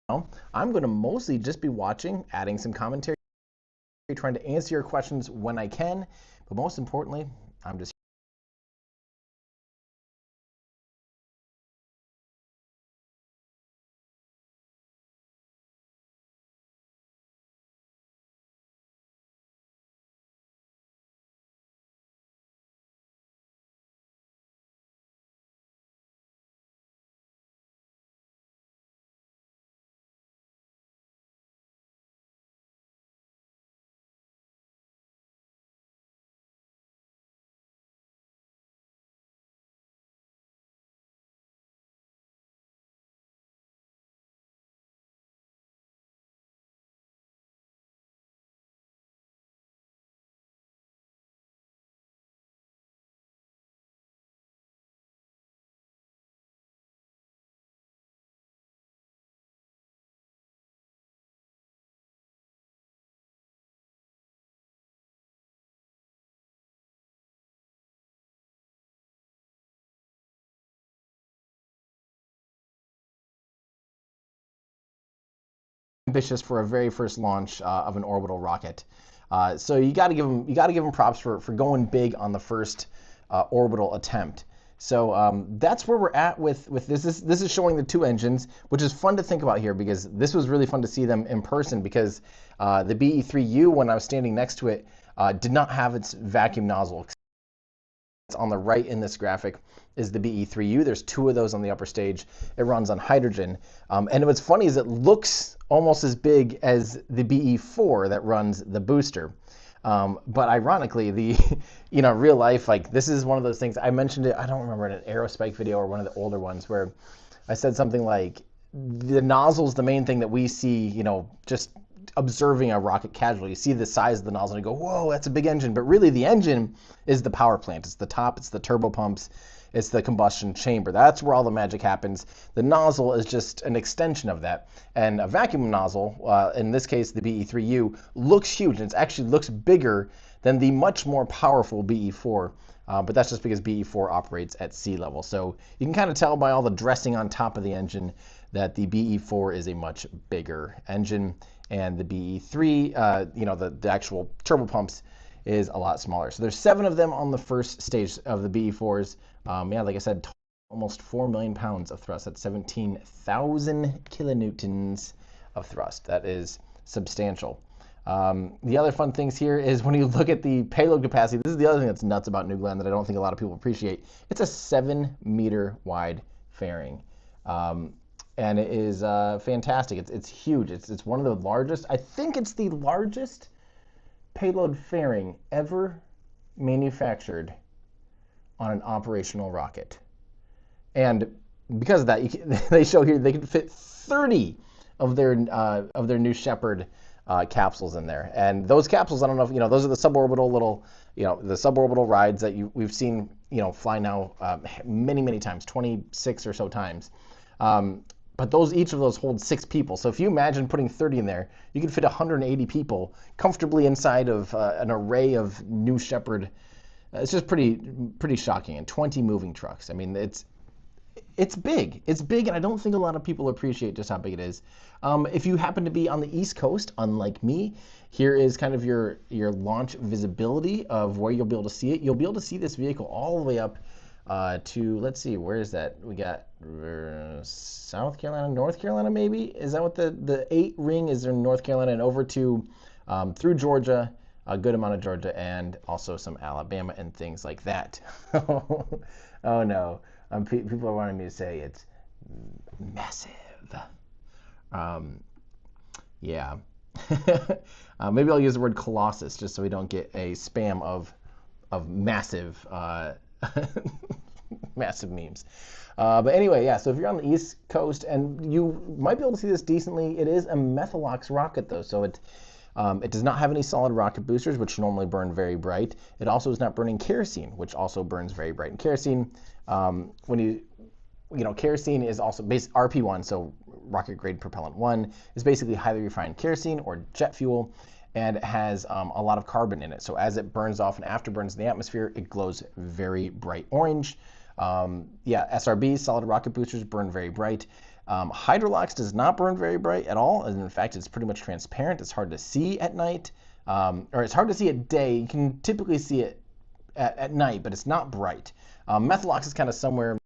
I'm going to mostly just be watching, adding some commentary, trying to answer your questions when I can, but most importantly, I'm just ambitious for a very first launch of an orbital rocket. So you got to give them props for going big on the first orbital attempt. So that's where we're at with this. This is showing the two engines, which is fun to think about here because this was really fun to see them in person because the BE-3U, when I was standing next to it, did not have its vacuum nozzle. On the right in this graphic is the BE-3U. There's two of those on the upper stage. It runs on hydrogen. And what's funny is it looks almost as big as the BE-4 that runs the booster. But ironically, the real life, like this is one of those things. I mentioned it, I don't remember, in an Aerospike video or one of the older ones where I said something like the nozzle's the main thing that we see, just observing a rocket casually. You see the size of the nozzle and you go, whoa, that's a big engine. But really the engine is the power plant. It's the top, it's the turbo pumps, it's the combustion chamber. That's where all the magic happens. The nozzle is just an extension of that. And a vacuum nozzle, in this case the BE-3U, looks huge, and it actually looks bigger than the much more powerful BE-4. But that's just because BE-4 operates at sea level. So you can kind of tell by all the dressing on top of the engine that the BE-4 is a much bigger engine, and the BE-3, the actual turbo pumps, is a lot smaller. So there's 7 of them on the first stage of the BE-4s. Like I said, almost 4 million pounds of thrust. That's 17,000 kilonewtons of thrust. That is substantial. The other fun things here is when you look at the payload capacity, this is the other thing that's nuts about New Glenn that I don't think a lot of people appreciate. It's a 7-meter wide fairing. And it is fantastic. It's huge. It's one of the largest. I think it's the largest payload fairing ever manufactured on an operational rocket. And because of that, they show here they can fit 30 of their New Shepard capsules in there. And those capsules, I don't know if those are the suborbital little, the suborbital rides that we've seen, fly now many times, 26 or so times. But each of those hold 6 people. So if you imagine putting 30 in there, you could fit 180 people comfortably inside of an array of New Shepard. It's just pretty shocking. And 20 moving trucks. I mean, it's big. It's big, and I don't think a lot of people appreciate just how big it is. If you happen to be on the East Coast, unlike me, here is kind of your launch visibility of where you'll be able to see it. You'll be able to see this vehicle all the way up to, let's see, where is that? We got South Carolina, North Carolina, maybe? Is that what the 8 ring is in North Carolina, and over to through Georgia, a good amount of Georgia, and also some Alabama and things like that. Oh no, people are wanting me to say it's massive. Yeah. Maybe I'll use the word Colossus just so we don't get a spam of massive massive memes. But anyway, yeah, so if you're on the East Coast, and you might be able to see this decently, it is a Methalox rocket though, so it does not have any solid rocket boosters, which normally burn very bright. It also is not burning kerosene, which also burns very bright. And kerosene, kerosene is also RP1, so rocket grade propellant 1, is basically highly refined kerosene or jet fuel, and it has a lot of carbon in it. So as it burns off and afterburns in the atmosphere, it glows very bright orange. SRBs, solid rocket boosters, burn very bright. Hydrolox does not burn very bright at all, and in fact, it's pretty much transparent. It's hard to see at night, or it's hard to see at day. You can typically see it at night, but it's not bright. Methalox is kind of somewhere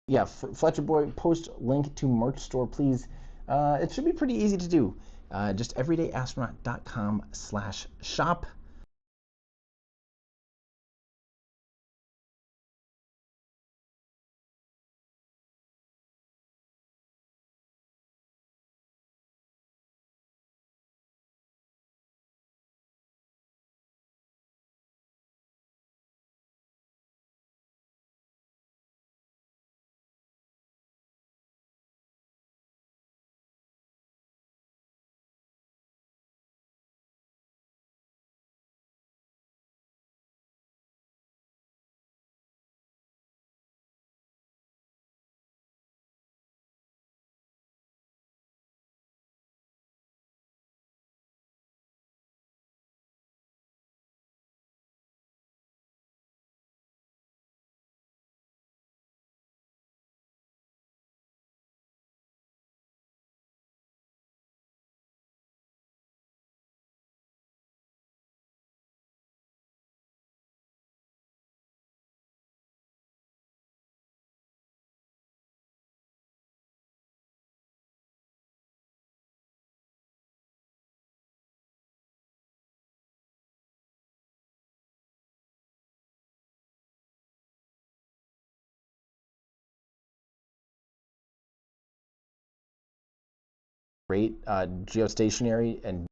Yeah, Fletcher Boy, post link to merch store, please. It should be pretty easy to do. Just everydayastronaut.com/shop. Great geostationary and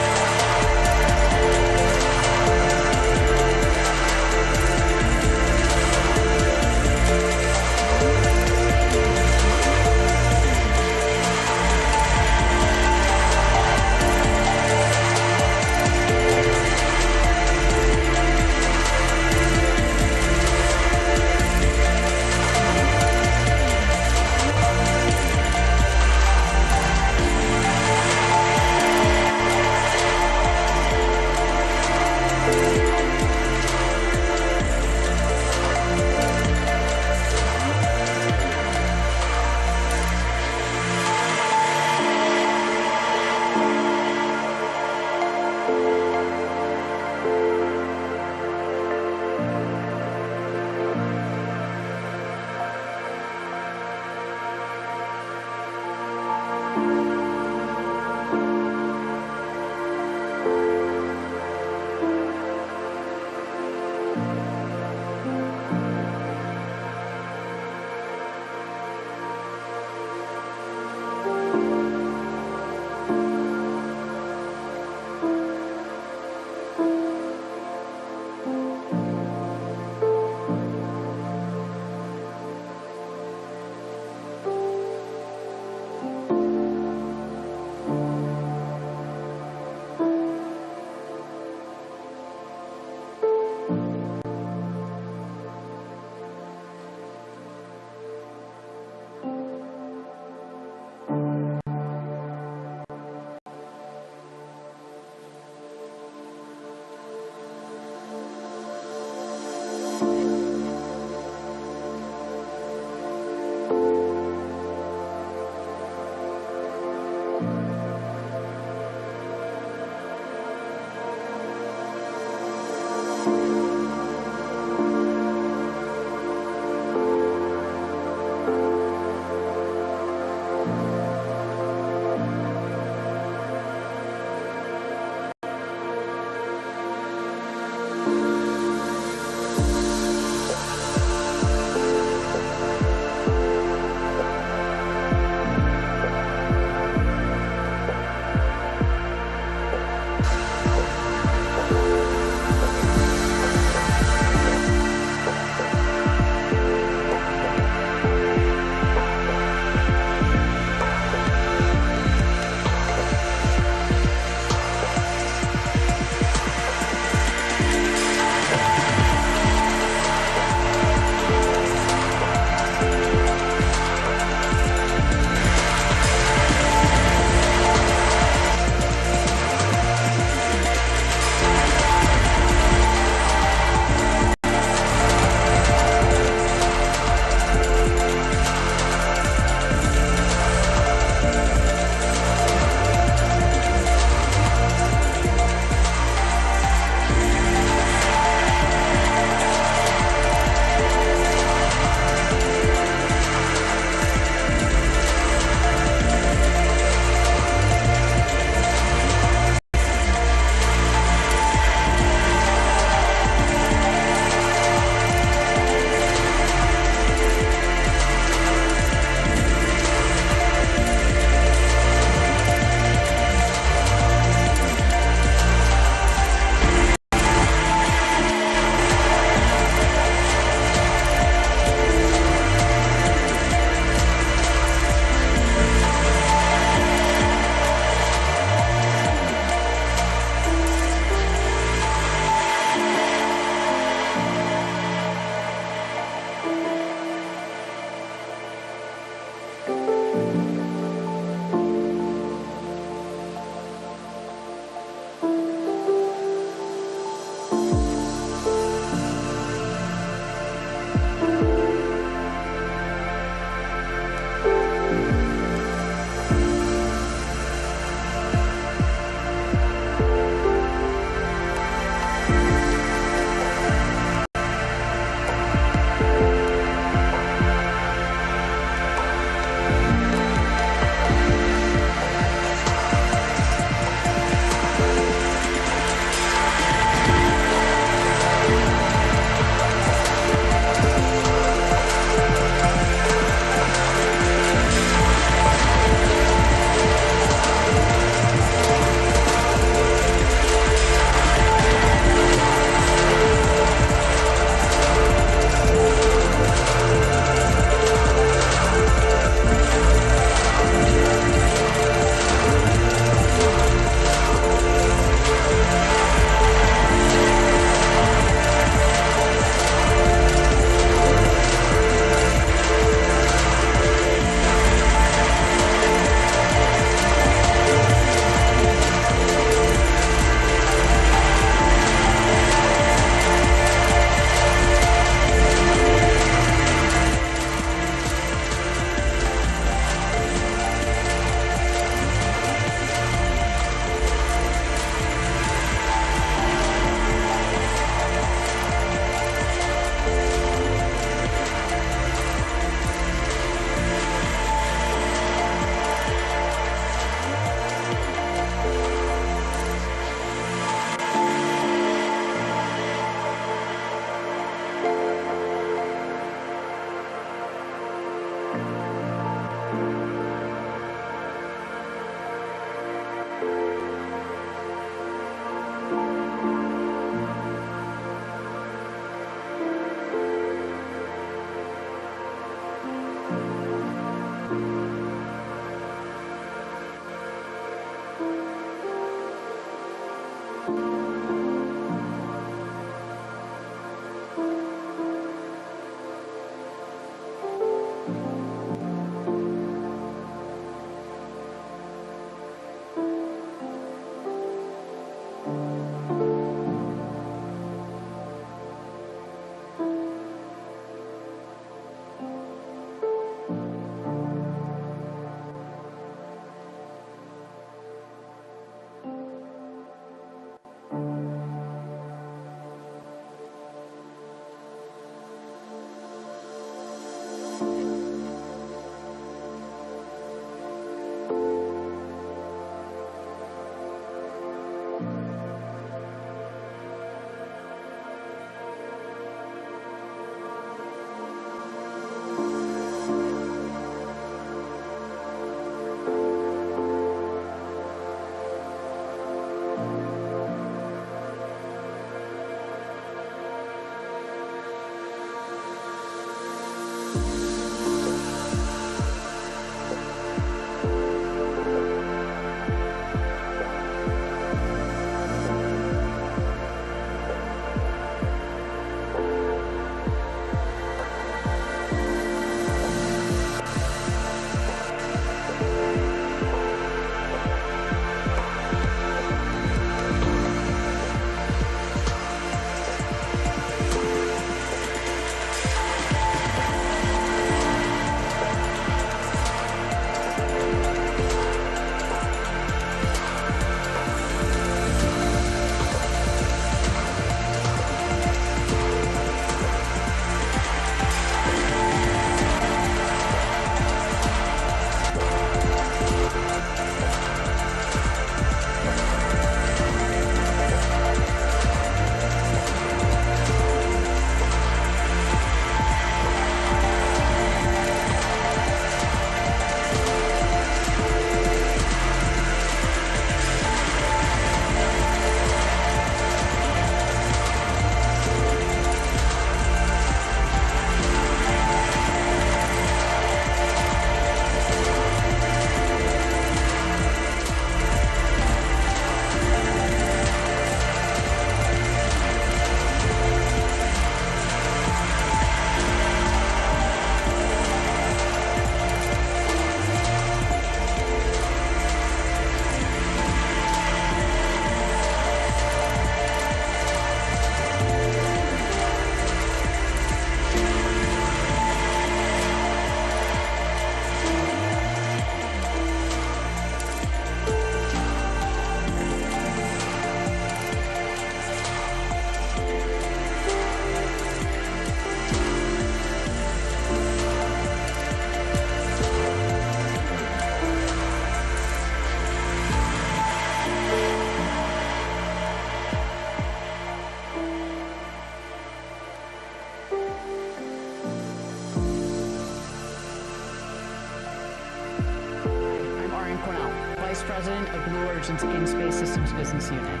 Brian Cornell, Vice President of Blue Origin's In-Space Systems Business Unit.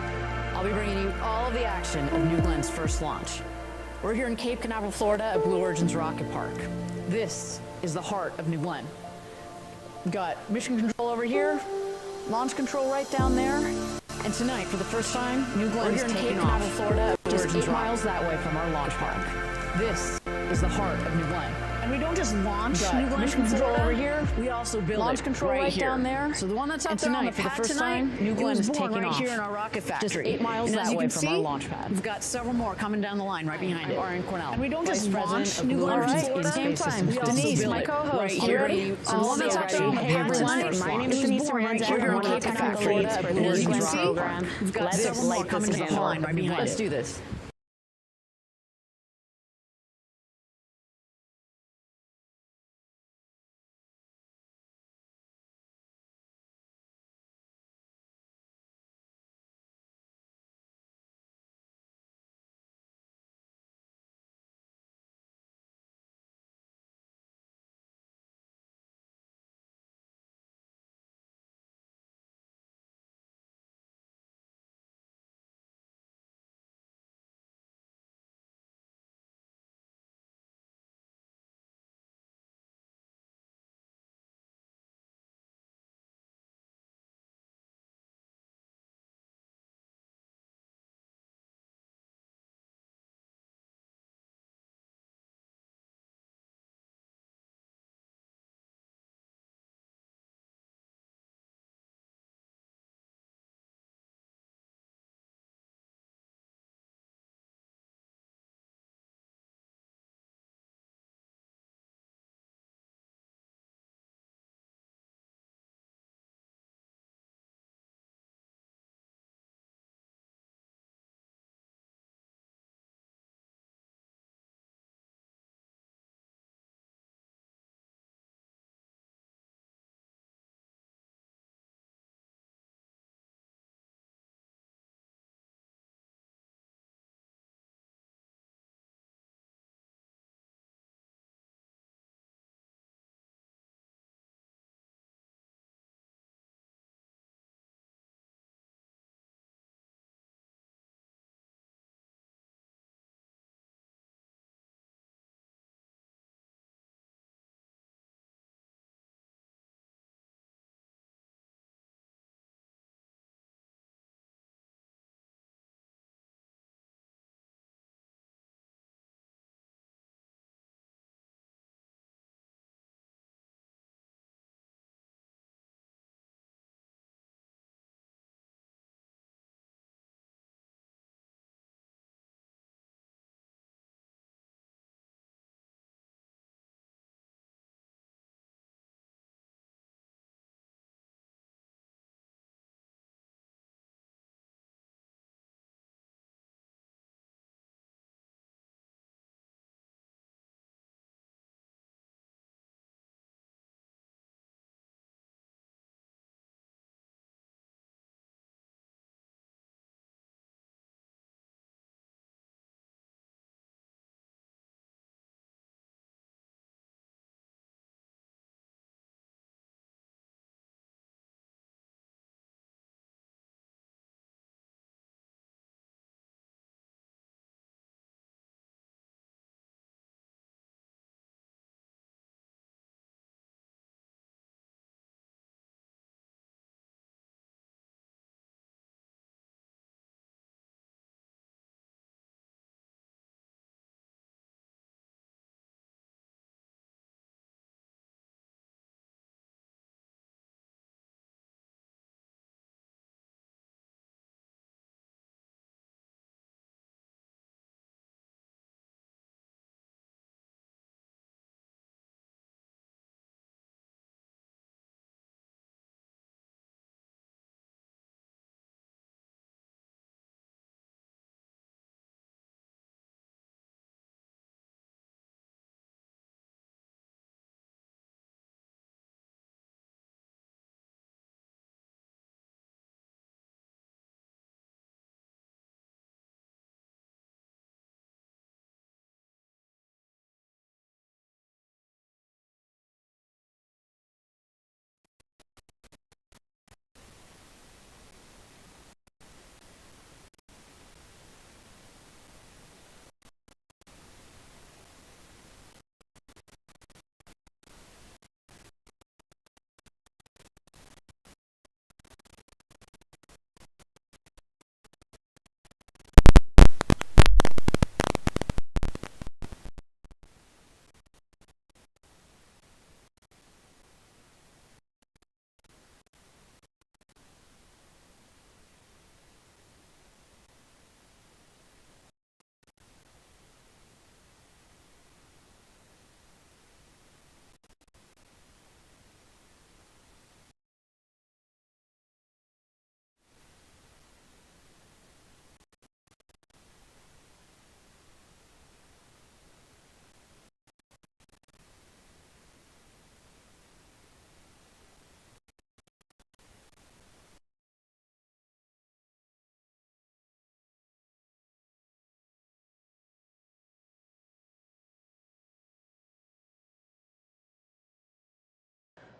I'll be bringing you all of the action of New Glen's first launch. We're here in Cape Canaveral, Florida at Blue Origin's Rocket Park. This is the heart of New Glenn. We've got mission control over here, launch control right down there, and tonight, for the first time, New Glenn is taking off. Florida, just 8 miles that way from our launch park. This is the heart of New Glenn. And we don't just launch New Glenn mission control over here. We also build launch control right down there. So the one that's out there on the pad for the first time, New Glenn is taking off here in our rocket factory. Just 8 miles that way from our launch pad. We've got several more coming down the line right behind it. Brian Cornell. And we don't just launch New Glenn at the same time. Denise, my co-host, you ready? So the one that's out there on the pad tonight. My name is Denise Moran. We're here in Cape Canaveral, Florida. And as you can see, we've got several more coming down the line right behind it. Let's do this.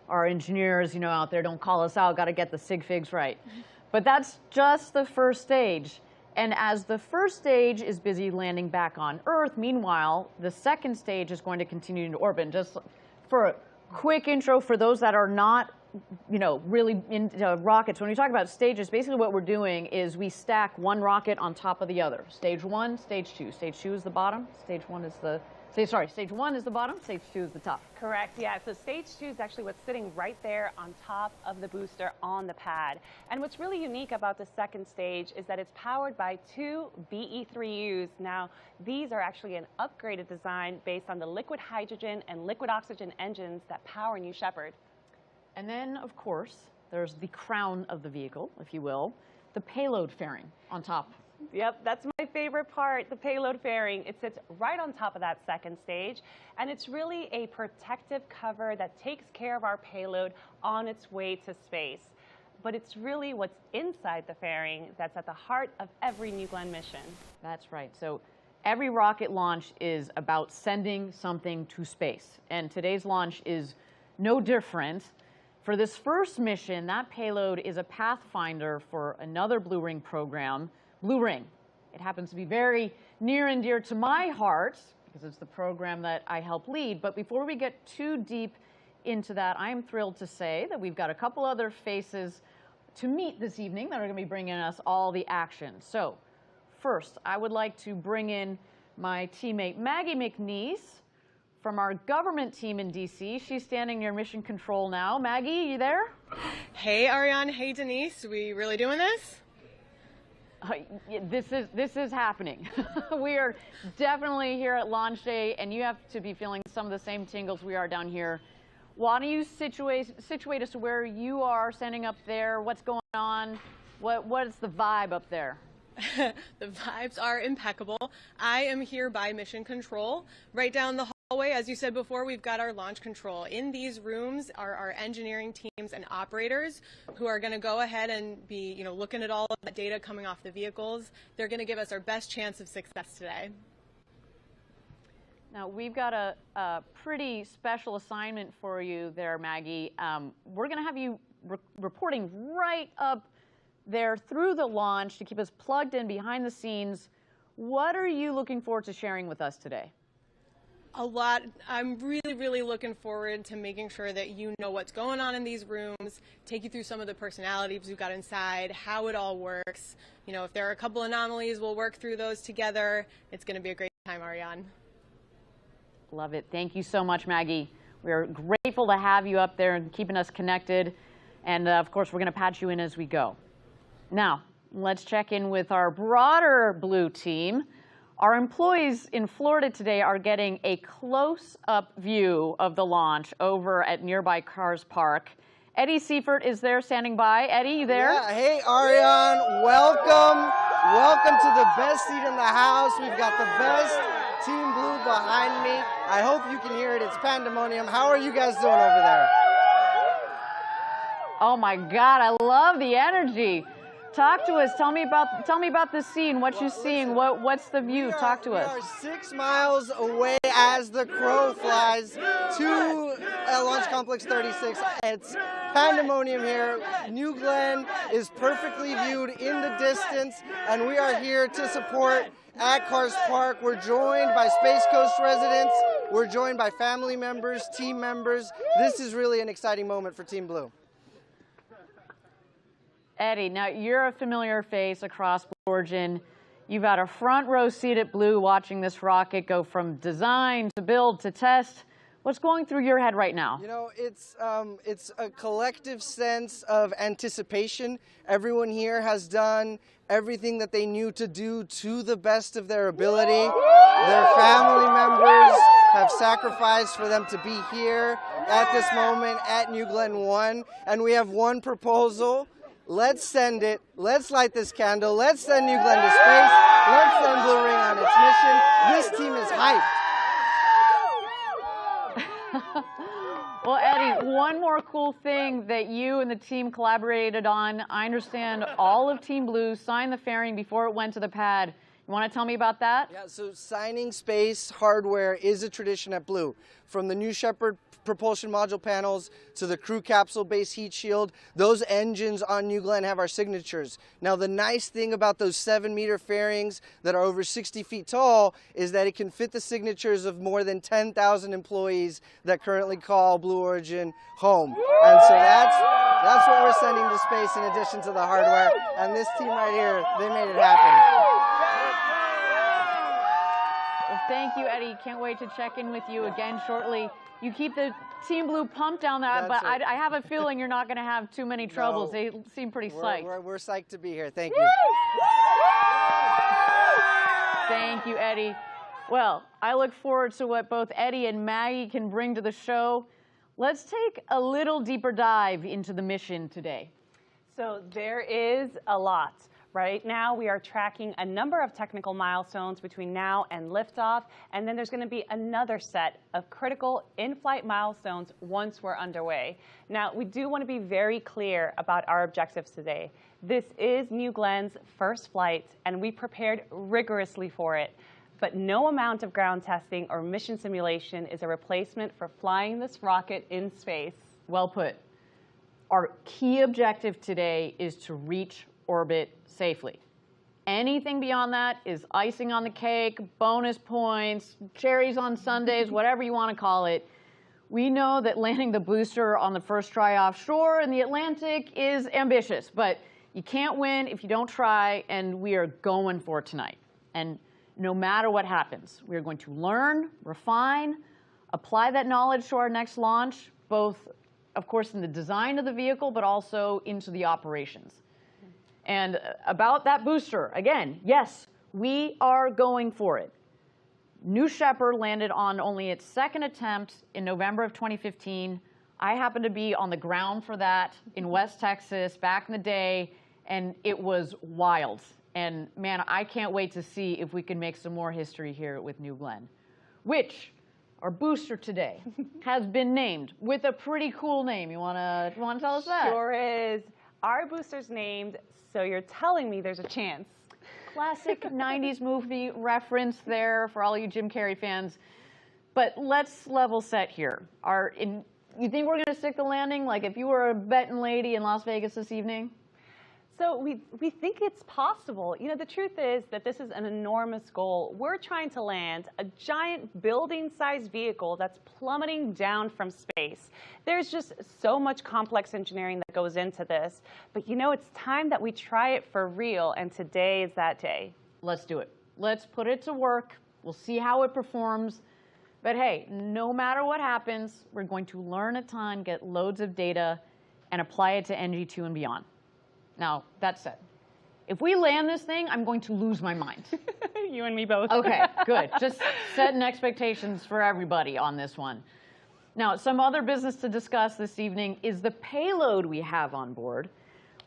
our engineers, you know, out there don't call us out, got to get the sig figs right. But that's just the first stage. And as the first stage is busy landing back on Earth, meanwhile, the second stage is going to continue into orbit. Just for a quick intro for those that are not, you know, really into rockets, when we talk about stages, basically what we're doing is we stack one rocket on top of the other. Stage one, stage two. Stage two is the bottom. Stage one is the stage one is the bottom, stage two is the top. Correct, yeah. So stage two is actually what's sitting right there on top of the booster on the pad. And what's really unique about the second stage is that it's powered by two BE-3Us. Now, these are actually an upgraded design based on the liquid hydrogen and liquid oxygen engines that power New Shepard. And then, of course, there's the crown of the vehicle, if you will, the payload fairing on top. Yep, that's my favorite part, the payload fairing. It sits right on top of that second stage, and it's really a protective cover that takes care of our payload on its way to space. But it's really what's inside the fairing that's at the heart of every New Glenn mission. That's right. So every rocket launch is about sending something to space, and today's launch is no different. For this first mission, that payload is a pathfinder for another Blue Ring program, Blue Ring. It happens to be very near and dear to my heart because it's the program that I help lead. But before we get too deep into that, I am thrilled to say that we've got a couple other faces to meet this evening that are going to be bringing us all the action. So first, I would like to bring in my teammate Maggie McNeese from our government team in DC. She's standing near mission control now. Maggie, you there? Hey, Ariane. Hey, Denise. We really doing this? This is happening. We are definitely here at launch day, and you have to be feeling some of the same tingles we are down here. Why don't you situate us to where you are standing up there? What's going on? What is the vibe up there? The vibes are impeccable. I am here by mission control. Right down the hallway, as you said before, we've got our launch control. In these rooms are our engineering teams and operators who are going to go ahead and be, you know, looking at all of that data coming off the vehicles. They're going to give us our best chance of success today. Now, we've got a pretty special assignment for you there, Maggie. We're going to have you reporting right up there through the launch to keep us plugged in behind the scenes. What are you looking forward to sharing with us today? A lot. I'm really looking forward to making sure that you know what's going on in these rooms, take you through some of the personalities we've got inside, how it all works. You know, if there are a couple anomalies, we'll work through those together. It's going to be a great time, Ariane. Love it. Thank you so much, Maggie. We're grateful to have you up there and keeping us connected. And of course, we're going to patch you in as we go. Now, let's check in with our broader Blue team. Our employees in Florida today are getting a close-up view of the launch over at nearby Cars Park. Eddie Seifert is there standing by. Eddie, you there? Yeah. Hey, Ariane. Welcome. Welcome to the best seat in the house. We've got the best Team Blue behind me. I hope you can hear it. It's pandemonium. How are you guys doing over there? Oh my God, I love the energy. Talk to us. Tell me about the scene. What you're seeing. What's the view? Talk to us. We are 6 miles away as the crow flies to Launch Complex 36. It's pandemonium here. New Glenn is perfectly viewed in the distance, and we are here to support at Cars Park. We're joined by Space Coast residents. We're joined by family members, team members. This is really an exciting moment for Team Blue. Eddie, now you're a familiar face across Blue Origin. You've got a front row seat at Blue watching this rocket go from design to build to test. What's going through your head right now? You know, it's a collective sense of anticipation. Everyone here has done everything that they knew to do to the best of their ability. Their family members have sacrificed for them to be here at this moment at New Glenn 1. And we have one proposal. Let's send it. Let's light this candle. Let's send New Glenn to space. Let's send Blue Ring on its mission. This team is hyped. Well, Eddie, one more cool thing that you and the team collaborated on. I understand all of Team Blue signed the fairing before it went to the pad. You want to tell me about that? Yeah, so signing space hardware is a tradition at Blue. From the New Shepard propulsion module panels to the crew capsule base heat shield. Those engines on New Glenn have our signatures. Now the nice thing about those 7-meter fairings that are over 60 feet tall is that it can fit the signatures of more than 10,000 employees that currently call Blue Origin home. And so that's what we're sending to space in addition to the hardware. And this team right here, they made it happen. Well, thank you, Eddie. Can't wait to check in with you again shortly. You keep the Team Blue pumped down that, but I have a feeling you're not going to have too many troubles. They seem pretty psyched. We're psyched to be here. Thank you. Thank you, Eddie. Well, I look forward to what both Eddie and Maggie can bring to the show. Let's take a little deeper dive into the mission today. So there is a lot. Right now, we are tracking a number of technical milestones between now and liftoff, and then there's going to be another set of critical in-flight milestones once we're underway. Now, we do want to be very clear about our objectives today. This is New Glenn's first flight, and we prepared rigorously for it. But no amount of ground testing or mission simulation is a replacement for flying this rocket in space. Well put. Our key objective today is to reach orbit safely. Anything beyond that is icing on the cake, bonus points, cherries on sundaes, whatever you want to call it. We know that landing the booster on the first try offshore in the Atlantic is ambitious, but you can't win if you don't try, and we are going for it tonight. And no matter what happens, we are going to learn, refine, apply that knowledge to our next launch, both, of course, in the design of the vehicle, but also into the operations. And about that booster, again, yes, we are going for it. New Shepard landed on only its second attempt in November of 2015. I happened to be on the ground for that in West Texas back in the day, and it was wild. And man, I can't wait to see if we can make some more history here with New Glenn, which our booster today has been named with a pretty cool name. You wanna tell us that? Sure is. Our booster's named So You're Telling Me There's a Chance. Classic 90s movie reference there for all you Jim Carrey fans. But let's level set here. You think we're going to stick the landing? Like if you were a betting lady in Las Vegas this evening? So we think it's possible. You know, the truth is that this is an enormous goal. We're trying to land a giant building-sized vehicle that's plummeting down from space. There's just so much complex engineering that goes into this. But you know, it's time that we try it for real, and today is that day. Let's do it. Let's put it to work. We'll see how it performs. But hey, no matter what happens, we're going to learn a ton, get loads of data, and apply it to NG-2 and beyond. Now, that said, if we land this thing, I'm going to lose my mind. You and me both. Okay, good. Just setting expectations for everybody on this one. Now, some other business to discuss this evening is the payload we have on board.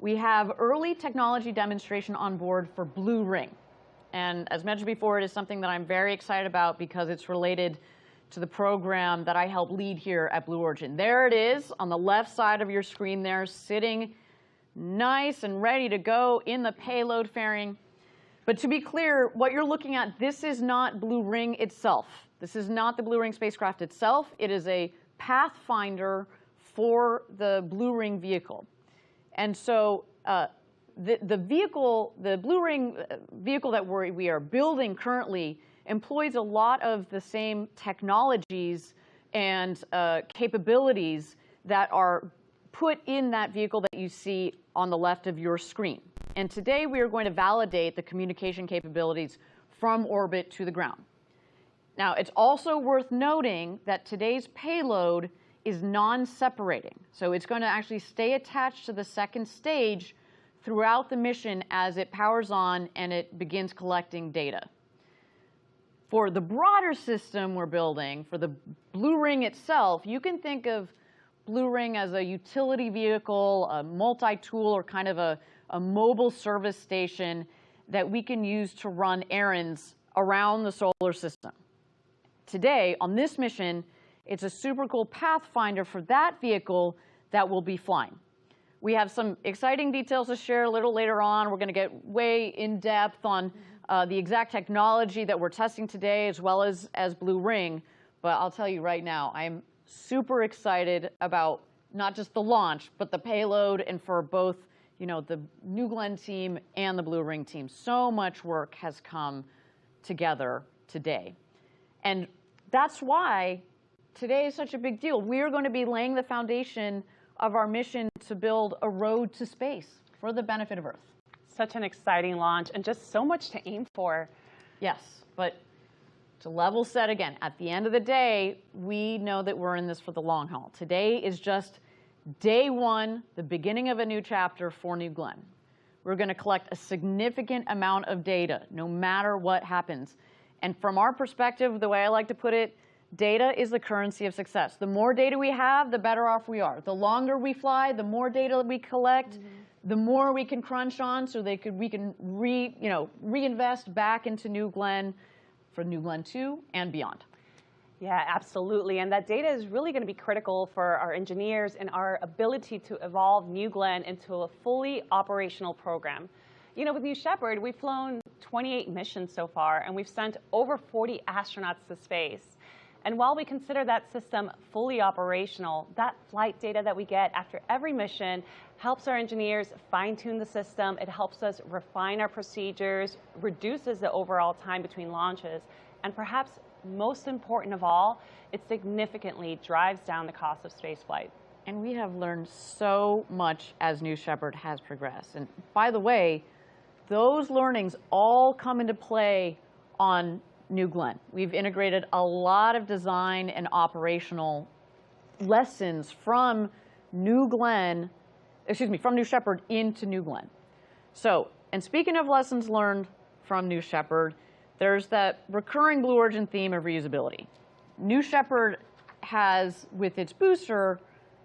We have early technology demonstration on board for Blue Ring. And as mentioned before, it is something that I'm very excited about because it's related to the program that I help lead here at Blue Origin. There it is on the left side of your screen there, sitting nice and ready to go in the payload fairing. But to be clear, what you're looking at, this is not Blue Ring itself. This is not the Blue Ring spacecraft itself. It is a pathfinder for the Blue Ring vehicle. And so the vehicle, the Blue Ring vehicle that we are building currently employs a lot of the same technologies and capabilities that are put in that vehicle that you see on the left of your screen. And today we are going to validate the communication capabilities from orbit to the ground. Now, it's also worth noting that today's payload is non-separating. So it's going to actually stay attached to the second stage throughout the mission as it powers on and it begins collecting data. For the broader system we're building, for the Blue Ring itself, you can think of Blue Ring as a utility vehicle, a multi-tool, or kind of a mobile service station that we can use to run errands around the solar system. Today, on this mission, it's a super cool pathfinder for that vehicle that will be flying. We have some exciting details to share a little later on. We're going to get way in depth on the exact technology that we're testing today, as well as Blue Ring. But I'll tell you right now, I'm super excited about not just the launch, but the payload, and for both, the New Glenn team and the Blue Ring team. So much work has come together today. And that's why today is such a big deal. We're going to be laying the foundation of our mission to build a road to space for the benefit of Earth. Such an exciting launch and just so much to aim for. Yes, but to level set again, at the end of the day, we know that we're in this for the long haul. Today is just day one, the beginning of a new chapter for New Glenn. We're going to collect a significant amount of data, no matter what happens. And from our perspective, the way I like to put it, data is the currency of success. The more data we have, the better off we are. The longer we fly, the more data we collect, the more we can crunch on, so we can reinvest back into New Glenn for New Glenn 2 and beyond. Yeah, absolutely. And that data is really going to be critical for our engineers and our ability to evolve New Glenn into a fully operational program. With New Shepard, we've flown 28 missions so far, and we've sent over 40 astronauts to space. And while we consider that system fully operational, that flight data that we get after every mission helps our engineers fine-tune the system. It helps us refine our procedures, reduces the overall time between launches, and perhaps most important of all, it significantly drives down the cost of spaceflight. And we have learned so much as New Shepard has progressed. And by the way, those learnings all come into play on New Glenn. We've integrated a lot of design and operational lessons from New Shepard into New Glenn. So, and speaking of lessons learned from New Shepard, there's that recurring Blue Origin theme of reusability. New Shepard has, with its booster,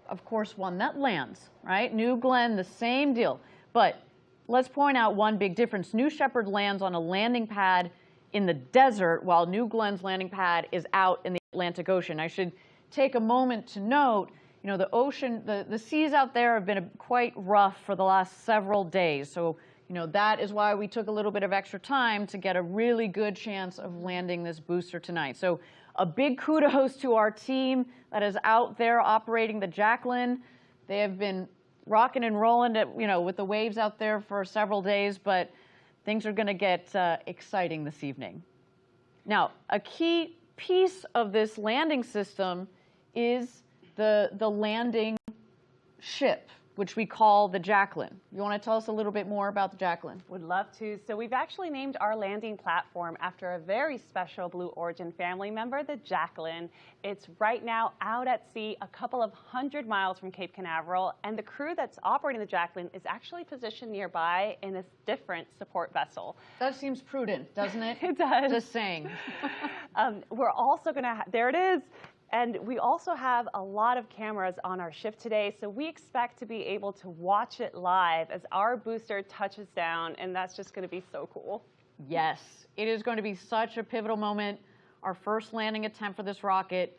of course, one that lands, right? New Glenn, the same deal. But let's point out one big difference. New Shepard lands on a landing pad in the desert, while New Glenn's landing pad is out in the Atlantic Ocean. I should take a moment to note, the ocean, the seas out there have been quite rough for the last several days. So, that is why we took a little bit of extra time to get a really good chance of landing this booster tonight. So a big kudos to our team that is out there operating the Jacqueline. They have been rocking and rolling with the waves out there for several days, but things are going to get exciting this evening. Now, a key piece of this landing system is the landing ship, which we call the Jacqueline. You want to tell us a little bit more about the Jacqueline? Would love to. So we've actually named our landing platform after a very special Blue Origin family member, the Jacqueline. It's right now out at sea, a couple of 100 miles from Cape Canaveral, and the crew that's operating the Jacqueline is actually positioned nearby in a different support vessel. That seems prudent, doesn't it? It does. Just saying. We're also going to, there it is. And we also have a lot of cameras on our ship today, so we expect to be able to watch it live as our booster touches down, and that's just going to be so cool. Yes, it is going to be such a pivotal moment. Our first landing attempt for this rocket.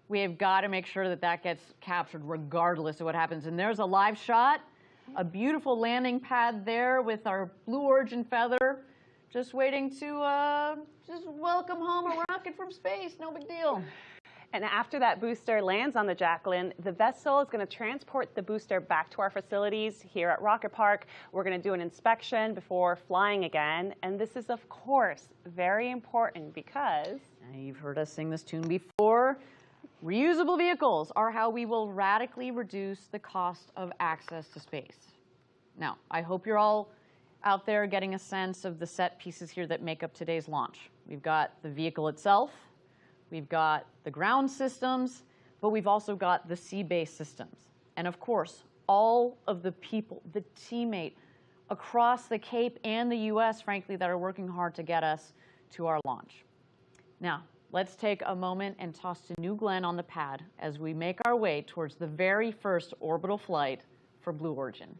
We have got to make sure that that gets captured regardless of what happens. And there's a live shot, a beautiful landing pad there with our Blue Origin feather, just waiting to just welcome home a rocket from space. No big deal. And after that booster lands on the Jacqueline, the vessel is going to transport the booster back to our facilities here at Rocket Park. We're going to do an inspection before flying again. And this is, of course, very important because... You've heard us sing this tune before. Reusable vehicles are how we will radically reduce the cost of access to space. Now, I hope you're all out there getting a sense of the set pieces here that make up today's launch. We've got the vehicle itself. We've got the ground systems, but we've also got the sea-based systems. And of course, all of the people, the teammate across the Cape and the US, frankly, that are working hard to get us to our launch. Now, let's take a moment and toss to New Glenn on the pad as we make our way towards the very first orbital flight for Blue Origin.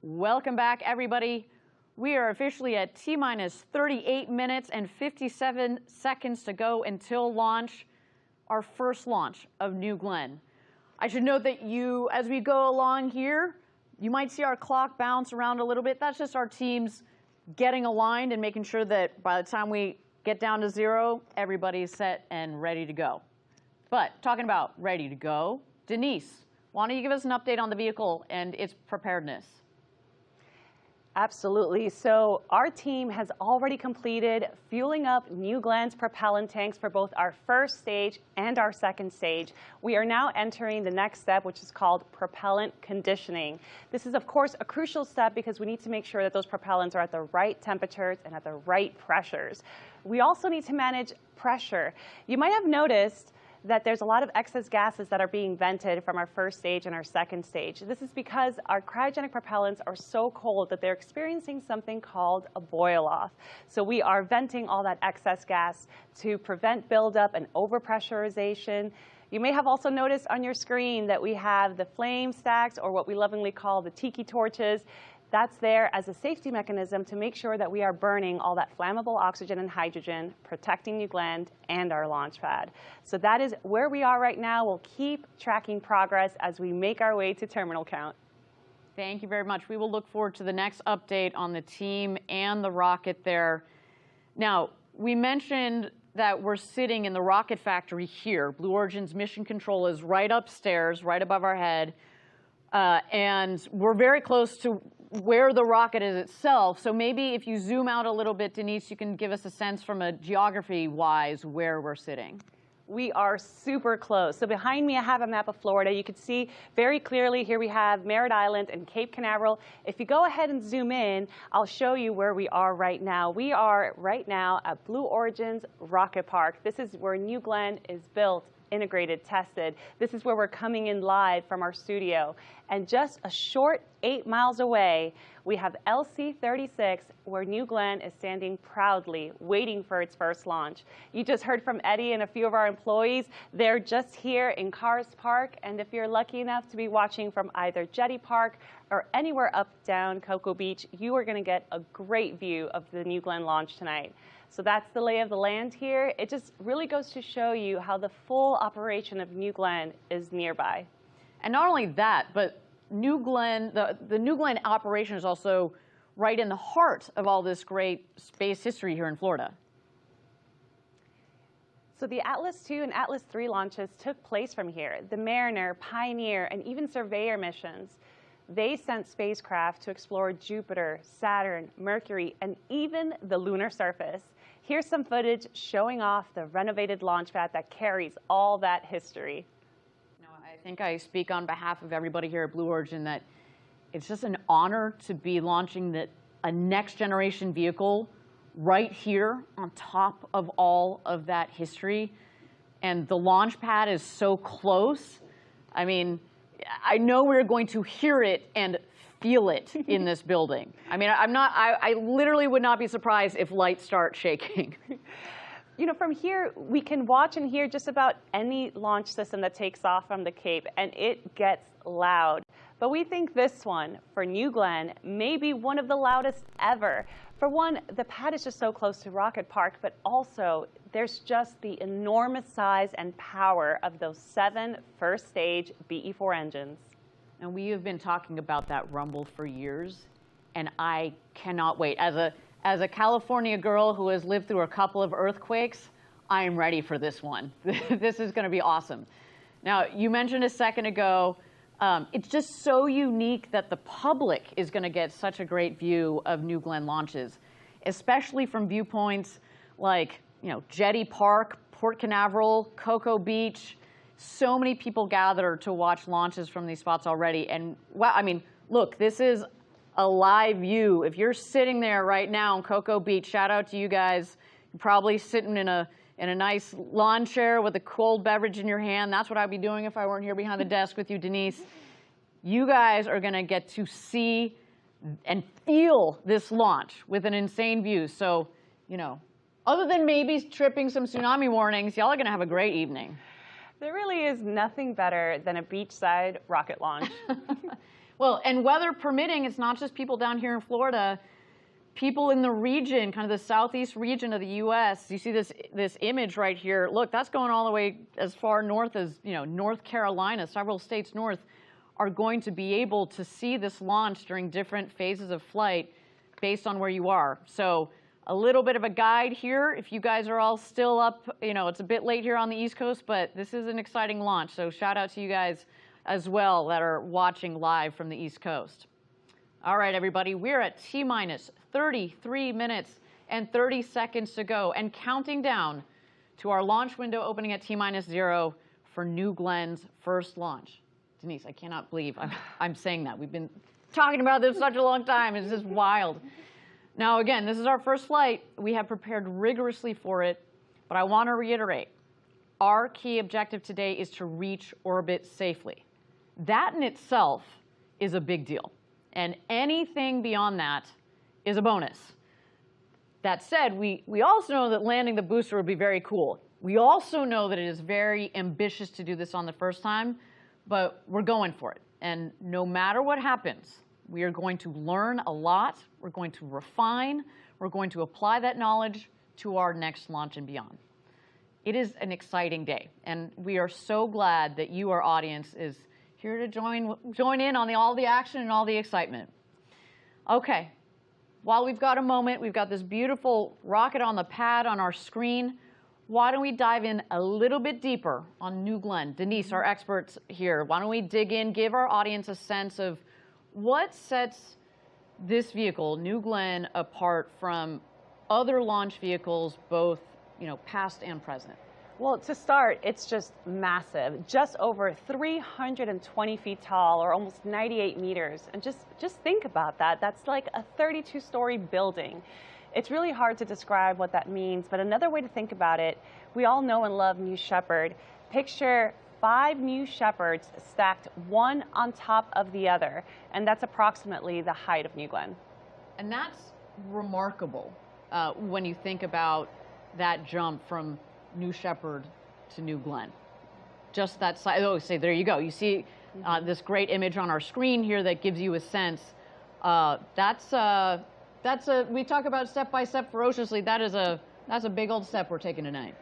Welcome back, everybody. We are officially at T-minus 38 minutes and 57 seconds to go until launch, our first launch of New Glenn. I should note that as we go along here, you might see our clock bounce around a little bit. That's just our teams getting aligned and making sure that by the time we get down to 0, everybody's set and ready to go. But talking about ready to go, Denise, why don't you give us an update on the vehicle and its preparedness? Absolutely. So our team has already completed fueling up New Glenn's propellant tanks for both our first stage and our second stage. We are now entering the next step, which is called propellant conditioning. This is, of course, a crucial step because we need to make sure that those propellants are at the right temperatures and at the right pressures. We also need to manage pressure. You might have noticed that there's a lot of excess gases that are being vented from our first stage and our second stage. This is because our cryogenic propellants are so cold that they're experiencing something called a boil-off. So we are venting all that excess gas to prevent buildup and overpressurization. You may have also noticed on your screen that we have the flame stacks, or what we lovingly call the tiki torches. That's there as a safety mechanism to make sure that we are burning all that flammable oxygen and hydrogen, protecting New Glenn and our launch pad. So that is where we are right now. We'll keep tracking progress as we make our way to terminal count. Thank you very much. We will look forward to the next update on the team and the rocket there. Now, we mentioned that we're sitting in the rocket factory here. Blue Origin's mission control is right upstairs, right above our head. And we're very close to where the rocket is itself. So maybe if you zoom out a little bit, Denise, you can give us a sense from a geography-wise where we're sitting. We are super close. So behind me, I have a map of Florida. You can see very clearly here we have Merritt Island and Cape Canaveral. If you go ahead and zoom in, I'll show you where we are right now. We are right now at Blue Origin's Rocket Park. This is where New Glenn is built, integrated, tested. This is where we're coming in live from our studio. And just a short 8 miles away, we have LC-36, where New Glenn is standing proudly, waiting for its first launch. You just heard from Eddie and a few of our employees. They're just here in Cars Park, and if you're lucky enough to be watching from either Jetty Park or anywhere up, down Cocoa Beach, you are going to get a great view of the New Glenn launch tonight. So that's the lay of the land here. It just really goes to show you how the full operation of New Glenn is nearby. And not only that, but New Glenn, the New Glenn operation is also right in the heart of all this great space history here in Florida. So the Atlas II and Atlas III launches took place from here. The Mariner, Pioneer, and even Surveyor missions, they sent spacecraft to explore Jupiter, Saturn, Mercury, and even the lunar surface. Here's some footage showing off the renovated launch pad that carries all that history. I think I speak on behalf of everybody here at Blue Origin that it's just an honor to be launching a next generation vehicle right here on top of all of that history. And the launch pad is so close. I mean, I know we're going to hear it and feel it in this building. I mean, I literally would not be surprised if lights start shaking. You know, from here, we can watch and hear just about any launch system that takes off from the Cape, and it gets loud. But we think this one, for New Glenn, may be one of the loudest ever. For one, the pad is just so close to Rocket Park, but also there's just the enormous size and power of those 7 first-stage BE-4 engines. And we have been talking about that rumble for years, and I cannot wait. As a California girl who has lived through a couple of earthquakes, I am ready for this one. This is going to be awesome. Now, you mentioned a second ago, it's just so unique that the public is going to get such a great view of New Glenn launches, especially from viewpoints like, Jetty Park, Port Canaveral, Cocoa Beach. So many people gather to watch launches from these spots already. And wow, I mean, look, this is a live view. If you're sitting there right now on Cocoa Beach, shout out to you guys. You're probably sitting in a nice lawn chair with a cold beverage in your hand. That's what I'd be doing if I weren't here behind the desk with you, Denise. You guys are going to get to see and feel this launch with an insane view. So, other than maybe tripping some tsunami warnings, y'all are going to have a great evening. There really is nothing better than a beachside rocket launch. Well, and weather permitting, it's not just people down here in Florida. People in the region, kind of the southeast region of the U.S. You see this image right here. Look, that's going all the way as far north as North Carolina. Several states north are going to be able to see this launch during different phases of flight based on where you are. So a little bit of a guide here. If you guys are all still up, it's a bit late here on the East Coast, but this is an exciting launch. So shout out to you guys as well that are watching live from the East Coast. All right, everybody, we're at T-minus 33 minutes and 30 seconds to go and counting down to our launch window opening at T-minus 0 for New Glenn's first launch. Denise, I cannot believe I'm saying that. We've been talking about this such a long time. It's just wild. Now, again, this is our first flight. We have prepared rigorously for it, but I want to reiterate, our key objective today is to reach orbit safely. That in itself is a big deal. And anything beyond that is a bonus. That said, we also know that landing the booster would be very cool. We also know that it is very ambitious to do this on the first time, but we're going for it. And no matter what happens, we are going to learn a lot. We're going to refine. We're going to apply that knowledge to our next launch and beyond. It is an exciting day, and we are so glad that you, our audience, is here to join in on all the action and all the excitement. Okay, while we've got a moment, we've got this beautiful rocket on the pad on our screen. Why don't we dive in a little bit deeper on New Glenn? Denise, our experts here, why don't we dig in, give our audience a sense of what sets this vehicle, New Glenn, apart from other launch vehicles, both past and present? Well, to start, it's just massive, just over 320 feet tall, or almost 98 meters. And just think about that. That's like a 32-story building. It's really hard to describe what that means, but another way to think about it, we all know and love New Shepard. Picture 5 New Shepards stacked one on top of the other, and that's approximately the height of New Glenn. And that's remarkable when you think about that jump from New Shepard to New Glenn. Just that size. Oh, say, there you go. You see this great image on our screen here that gives you a sense. We talk about step by step ferociously. That's a big old step we're taking tonight.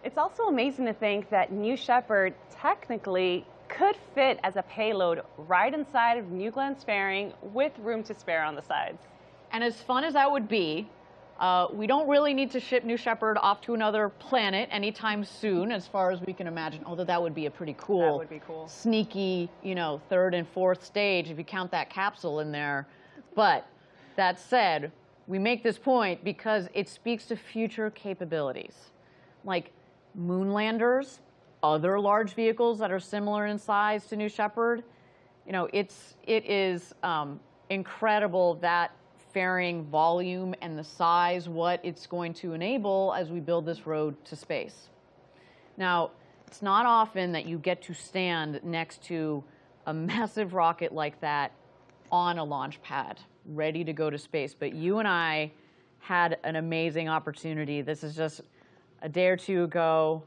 It's also amazing to think that New Shepard technically could fit as a payload right inside of New Glenn's fairing with room to spare on the sides. And as fun as that would be, we don't really need to ship New Shepard off to another planet anytime soon, as far as we can imagine, although that would be a pretty cool, sneaky, third and fourth stage if you count that capsule in there. But that said, we make this point because it speaks to future capabilities, like moon landers, other large vehicles that are similar in size to New Shepard. It is incredible that fairing volume and the size, what it's going to enable as we build this road to space. Now, it's not often that you get to stand next to a massive rocket like that on a launch pad, ready to go to space. But you and I had an amazing opportunity. This is just a day or two ago.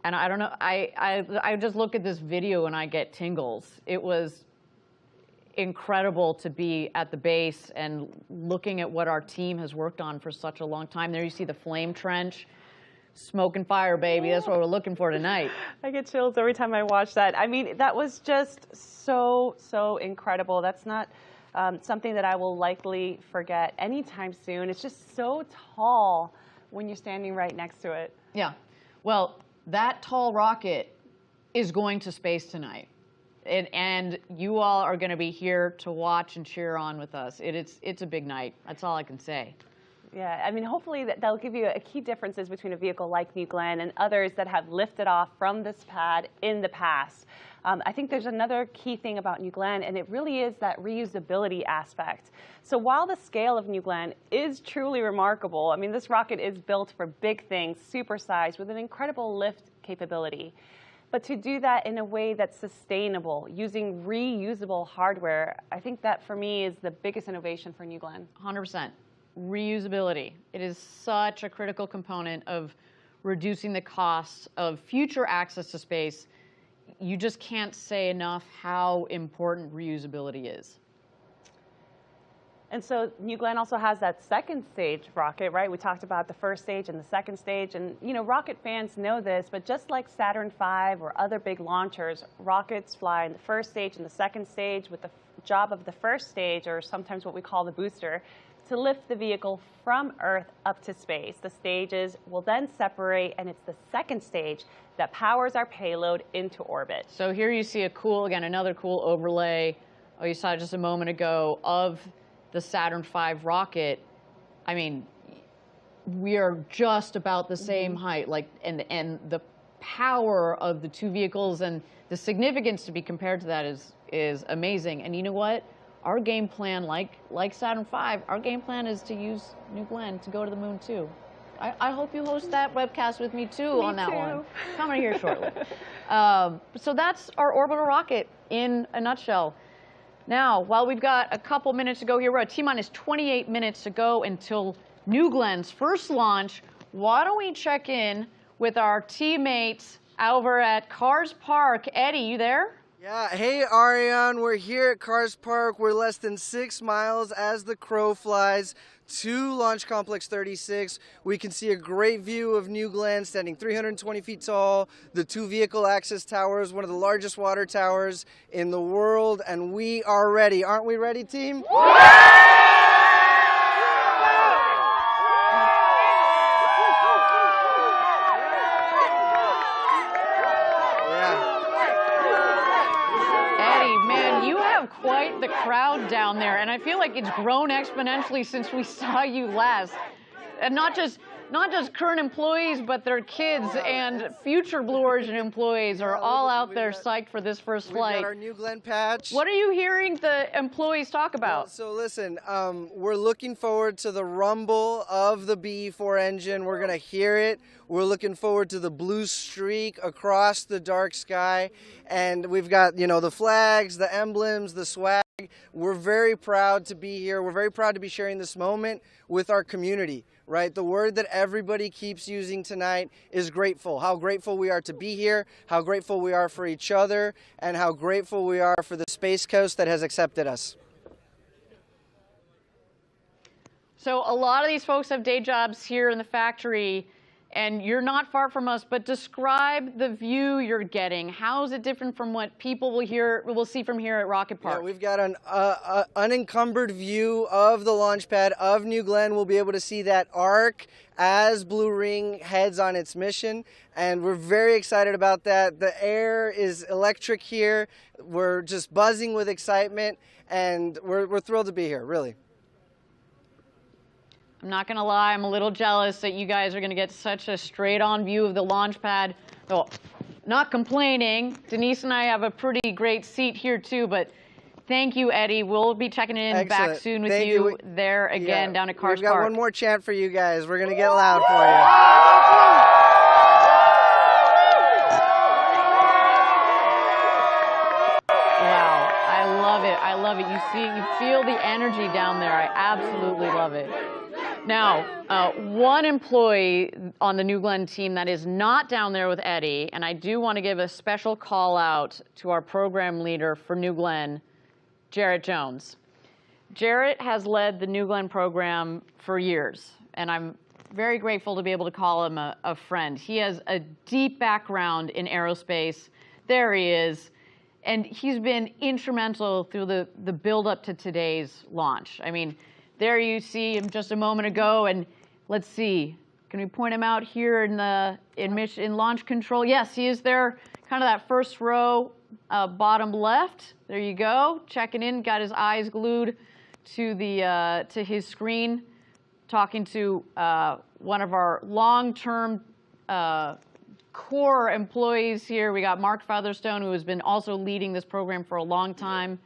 And I don't know, I just look at this video and I get tingles. It was incredible to be at the base and looking at what our team has worked on for such a long time. There you see the flame trench. Smoke and fire, baby. That's what we're looking for tonight. I get chills every time I watch that. I mean, that was just so incredible. That's not something that I will likely forget anytime soon. It's just so tall when you're standing right next to it. Yeah. Well, that tall rocket is going to space tonight. And you all are going to be here to watch and cheer on with us. It's a big night. That's all I can say. Yeah, I mean, hopefully that'll give you a key differences between a vehicle like New Glenn and others that have lifted off from this pad in the past. I think there's another key thing about New Glenn, and it really is that reusability aspect. So while the scale of New Glenn is truly remarkable, I mean, this rocket is built for big things, supersized, with an incredible lift capability. But to do that in a way that's sustainable, using reusable hardware, I think that for me is the biggest innovation for New Glenn. 100%. Reusability. It is such a critical component of reducing the costs of future access to space. you just can't say enough how important reusability is. And so New Glenn also has that second stage rocket, right? We talked about the first stage and the second stage. And, you know, rocket fans know this, but just like Saturn V or other big launchers, rockets fly in the first stage and the second stage with the job of the first stage, or sometimes what we call the booster, to lift the vehicle from Earth up to space. The stages will then separate, and it's the second stage that powers our payload into orbit. So here you see a cool, again, another cool overlay. Oh, you saw it just a moment ago of the Saturn V rocket. I mean, we are just about the same height, like, and the power of the two vehicles and the significance to be compared to that is amazing. And you know what? Our game plan, like Saturn V, our game plan is to use New Glenn to go to the moon too. I hope you host that webcast with me too on that one. Coming here shortly. So that's our orbital rocket in a nutshell. Now, while we've got a couple minutes to go here, we're at T-minus 28 minutes to go until New Glenn's first launch. Why don't we check in with our teammates over at Cars Park? Eddie, you there? Yeah, hey Ariane, we're here at Cars Park. We're less than 6 miles as the crow flies to Launch Complex 36. We can see a great view of New Glenn standing 320 feet tall, the 2 vehicle access towers, one of the largest water towers in the world, and we are ready. Aren't we ready, team? Quite the crowd down there, and I feel like it's grown exponentially since we saw you last. And not just current employees, but their kids and future Blue Origin employees are all out there psyched for this first flight. We've got our New Glenn patch. What are you hearing the employees talk about? So listen, we're looking forward to the rumble of the BE-4 engine. We're gonna hear it. We're looking forward to the blue streak across the dark sky. And we've got, you know, the flags, the emblems, the swag. We're very proud to be here. We're very proud to be sharing this moment with our community, right? The word that everybody keeps using tonight is grateful. How grateful we are to be here, how grateful we are for each other, and how grateful we are for the Space Coast that has accepted us. So a lot of these folks have day jobs here in the factory, and you're not far from us, but describe the view you're getting. How is it different from what people will see from here at Rocket Park? Yeah, we've got an unencumbered view of the launch pad of New Glenn. We'll be able to see that arc as Blue Ring heads on its mission, and we're very excited about that. The air is electric here. We're just buzzing with excitement, and we're thrilled to be here, really. I'm not going to lie, I'm a little jealous that you guys are going to get such a straight-on view of the launch pad. Well, not complaining. Denise and I have a pretty great seat here, too, but thank you, Eddie. We'll be checking in back soon with you there again down at Cars Park. We've got one more chant for you guys. We're going to get loud for you. Wow, I love it. I love it. You feel the energy down there. I absolutely love it. Now, one employee on the New Glenn team that is not down there with Eddie, and I do want to give a special call out to our program leader for New Glenn, Jarrett Jones. Jarrett has led the New Glenn program for years, and I'm very grateful to be able to call him a friend. He has a deep background in aerospace. There he is. And he's been instrumental through the build-up to today's launch. I mean, there you see him just a moment ago, and let's see. Can we point him out here in launch control? Yes, he is there, kind of that first row, bottom left. There you go, checking in, got his eyes glued to his screen, talking to one of our long-term core employees here. We got Mark Featherstone, who has been also leading this program for a long time.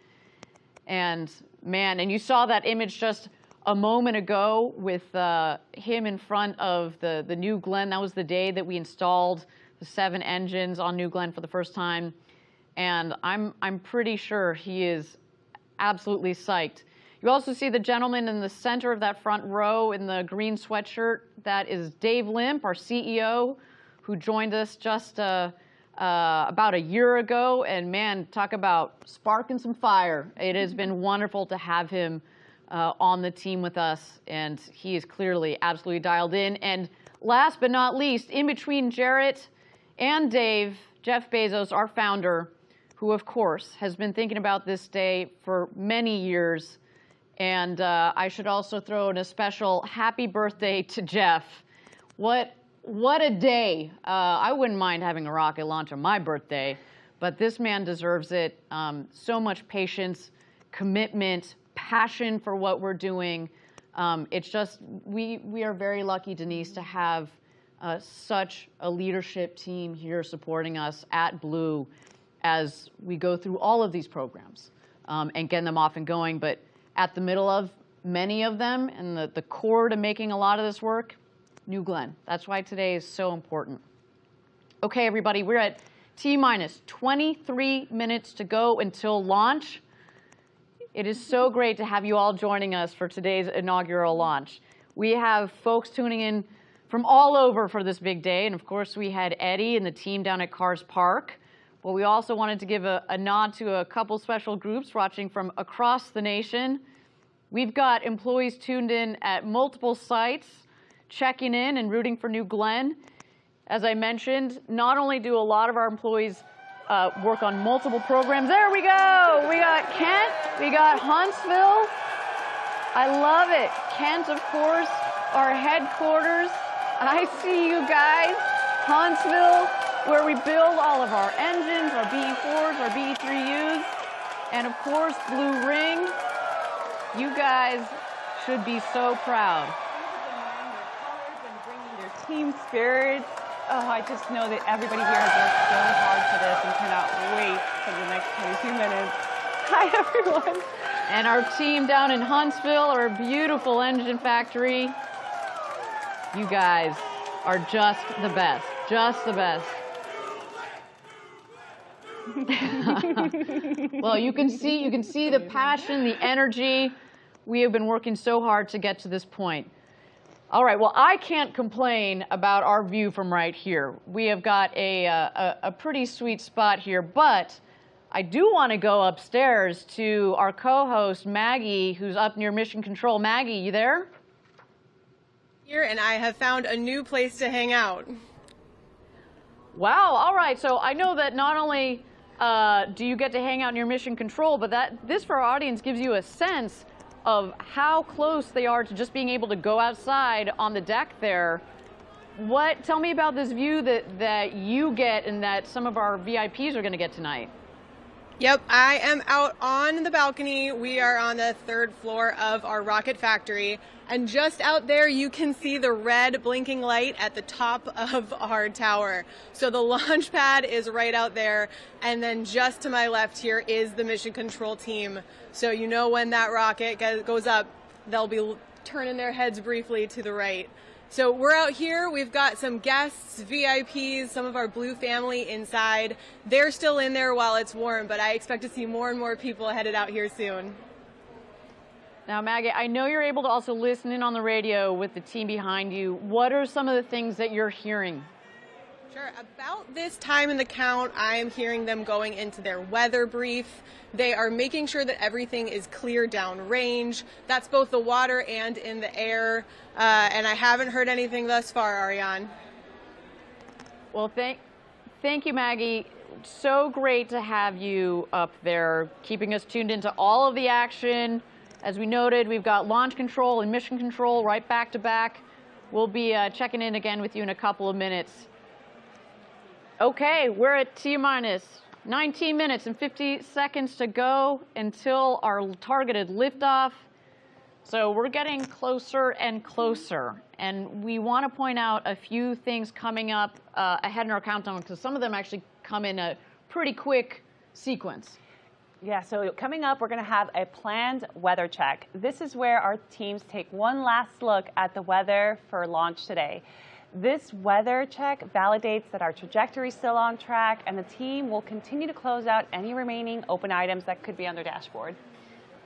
And man, and you saw that image just a moment ago with him in front of the New Glenn. That was the day that we installed the 7 engines on New Glenn for the first time. And I'm pretty sure he is absolutely psyched. You also see the gentleman in the center of that front row in the green sweatshirt. That is Dave Limp, our CEO, who joined us just a about a year ago, and man, talk about sparking some fire. It has been wonderful to have him on the team with us, and he is clearly absolutely dialed in. And last but not least, in between Jarrett and Dave, Jeff Bezos, our founder, who of course has been thinking about this day for many years. And I should also throw in a special happy birthday to Jeff. What a day. I wouldn't mind having a rocket launch on my birthday, but this man deserves it. So much patience, commitment, passion for what we're doing. It's just, we are very lucky, Denise, to have such a leadership team here supporting us at Blue as we go through all of these programs and getting them off and going. But at the middle of many of them and the core to making a lot of this work, New Glenn. That's why today is so important. Okay, everybody, we're at T-minus 23 minutes to go until launch. It is so great to have you all joining us for today's inaugural launch. We have folks tuning in from all over for this big day, and of course we had Eddie and the team down at Cars Park. But we also wanted to give a nod to a couple special groups watching from across the nation. We've got employees tuned in at multiple sites, checking in and rooting for New Glenn. As I mentioned, not only do a lot of our employees work on multiple programs. There we go. We got Kent. We got Huntsville. I love it. Kent, of course, our headquarters. I see you guys. Huntsville, where we build all of our engines, our BE4s, our BE3Us. And of course, Blue Ring. You guys should be so proud. Their team spirit. Oh, I just know that everybody here has worked so hard for this and cannot wait for the next 22 minutes. Hi, everyone. And our team down in Huntsville, our beautiful engine factory. You guys are just the best, just the best. Well, you can see the passion, the energy. We have been working so hard to get to this point. All right, well, I can't complain about our view from right here. We have got a pretty sweet spot here, but I do want to go upstairs to our co-host, Maggie, who's up near Mission Control. Maggie, you there? Here, and I have found a new place to hang out. Wow, all right, so I know that not only do you get to hang out near Mission Control, but this for our audience gives you a sense of how close they are to just being able to go outside on the deck there. Tell me about this view that you get and that some of our VIPs are going to get tonight. Yep, I am out on the balcony. We are on the 3rd floor of our rocket factory. And just out there, you can see the red blinking light at the top of our tower. So the launch pad is right out there. And then just to my left here is the mission control team. So you know when that rocket goes up, they'll be turning their heads briefly to the right. So we're out here. We've got some guests, VIPs, some of our Blue family inside. They're still in there while it's warm, but I expect to see more and more people headed out here soon. Now, Maggie, I know you're able to also listen in on the radio with the team behind you. What are some of the things that you're hearing? Sure. About this time in the count, I am hearing them going into their weather brief. They are making sure that everything is clear downrange. That's both the water and in the air. And I haven't heard anything thus far, Ariane. Well, thank you, Maggie. So great to have you up there, keeping us tuned into all of the action. As we noted, we've got launch control and mission control right back to back. We'll be checking in again with you in a couple of minutes. Okay, we're at T-minus 19 minutes and 50 seconds to go until our targeted liftoff. So we're getting closer and closer. And we want to point out a few things coming up ahead in our countdown, because some of them actually come in a pretty quick sequence. Yeah, so coming up, we're going to have a planned weather check. This is where our teams take one last look at the weather for launch today. This weather check validates that our trajectory is still on track, and the team will continue to close out any remaining open items that could be on their dashboard.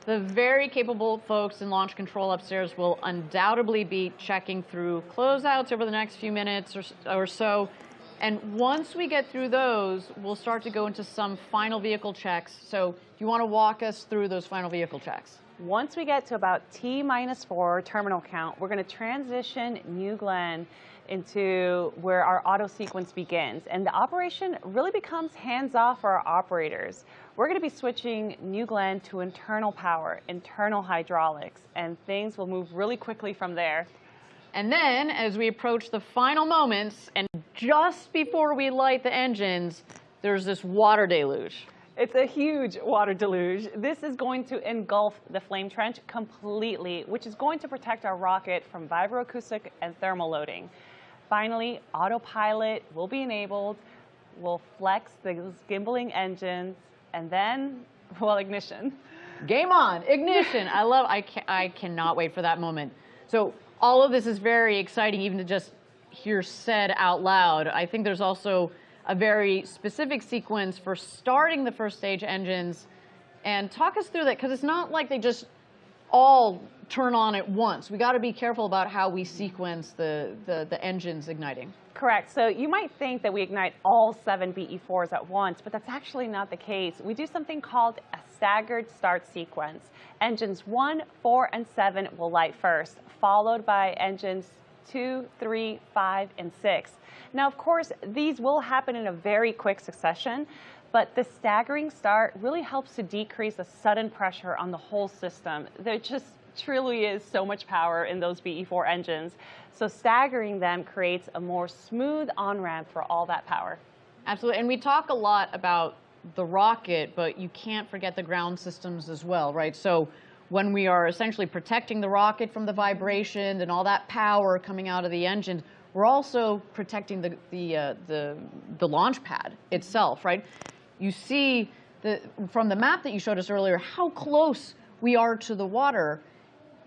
The very capable folks in launch control upstairs will undoubtedly be checking through closeouts over the next few minutes or so. And once we get through those, we'll start to go into some final vehicle checks. So do you want to walk us through those final vehicle checks? Once we get to about T-4 terminal count, we're going to transition New Glenn into where our auto sequence begins. And the operation really becomes hands-off for our operators. We're going to be switching New Glenn to internal power, internal hydraulics, and things will move really quickly from there. And then, as we approach the final moments, and just before we light the engines, there's this water deluge. It's a huge water deluge. This is going to engulf the flame trench completely, which is going to protect our rocket from vibroacoustic and thermal loading. Finally, autopilot will be enabled. We'll flex the gimbaling engines, and then, well, ignition. Game on, ignition. I cannot wait for that moment. So all of this is very exciting, even to just hear said out loud. I think there's also a very specific sequence for starting the first stage engines. And talk us through that, because it's not like they just all turn on at once. We got to be careful about how we sequence the engines igniting. Correct. So you might think that we ignite all 7 BE4s at once, but that's actually not the case. We do something called a staggered start sequence. Engines 1, 4, and 7 will light first, followed by engines 2, 3, 5, and 6. Now, of course, these will happen in a very quick succession, but the staggering start really helps to decrease the sudden pressure on the whole system. There just truly is so much power in those BE4 engines. So staggering them creates a more smooth on-ramp for all that power. Absolutely. And we talk a lot about the rocket, but you can't forget the ground systems as well, right? So when we are essentially protecting the rocket from the vibration and all that power coming out of the engine, we're also protecting the launch pad itself, right? You see from the map that you showed us earlier how close we are to the water.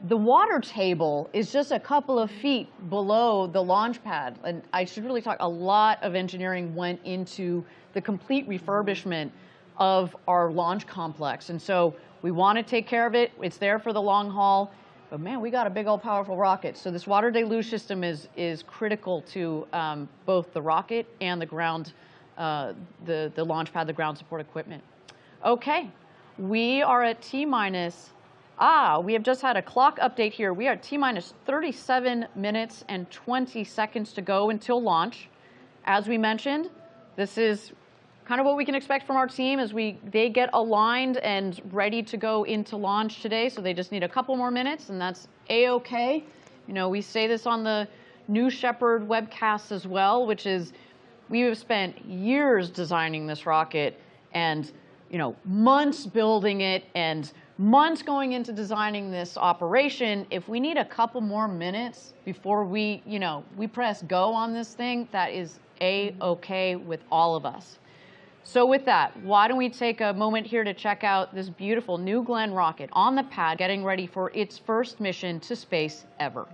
The water table is just a couple of feet below the launch pad. And I should really talk, a lot of engineering went into the complete refurbishment of our launch complex. And so we want to take care of it. It's there for the long haul. But man, we got a big old powerful rocket. So this water deluge system is critical to both the rocket and the ground, the launch pad, the ground support equipment. Okay, we are at T-minus. We have just had a clock update here. We are at T-minus 37 minutes and 20 seconds to go until launch. As we mentioned, this is kind of what we can expect from our team as they get aligned and ready to go into launch today. So they just need a couple more minutes, and that's A-OK. You know, we say this on the New Shepard webcast as well, which is we have spent years designing this rocket and, you know, months building it and months going into designing this operation. If we need a couple more minutes before we press go on this thing, that is A-OK with all of us. So with that, why don't we take a moment here to check out this beautiful New Glenn rocket on the pad, getting ready for its first mission to space ever.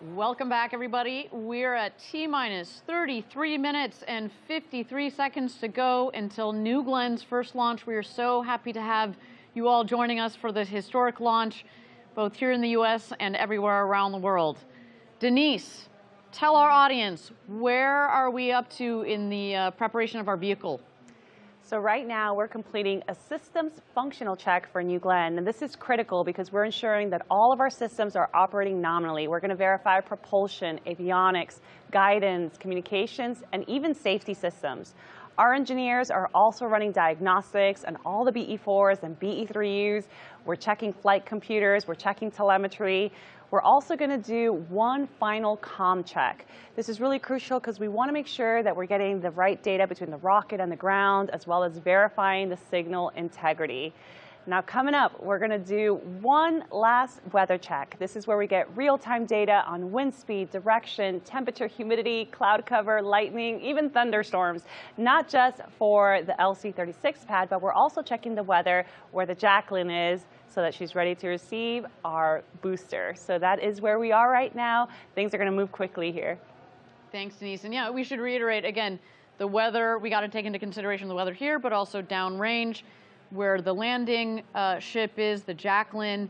Welcome back, everybody. We're at T-minus 33 minutes and 53 seconds to go until New Glen's first launch. We are so happy to have you all joining us for this historic launch, both here in the U.S. and everywhere around the world. Denise, tell our audience, where are we up to in the preparation of our vehicle? So right now we're completing a systems functional check for New Glenn, and this is critical because we're ensuring that all of our systems are operating nominally. We're going to verify propulsion, avionics, guidance, communications, and even safety systems. Our engineers are also running diagnostics on all the BE4s and BE3Us. We're checking flight computers, we're checking telemetry. We're also going to do one final comm check. This is really crucial because we want to make sure that we're getting the right data between the rocket and the ground, as well as verifying the signal integrity. Now coming up, we're going to do one last weather check. This is where we get real-time data on wind speed, direction, temperature, humidity, cloud cover, lightning, even thunderstorms. Not just for the LC-36 pad, but we're also checking the weather where the Jacqueline is, so that she's ready to receive our booster. So that is where we are right now. Things are going to move quickly here. Thanks, Denise. And yeah, we should reiterate again, the weather, we got to take into consideration the weather here, but also downrange where the landing ship is, the Jacqueline.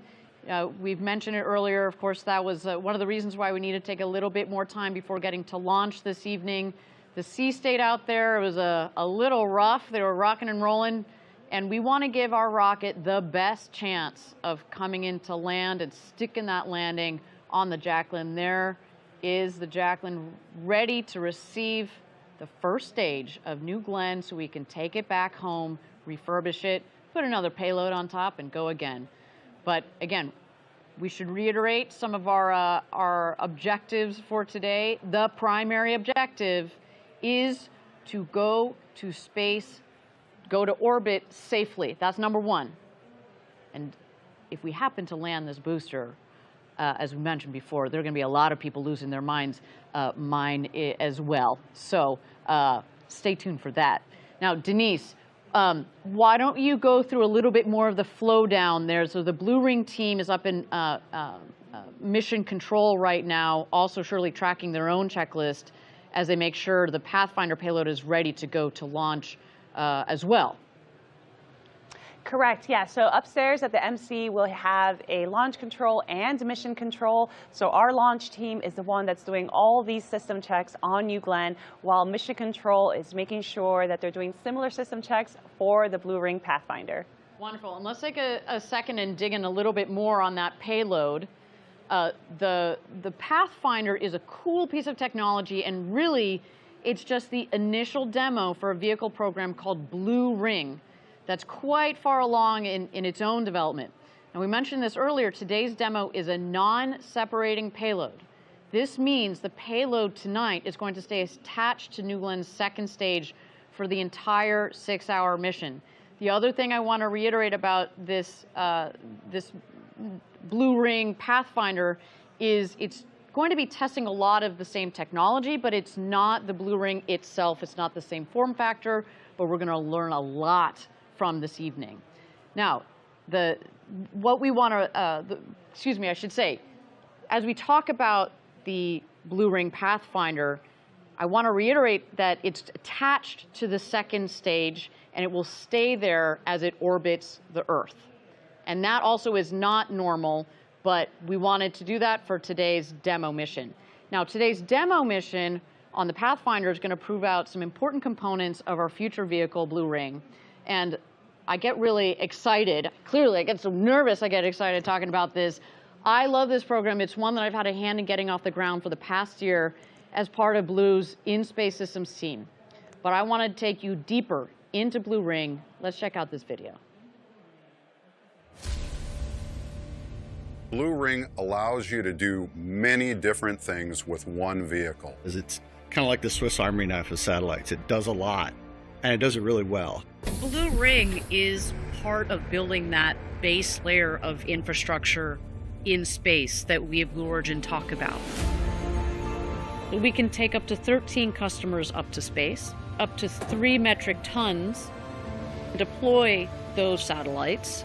We've mentioned it earlier. Of course, that was one of the reasons why we needed to take a little bit more time before getting to launch this evening. The sea state out there, it was a little rough. They were rocking and rolling. And we want to give our rocket the best chance of coming into land and sticking that landing on the Jacqueline. There is the Jacqueline ready to receive the first stage of New Glenn so we can take it back home, refurbish it, put another payload on top, and go again. But again, we should reiterate some of our objectives for today. The primary objective is to go to space, go to orbit safely. That's number one. And if we happen to land this booster, as we mentioned before, there are going to be a lot of people losing their minds, mine as well. So stay tuned for that. Now, Denise, why don't you go through a little bit more of the flow down there? So the Blue Ring team is up in mission control right now, also surely tracking their own checklist as they make sure the Pathfinder payload is ready to go to launch as well. Correct, yeah. So upstairs at the MC, we'll have a launch control and mission control. So our launch team is the one that's doing all these system checks on New Glenn, while mission control is making sure that they're doing similar system checks for the Blue Ring Pathfinder. Wonderful. And let's take a second and dig in a little bit more on that payload. The Pathfinder is a cool piece of technology, and really it's just the initial demo for a vehicle program called Blue Ring that's quite far along in its own development. And we mentioned this earlier, today's demo is a non-separating payload. This means the payload tonight is going to stay attached to New Glenn's second stage for the entire 6-hour mission. The other thing I want to reiterate about this, this Blue Ring Pathfinder is it's going to be testing a lot of the same technology, but it's not the Blue Ring itself. It's not the same form factor, but we're going to learn a lot from this evening. Now, what we want to, excuse me, I should say, as we talk about the Blue Ring Pathfinder, I want to reiterate that it's attached to the second stage and it will stay there as it orbits the Earth. And that also is not normal, but we wanted to do that for today's demo mission. Now, today's demo mission on the Pathfinder is going to prove out some important components of our future vehicle, Blue Ring. And I get really excited. Clearly, I get so nervous I get excited talking about this. I love this program. It's one that I've had a hand in getting off the ground for the past year as part of Blue's in-space systems team. But I want to take you deeper into Blue Ring. Let's check out this video. Blue Ring allows you to do many different things with one vehicle. It's kind of like the Swiss Army knife of satellites. It does a lot, and it does it really well. Blue Ring is part of building that base layer of infrastructure in space that we at Blue Origin talk about. We can take up to 13 customers up to space, up to 3 metric tons, deploy those satellites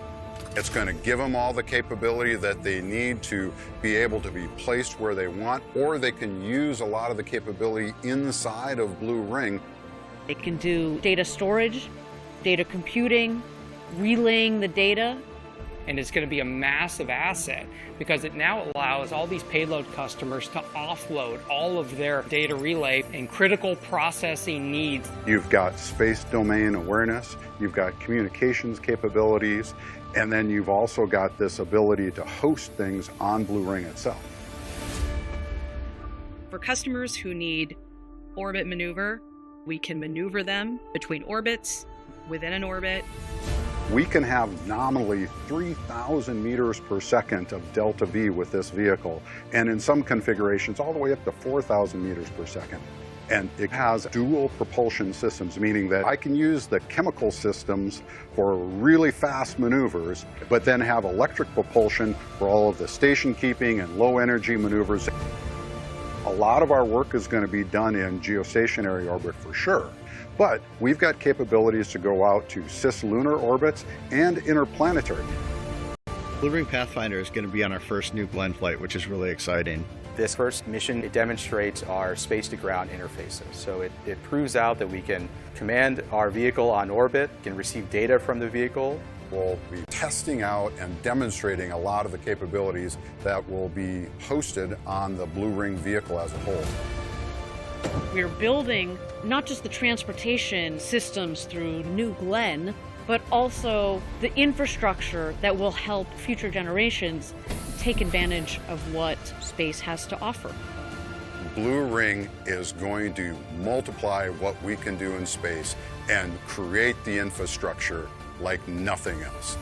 It's going to give them all the capability that they need to be able to be placed where they want, or they can use a lot of the capability inside of Blue Ring. It can do data storage, data computing, relaying the data. And it's going to be a massive asset because it now allows all these payload customers to offload all of their data relay and critical processing needs. You've got space domain awareness, you've got communications capabilities, and then you've also got this ability to host things on Blue Ring itself. For customers who need orbit maneuver, we can maneuver them between orbits, within an orbit. We can have nominally 3,000 meters per second of delta V with this vehicle, and in some configurations all the way up to 4,000 meters per second. And it has dual propulsion systems, meaning that I can use the chemical systems for really fast maneuvers, but then have electric propulsion for all of the station keeping and low energy maneuvers. A lot of our work is going to be done in geostationary orbit for sure. But we've got capabilities to go out to cislunar orbits and interplanetary. Blue Ring Pathfinder is going to be on our first New Glenn flight, which is really exciting. This first mission, it demonstrates our space-to-ground interfaces. So it proves out that we can command our vehicle on orbit, can receive data from the vehicle. We'll be testing out and demonstrating a lot of the capabilities that will be hosted on the Blue Ring vehicle as a whole. We're building not just the transportation systems through New Glenn, but also the infrastructure that will help future generations take advantage of what space has to offer. Blue Ring is going to multiply what we can do in space and create the infrastructure like nothing else.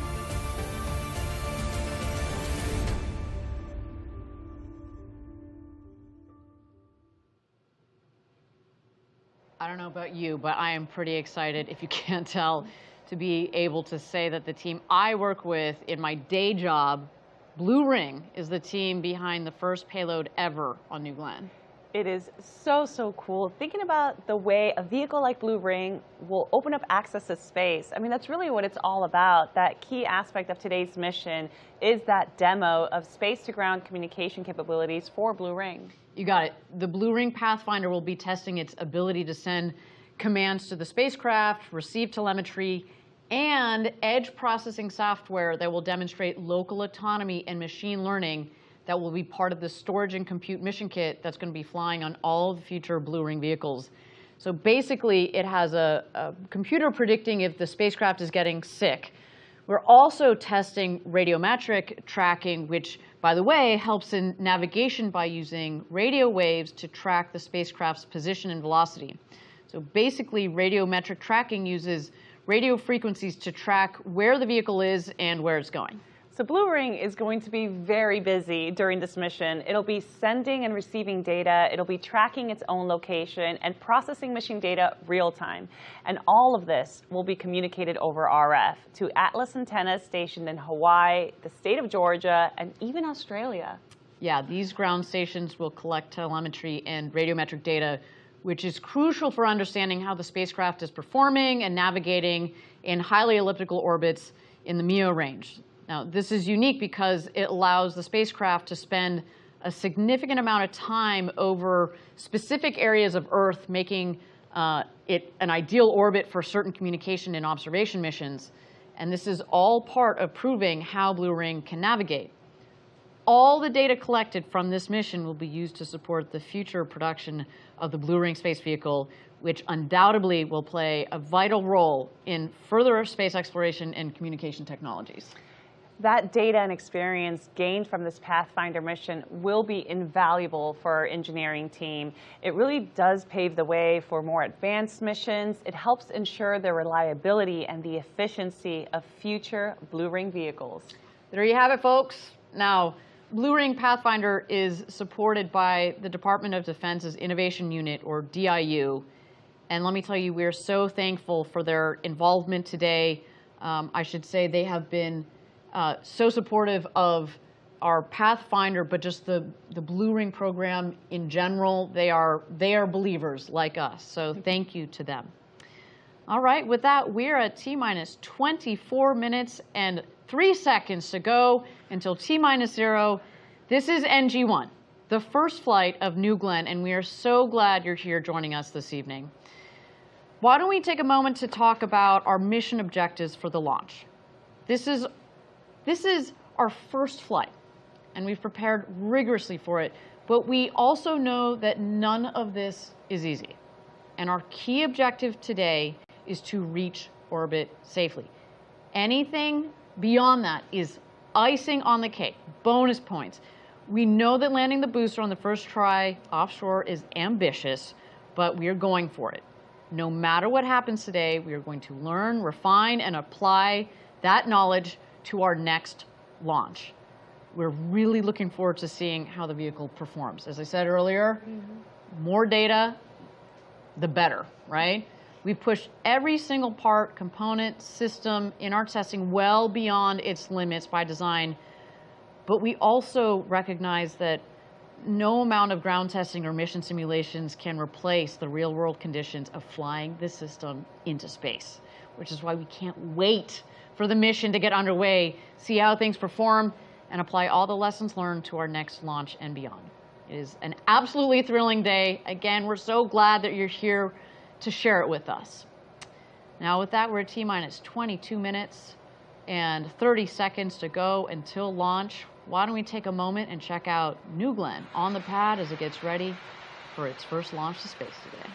I don't know about you, but I am pretty excited, if you can't tell, to be able to say that the team I work with in my day job, Blue Ring, is the team behind the first payload ever on New Glenn. It is so, so cool. Thinking about the way a vehicle like Blue Ring will open up access to space. I mean, that's really what it's all about. That key aspect of today's mission is that demo of space-to-ground communication capabilities for Blue Ring. You got it. The Blue Ring Pathfinder will be testing its ability to send commands to the spacecraft, receive telemetry, and edge processing software that will demonstrate local autonomy and machine learning that will be part of the storage and compute mission kit that's going to be flying on all of the future Blue Ring vehicles. So basically, it has a computer predicting if the spacecraft is getting sick. We're also testing radiometric tracking, which, by the way, helps in navigation by using radio waves to track the spacecraft's position and velocity. So basically, radiometric tracking uses radio frequencies to track where the vehicle is and where it's going. So Blue Ring is going to be very busy during this mission. It'll be sending and receiving data. It'll be tracking its own location and processing mission data real time. And all of this will be communicated over RF to Atlas antennas stationed in Hawaii, the state of Georgia, and even Australia. Yeah, these ground stations will collect telemetry and radiometric data, which is crucial for understanding how the spacecraft is performing and navigating in highly elliptical orbits in the MEO range. Now, this is unique because it allows the spacecraft to spend a significant amount of time over specific areas of Earth, making it an ideal orbit for certain communication and observation missions. And this is all part of proving how Blue Ring can navigate. All the data collected from this mission will be used to support the future production of the Blue Ring space vehicle, which undoubtedly will play a vital role in further space exploration and communication technologies. That data and experience gained from this Pathfinder mission will be invaluable for our engineering team. It really does pave the way for more advanced missions. It helps ensure the reliability and the efficiency of future Blue Ring vehicles. There you have it, folks. Now, Blue Ring Pathfinder is supported by the Department of Defense's Innovation Unit, or DIU. And let me tell you, we're so thankful for their involvement today. I should say they have been so supportive of our Pathfinder, but just the Blue Ring program in general. They are believers like us, so thank you to them. All right, with that, we're at T-minus 24 minutes and 3 seconds to go until T-0. This is NG-1, the first flight of New Glenn, and we are so glad you're here joining us this evening. Why don't we take a moment to talk about our mission objectives for the launch? This is our first flight, and we've prepared rigorously for it, but we also know that none of this is easy. And our key objective today is to reach orbit safely. Anything beyond that is icing on the cake, bonus points. We know that landing the booster on the first try offshore is ambitious, but we are going for it. No matter what happens today, we are going to learn, refine, and apply that knowledge to our next launch. We're really looking forward to seeing how the vehicle performs. As I said earlier, more data, the better, right? We've pushed every single part, component, system in our testing well beyond its limits by design, but we also recognize that no amount of ground testing or mission simulations can replace the real-world conditions of flying this system into space, which is why we can't wait for the mission to get underway, see how things perform, and apply all the lessons learned to our next launch and beyond. It is an absolutely thrilling day. Again, we're so glad that you're here to share it with us. Now with that, we're at T-minus 22 minutes and 30 seconds to go until launch. Why don't we take a moment and check out New Glenn on the pad as it gets ready for its first launch to space today.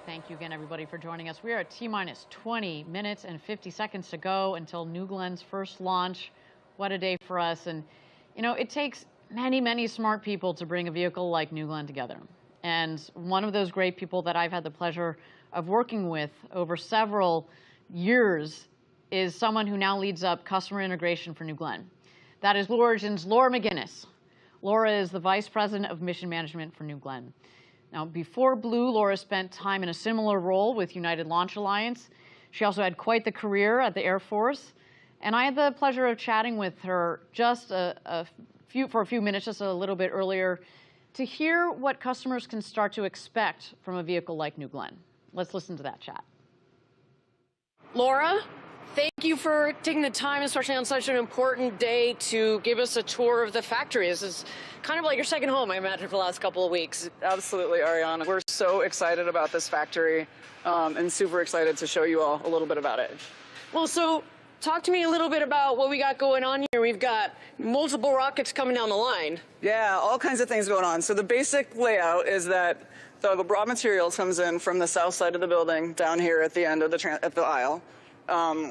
Thank you again, everybody, for joining us. We are at T-minus 20 minutes and 50 seconds to go until New Glenn's first launch. What a day for us. And, you know, it takes many, many smart people to bring a vehicle like New Glenn together. And one of those great people that I've had the pleasure of working with over several years is someone who now leads up customer integration for New Glenn. That is Blue Origin's Laura McGinnis. Laura is the Vice President of Mission Management for New Glenn. Now, before Blue, Laura spent time in a similar role with United Launch Alliance. She also had quite the career at the Air Force. And I had the pleasure of chatting with her just for a few minutes, just a little bit earlier, to hear what customers can start to expect from a vehicle like New Glenn. Let's listen to that chat. Laura, thank you for taking the time, especially on such an important day, to give us a tour of the factory. This is kind of like your second home, I imagine, for the last couple of weeks. Absolutely, Ariana. We're so excited about this factory and super excited to show you all a little bit about it. Well, so talk to me a little bit about what we got going on here. We've got multiple rockets coming down the line. Yeah, all kinds of things going on. So the basic layout is that the raw materials comes in from the south side of the building down here at the end of the aisle.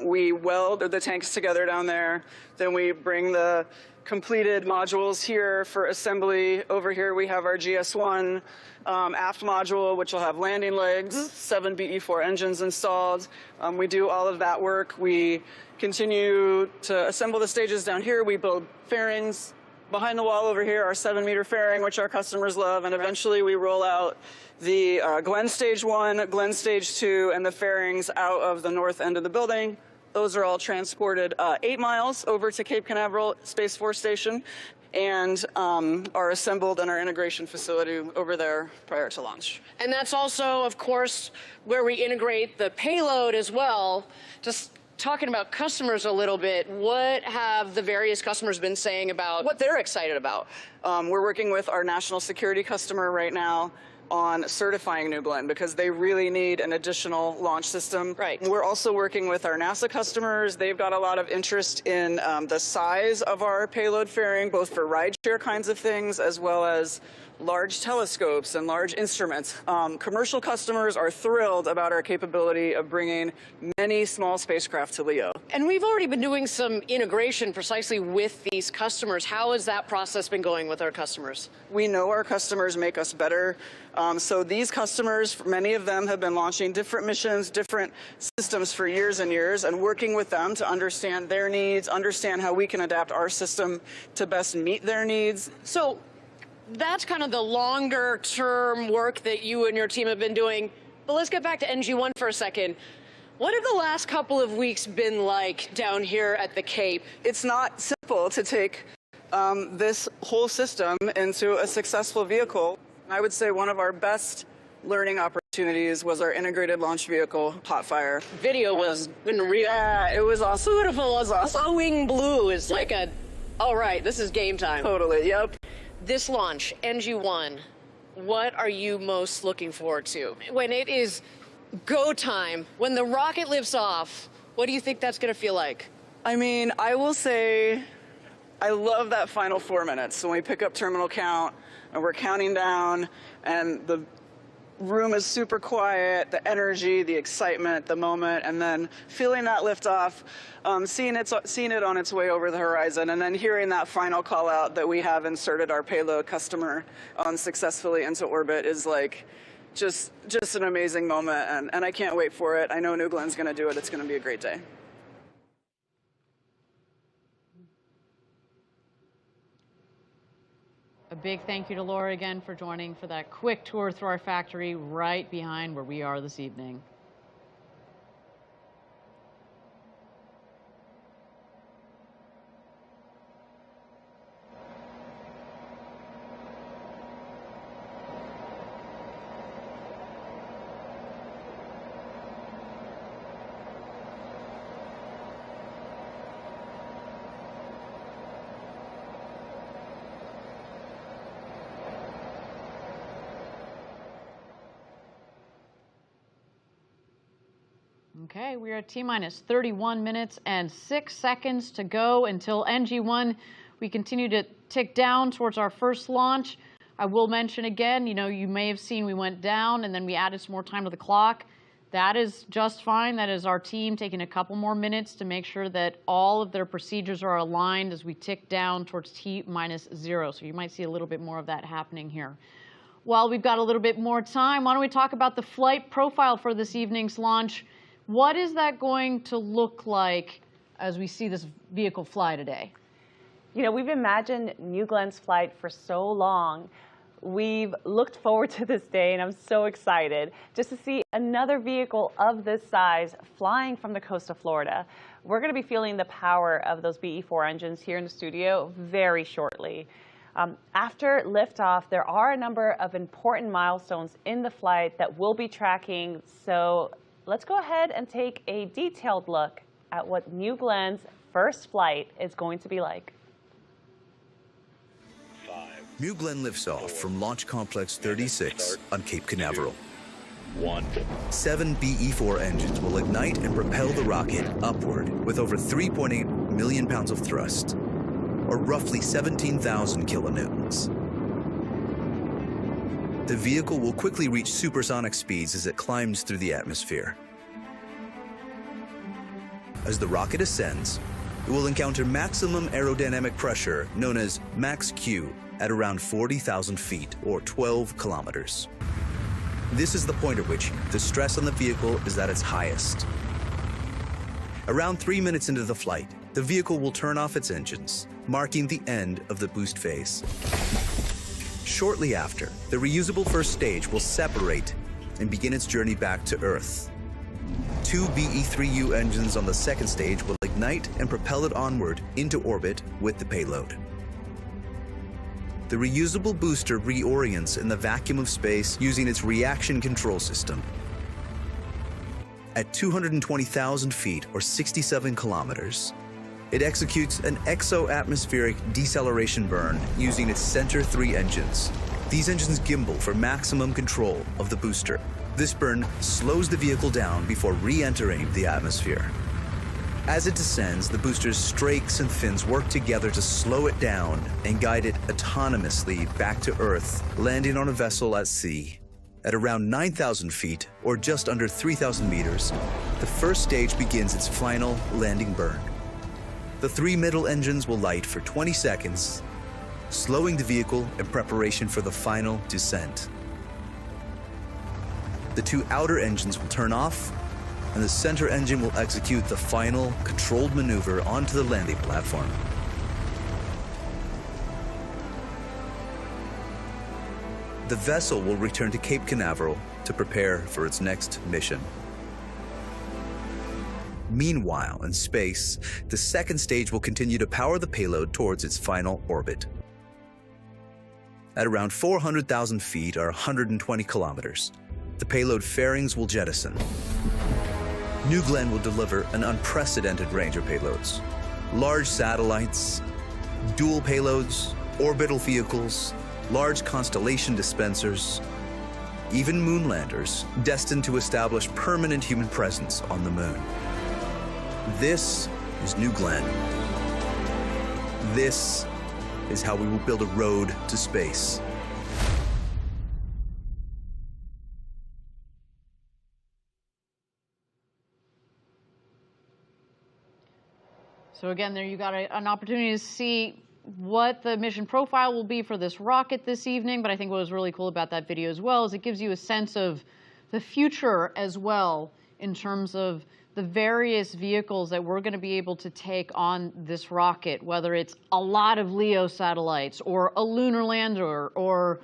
We weld the tanks together down there. Then we bring the completed modules here for assembly. Over here we have our GS1 aft module, which will have landing legs, 7 BE4 engines installed. We do all of that work. We continue to assemble the stages down here. We build fairings. Behind the wall over here, our 7-meter fairing, which our customers love, and eventually we roll out the Glenn Stage 1, Glenn Stage 2, and the fairings out of the north end of the building. Those are all transported 8 miles over to Cape Canaveral Space Force Station and are assembled in our integration facility over there prior to launch. And that's also, of course, where we integrate the payload as well. Just talking about customers a little bit, what have the various customers been saying about what they're excited about? We're working with our national security customer right now on certifying New Glenn because they really need an additional launch system. Right. We're also working with our NASA customers. They've got a lot of interest in the size of our payload fairing, both for rideshare kinds of things as well as large telescopes and large instruments. Commercial customers are thrilled about our capability of bringing many small spacecraft to LEO. And we've already been doing some integration precisely with these customers. How has that process been going with our customers? We know our customers make us better. So these customers, many of them have been launching different missions, different systems for years and years, and working with them to understand their needs, understand how we can adapt our system to best meet their needs. So that's kind of the longer term work that you and your team have been doing. But let's get back to NG-1 for a second. What have the last couple of weeks been like down here at the Cape? It's not simple to take this whole system into a successful vehicle. I would say one of our best learning opportunities was our integrated launch vehicle, Hotfire. Video was unreal. Yeah, it was awesome. Beautiful, it was awesome. Glowing blue is like a, all right, this is game time. Totally, yep. This launch, NG-1, what are you most looking forward to? When it is go time, when the rocket lifts off, what do you think that's going to feel like? I mean, I will say I love that final 4 minutes when we pick up terminal count and we're counting down and the room is super quiet, the energy, the excitement, the moment, and then feeling that lift off, seeing it on its way over the horizon, and then hearing that final call out that we have inserted our payload customer successfully into orbit is like just an amazing moment, and I can't wait for it. I know New Glenn's going to do it. It's going to be a great day. A big thank you to Laura again for joining for that quick tour through our factory right behind where we are this evening. Okay, we are at T-minus 31 minutes and 6 seconds to go until NG-1. We continue to tick down towards our first launch. I will mention again, you may have seen we went down and then we added some more time to the clock. That is just fine. That is our team taking a couple more minutes to make sure that all of their procedures are aligned as we tick down towards T-minus 0. So you might see a little bit more of that happening here. While we've got a little bit more time, why don't we talk about the flight profile for this evening's launch? What is that going to look like as we see this vehicle fly today? We've imagined New Glenn's flight for so long. We've looked forward to this day, and I'm so excited just to see another vehicle of this size flying from the coast of Florida. We're going to be feeling the power of those BE-4 engines here in the studio very shortly. After liftoff, there are a number of important milestones in the flight that we'll be tracking, so let's go ahead and take a detailed look at what New Glenn's first flight is going to be like. New Glenn lifts off from Launch Complex 36 on Cape Canaveral. 7 BE-4 engines will ignite and propel the rocket upward with over 3.8 million pounds of thrust, or roughly 17,000 kilonewtons. The vehicle will quickly reach supersonic speeds as it climbs through the atmosphere. As the rocket ascends, it will encounter maximum aerodynamic pressure known as max Q at around 40,000 feet or 12 kilometers. This is the point at which the stress on the vehicle is at its highest. Around 3 minutes into the flight, the vehicle will turn off its engines, marking the end of the boost phase. Shortly after, the reusable first stage will separate and begin its journey back to Earth. 2 BE-3U engines on the second stage will ignite and propel it onward into orbit with the payload. The reusable booster reorients in the vacuum of space using its reaction control system. At 220,000 feet, or 67 kilometers, it executes an exo-atmospheric deceleration burn using its center 3 engines. These engines gimbal for maximum control of the booster. This burn slows the vehicle down before re-entering the atmosphere. As it descends, the booster's strakes and fins work together to slow it down and guide it autonomously back to Earth, landing on a vessel at sea. At around 9,000 feet, or just under 3,000 meters, the first stage begins its final landing burn. The 3 middle engines will light for 20 seconds, slowing the vehicle in preparation for the final descent. The 2 outer engines will turn off, and the center engine will execute the final controlled maneuver onto the landing platform. The vessel will return to Cape Canaveral to prepare for its next mission. Meanwhile, in space, the second stage will continue to power the payload towards its final orbit. At around 400,000 feet, or 120 kilometers, the payload fairings will jettison. New Glenn will deliver an unprecedented range of payloads. Large satellites, dual payloads, orbital vehicles, large constellation dispensers, even moonlanders destined to establish permanent human presence on the moon. This is New Glenn. This is how we will build a road to space. So again, there you got an opportunity to see what the mission profile will be for this rocket this evening. But I think what was really cool about that video as well is it gives you a sense of the future as well in terms of the various vehicles that we're going to be able to take on this rocket, whether it's a lot of LEO satellites or a lunar lander or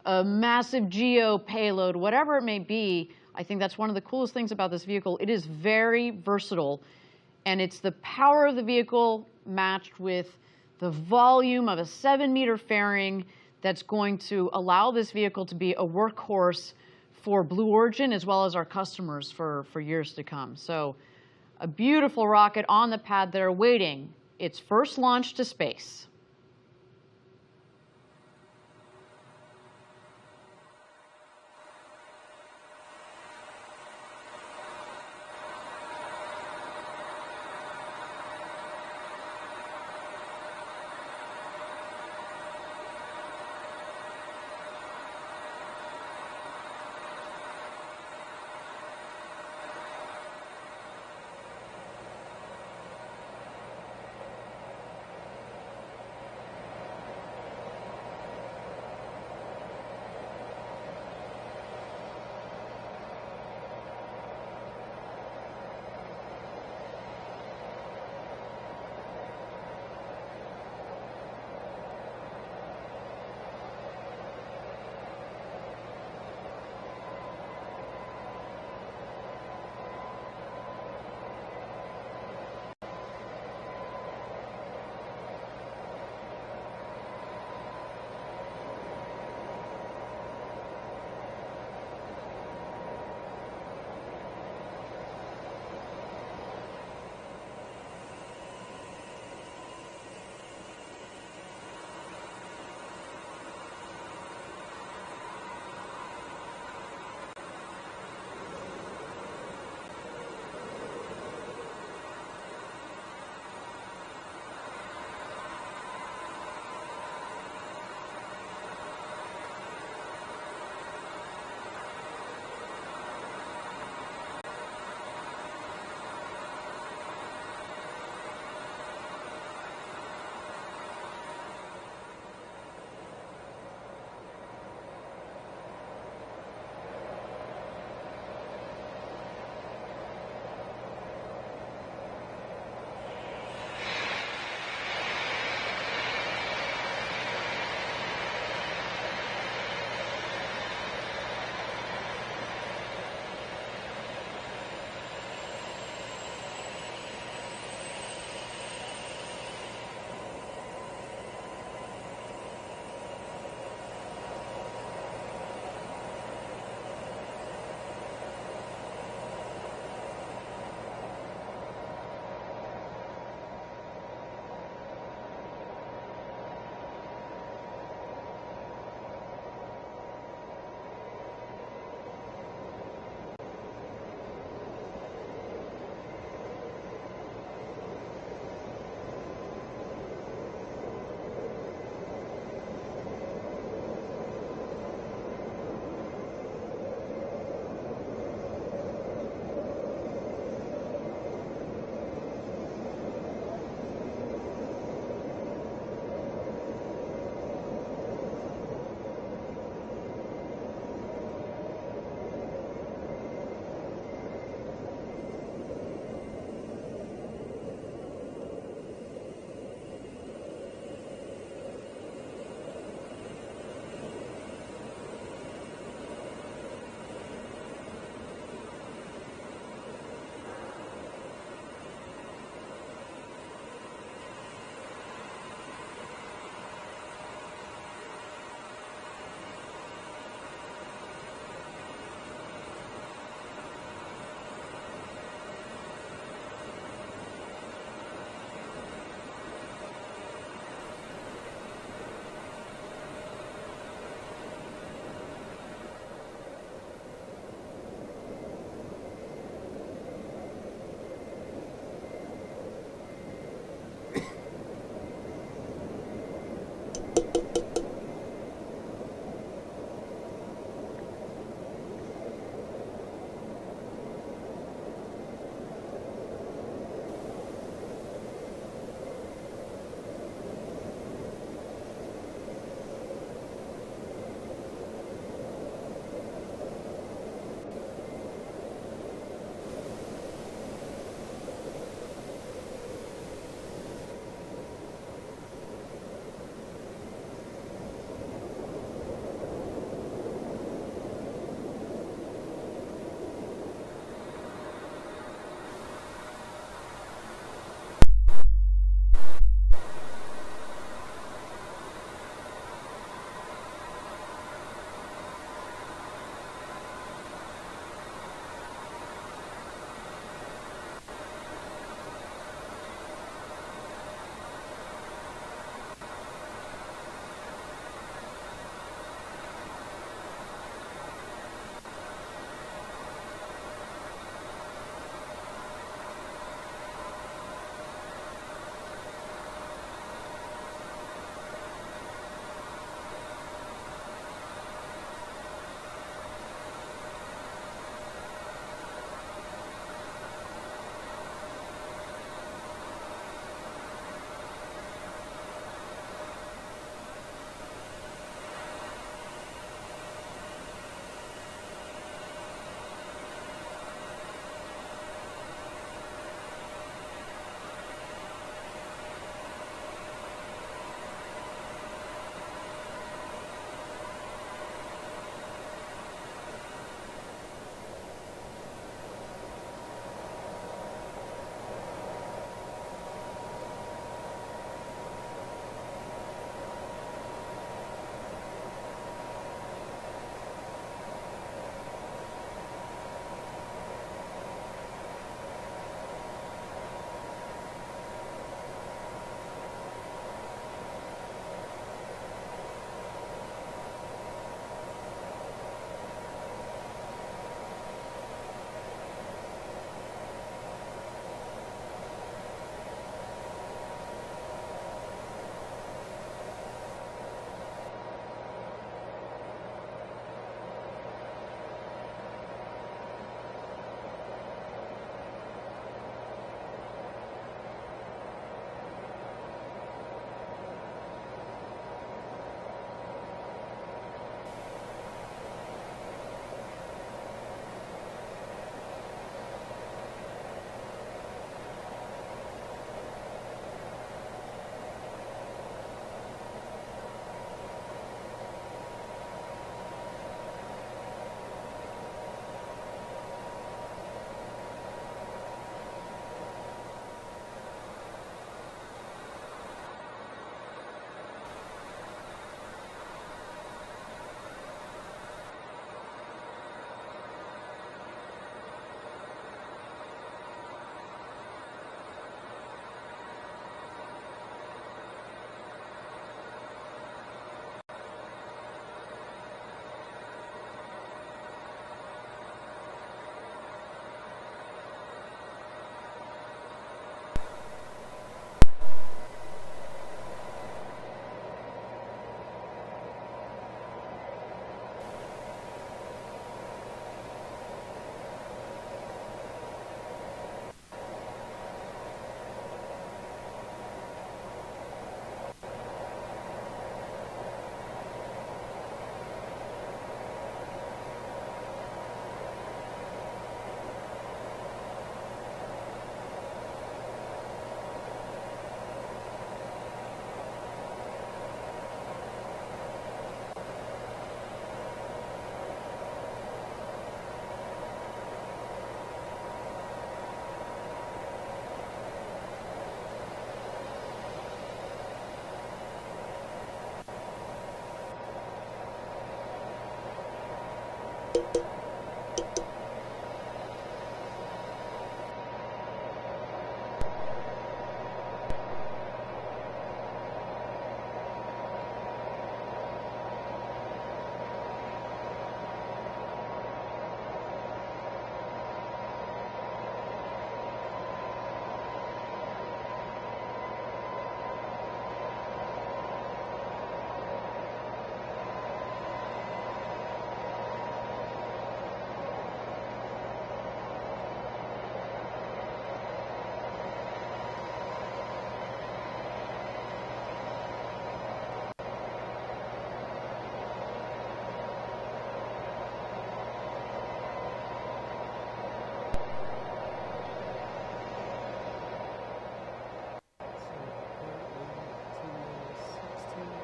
a massive GEO payload, whatever it may be. I think that's one of the coolest things about this vehicle. It is very versatile. And it's the power of the vehicle matched with the volume of a 7-meter fairing that's going to allow this vehicle to be a workhorse for Blue Origin as well as our customers for years to come. So a beautiful rocket on the pad there awaiting its first launch to space.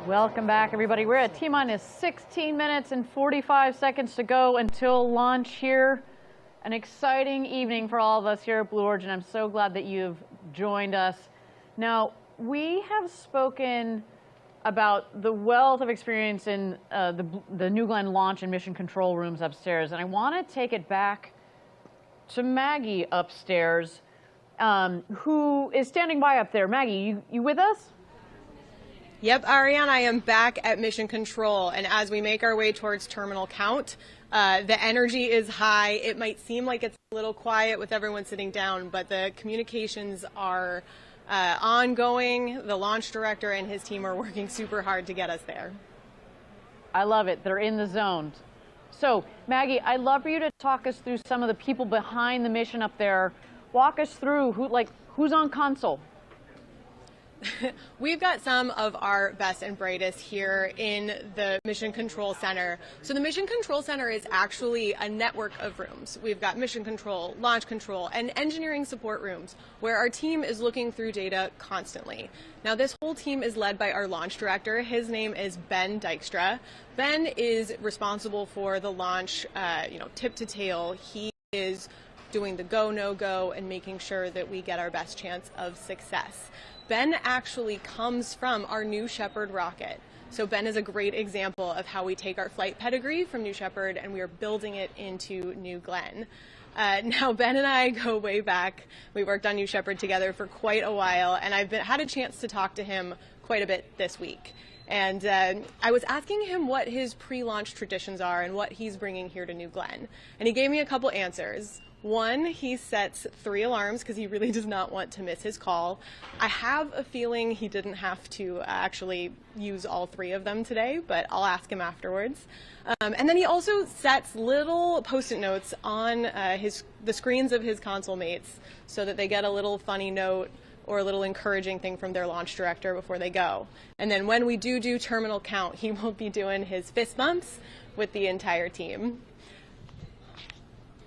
Welcome back, everybody. We're at T-minus 16 minutes and 45 seconds to go until launch here. An exciting evening for all of us here at Blue Origin. I'm so glad that you've joined us. Now, we have spoken about the wealth of experience in the New Glenn launch and mission control rooms upstairs, and I want to take it back to Maggie upstairs, who is standing by up there. Maggie, you with us? Yep, Ariane, I am back at Mission Control, and as we make our way towards terminal count, the energy is high. It might seem like it's a little quiet with everyone sitting down, but the communications are ongoing. The launch director and his team are working super hard to get us there. I love it. They're in the zone. So, Maggie, I'd love for you to talk us through some of the people behind the mission up there. Walk us through who's on console. We've got some of our best and brightest here in the Mission Control Center. So the Mission Control Center is actually a network of rooms. We've got Mission Control, Launch Control, and engineering support rooms where our team is looking through data constantly. Now this whole team is led by our launch director. His name is Ben Dykstra. Ben is responsible for the launch, tip to tail. He is doing the go, no go, and making sure that we get our best chance of success. Ben actually comes from our New Shepard rocket. So Ben is a great example of how we take our flight pedigree from New Shepard and we are building it into New Glenn. Now Ben and I go way back. We worked on New Shepard together for quite a while, and I've had a chance to talk to him quite a bit this week. And I was asking him what his pre-launch traditions are and what he's bringing here to New Glenn. And he gave me a couple answers. One, he sets 3 alarms because he really does not want to miss his call. I have a feeling he didn't have to actually use all 3 of them today, but I'll ask him afterwards. And then he also sets little Post-it notes on the screens of his console mates so that they get a little funny note or a little encouraging thing from their launch director before they go. And then when we do terminal count, he will be doing his fist bumps with the entire team.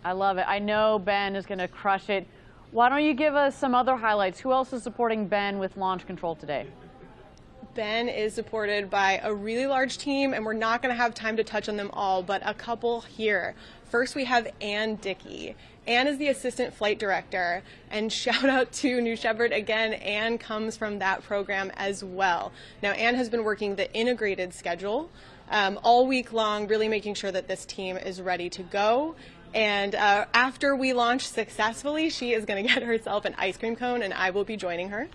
I love it. I know Ben is going to crush it. Why don't you give us some other highlights? Who else is supporting Ben with launch control today? Ben is supported by a really large team, and we're not going to have time to touch on them all, but a couple here. First, we have Ann Dickey. Ann is the assistant flight director, and shout out to New Shepard again. Ann comes from that program as well. Now, Ann has been working the integrated schedule all week long, really making sure that this team is ready to go. And after we launch successfully, she is going to get herself an ice cream cone, and I will be joining her.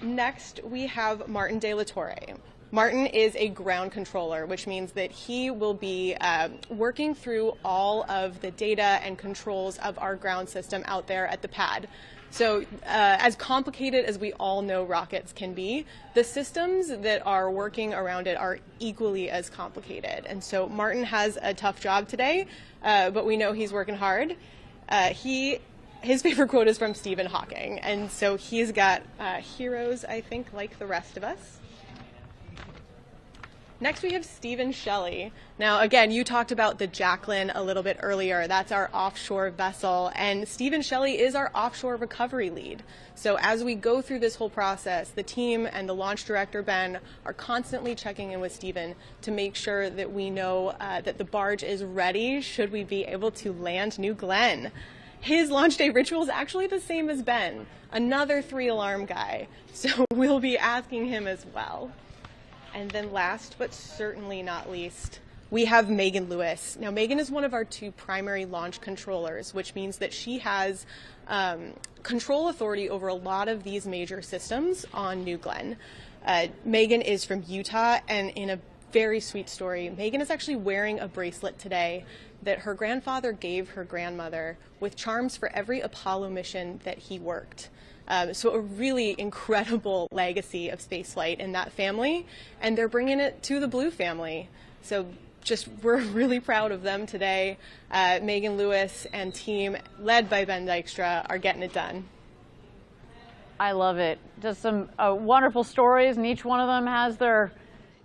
Next, we have Martin De La Torre. Martin is a ground controller, which means that he will be working through all of the data and controls of our ground system out there at the pad. So as complicated as we all know rockets can be, the systems that are working around it are equally as complicated. And so Martin has a tough job today, but we know he's working hard. His favorite quote is from Stephen Hawking, and so he's got heroes, I think, like the rest of us. Next, we have Stephen Shelley. Now, again, you talked about the Jacqueline a little bit earlier. That's our offshore vessel, and Stephen Shelley is our offshore recovery lead. So as we go through this whole process, the team and the launch director, Ben, are constantly checking in with Stephen to make sure that we know that the barge is ready should we be able to land New Glenn. His launch day ritual is actually the same as Ben, another 3-alarm guy. So we'll be asking him as well. And then last, but certainly not least, we have Megan Lewis. Now, Megan is one of our 2 primary launch controllers, which means that she has control authority over a lot of these major systems on New Glenn. Megan is from Utah, and in a very sweet story, Megan is actually wearing a bracelet today that her grandfather gave her grandmother with charms for every Apollo mission that he worked. So a really incredible legacy of spaceflight in that family, and they're bringing it to the Blue family. So we're really proud of them today. Megan Lewis and team, led by Ben Dykstra, are getting it done. I love it. Just some wonderful stories, and each one of them has their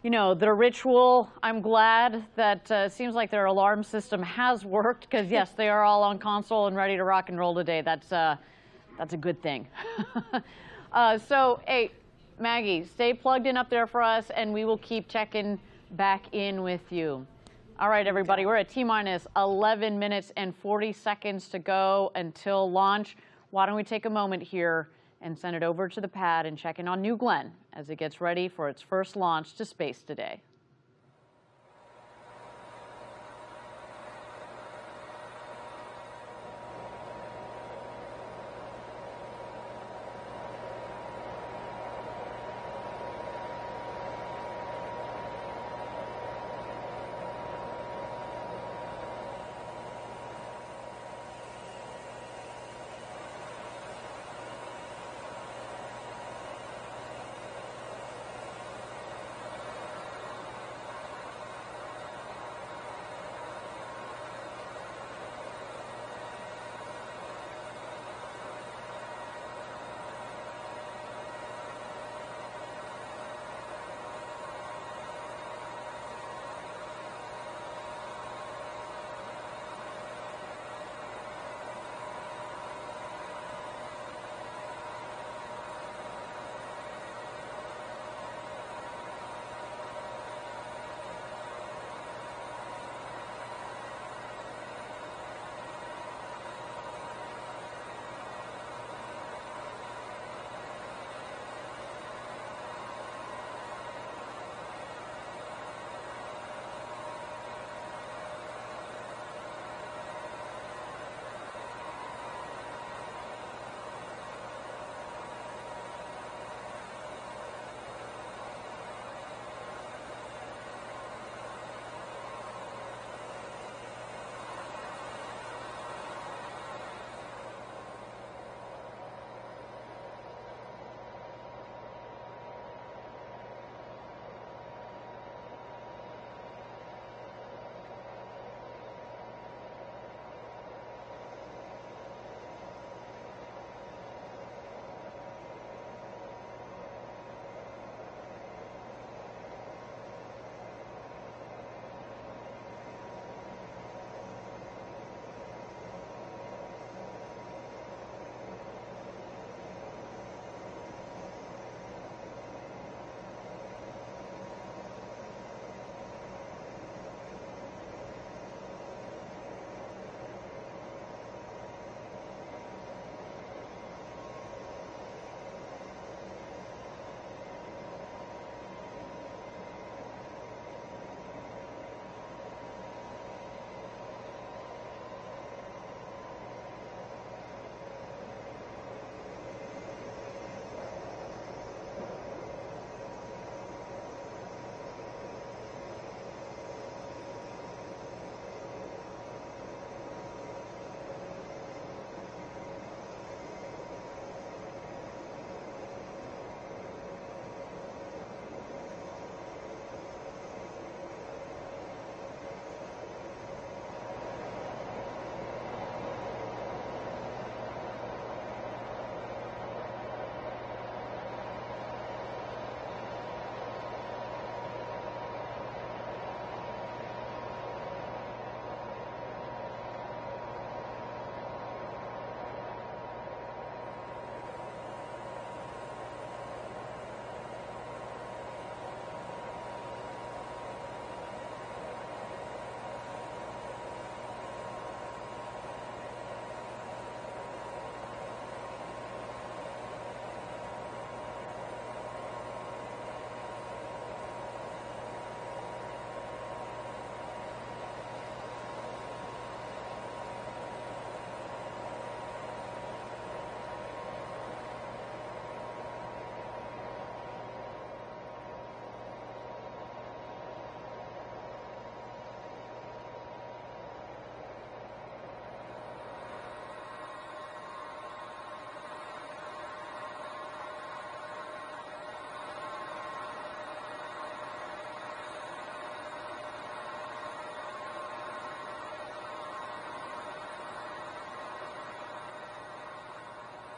ritual. I'm glad that seems like their alarm system has worked, because yes, they are all on console and ready to rock and roll today. That's a good thing. So, hey, Maggie, stay plugged in up there for us, and we will keep checking back in with you. All right, everybody, we're at T-minus 11 minutes and 40 seconds to go until launch. Why don't we take a moment here and send it over to the pad and check in on New Glenn as it gets ready for its first launch to space today.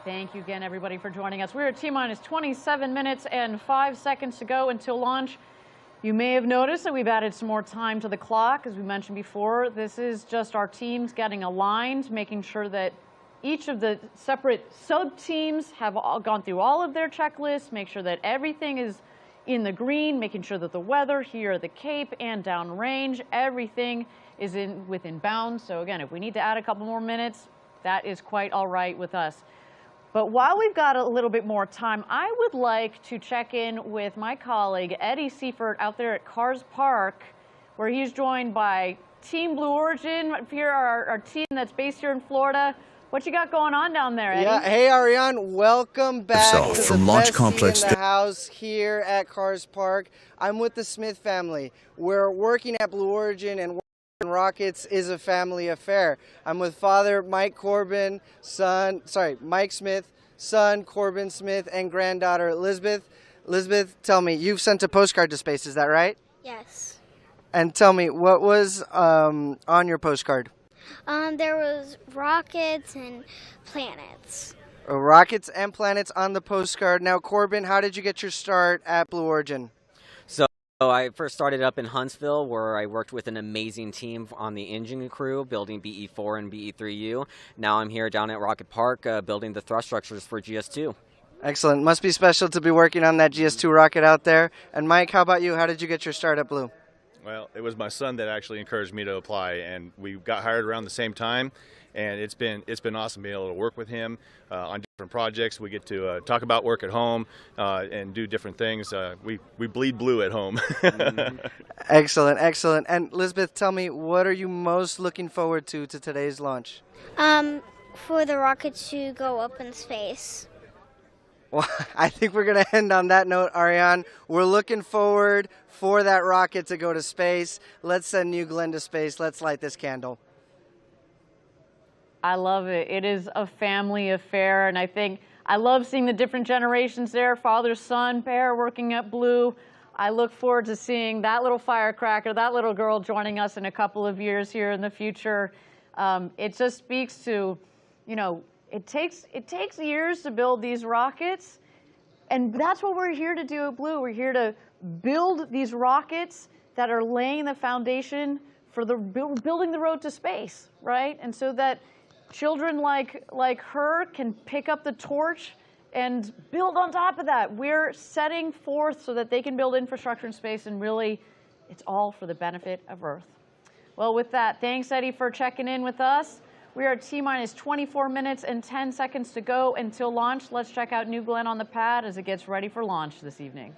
Thank you again, everybody, for joining us. We're at T-minus 27 minutes and 5 seconds to go until launch. You may have noticed that we've added some more time to the clock. As we mentioned before, this is just our teams getting aligned, making sure that each of the separate sub-teams have all gone through all of their checklists, make sure that everything is in the green, making sure that the weather here at the Cape and downrange, everything is within bounds. So again, if we need to add a couple more minutes, that is quite all right with us. But while we've got a little bit more time, I would like to check in with my colleague, Eddie Seifert, out there at Cars Park, where he's joined by Team Blue Origin, here our team that's based here in Florida. What you got going on down there, Eddie? Yeah, hey Ariane, welcome back to from the Launch best Complex seat in the house here at Cars Park. I'm with the Smith family. We're working at Blue Origin, and rockets is a family affair. I'm with Father Mike Smith, son Corbin Smith, and granddaughter Elizabeth. Elizabeth, tell me, you've sent a postcard to space, is that right? Yes. And tell me, what was on your postcard? There was rockets and planets. Rockets and planets on the postcard. Now, Corbin, how did you get your start at Blue Origin? So I first started up in Huntsville, where I worked with an amazing team on the engine crew, building BE4 and BE3U. Now I'm here down at Rocket Park, building the thrust structures for GS2. Excellent. Must be special to be working on that GS2 rocket out there. And Mike, how about you? How did you get your start at Blue? Well, it was my son that actually encouraged me to apply, and we got hired around the same time. And it's been awesome being able to work with him on different projects. We get to talk about work at home and do different things. We bleed blue at home. Excellent, excellent. And Elizabeth, tell me, what are you most looking forward to today's launch? For the rocket to go up in space. Well, I think we're going to end on that note, Ariane. We're looking forward for that rocket to go to space. Let's send New Glenn to space. Let's light this candle. I love it. It is a family affair, and I love seeing the different generations there, father, son, pair working at Blue. I look forward to seeing that little firecracker, that little girl joining us in a couple of years here in the future. It just speaks to, it takes years to build these rockets, and that's what we're here to do at Blue. We're here to build these rockets that are laying the foundation for building the road to space, right? And so that children like her can pick up the torch and build on top of that. We're setting forth so that they can build infrastructure in space, and really, it's all for the benefit of Earth. Well, with that, thanks, Eddie, for checking in with us. We are at T-minus 24 minutes and 10 seconds to go until launch. Let's check out New Glenn on the pad as it gets ready for launch this evening.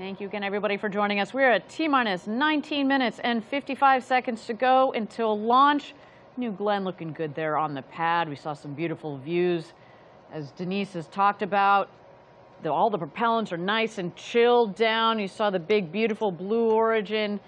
Thank you again, everybody, for joining us. We're at T-minus 19 minutes and 55 seconds to go until launch. New Glenn looking good there on the pad. We saw some beautiful views, as Denise has talked about. All the propellants are nice and chilled down. You saw the big, beautiful Blue Origin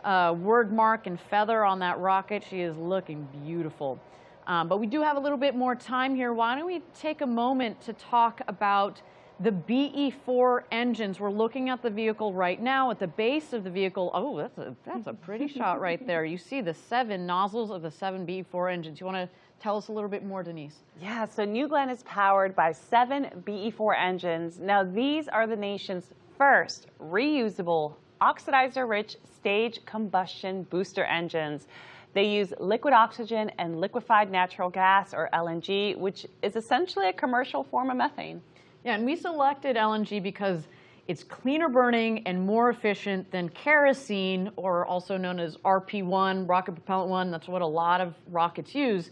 word mark and feather on that rocket. She is looking beautiful. But we do have a little bit more time here. Why don't we take a moment to talk about the BE-4 engines. We're looking at the vehicle right now. At the base of the vehicle, oh, that's a pretty shot right there. You see the 7 nozzles of the 7 BE-4 engines. You want to tell us a little bit more, Denise? Yeah, so New Glenn is powered by 7 BE-4 engines. Now, these are the nation's first reusable, oxidizer-rich stage combustion booster engines. They use liquid oxygen and liquefied natural gas, or LNG, which is essentially a commercial form of methane. Yeah, and we selected LNG because it's cleaner burning and more efficient than kerosene, or also known as RP1, rocket propellant 1. That's what a lot of rockets use.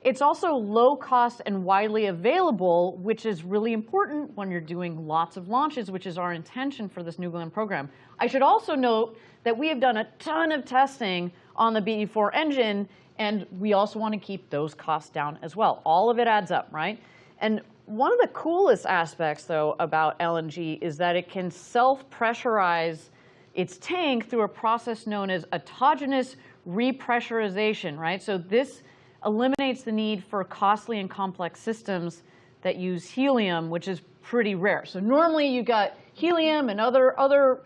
It's also low cost and widely available, which is really important when you're doing lots of launches, which is our intention for this New Glenn program. I should also note that we have done a ton of testing on the BE-4 engine, and we also want to keep those costs down as well. All of it adds up, right? And one of the coolest aspects, though, about LNG is that it can self-pressurize its tank through a process known as autogenous repressurization, right? So this eliminates the need for costly and complex systems that use helium, which is pretty rare. So normally you got helium and other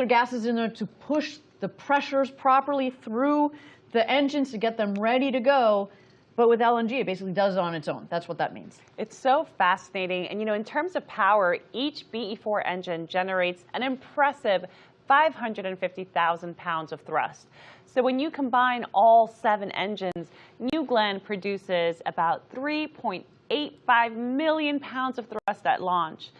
gases in there to push the pressures properly through the engines to get them ready to go. But with LNG, it basically does it on its own. That's what that means. It's so fascinating. And, you know, in terms of power, each BE-4 engine generates an impressive 550,000 pounds of thrust. So when you combine all 7 engines, New Glenn produces about 3.85 million pounds of thrust at launch.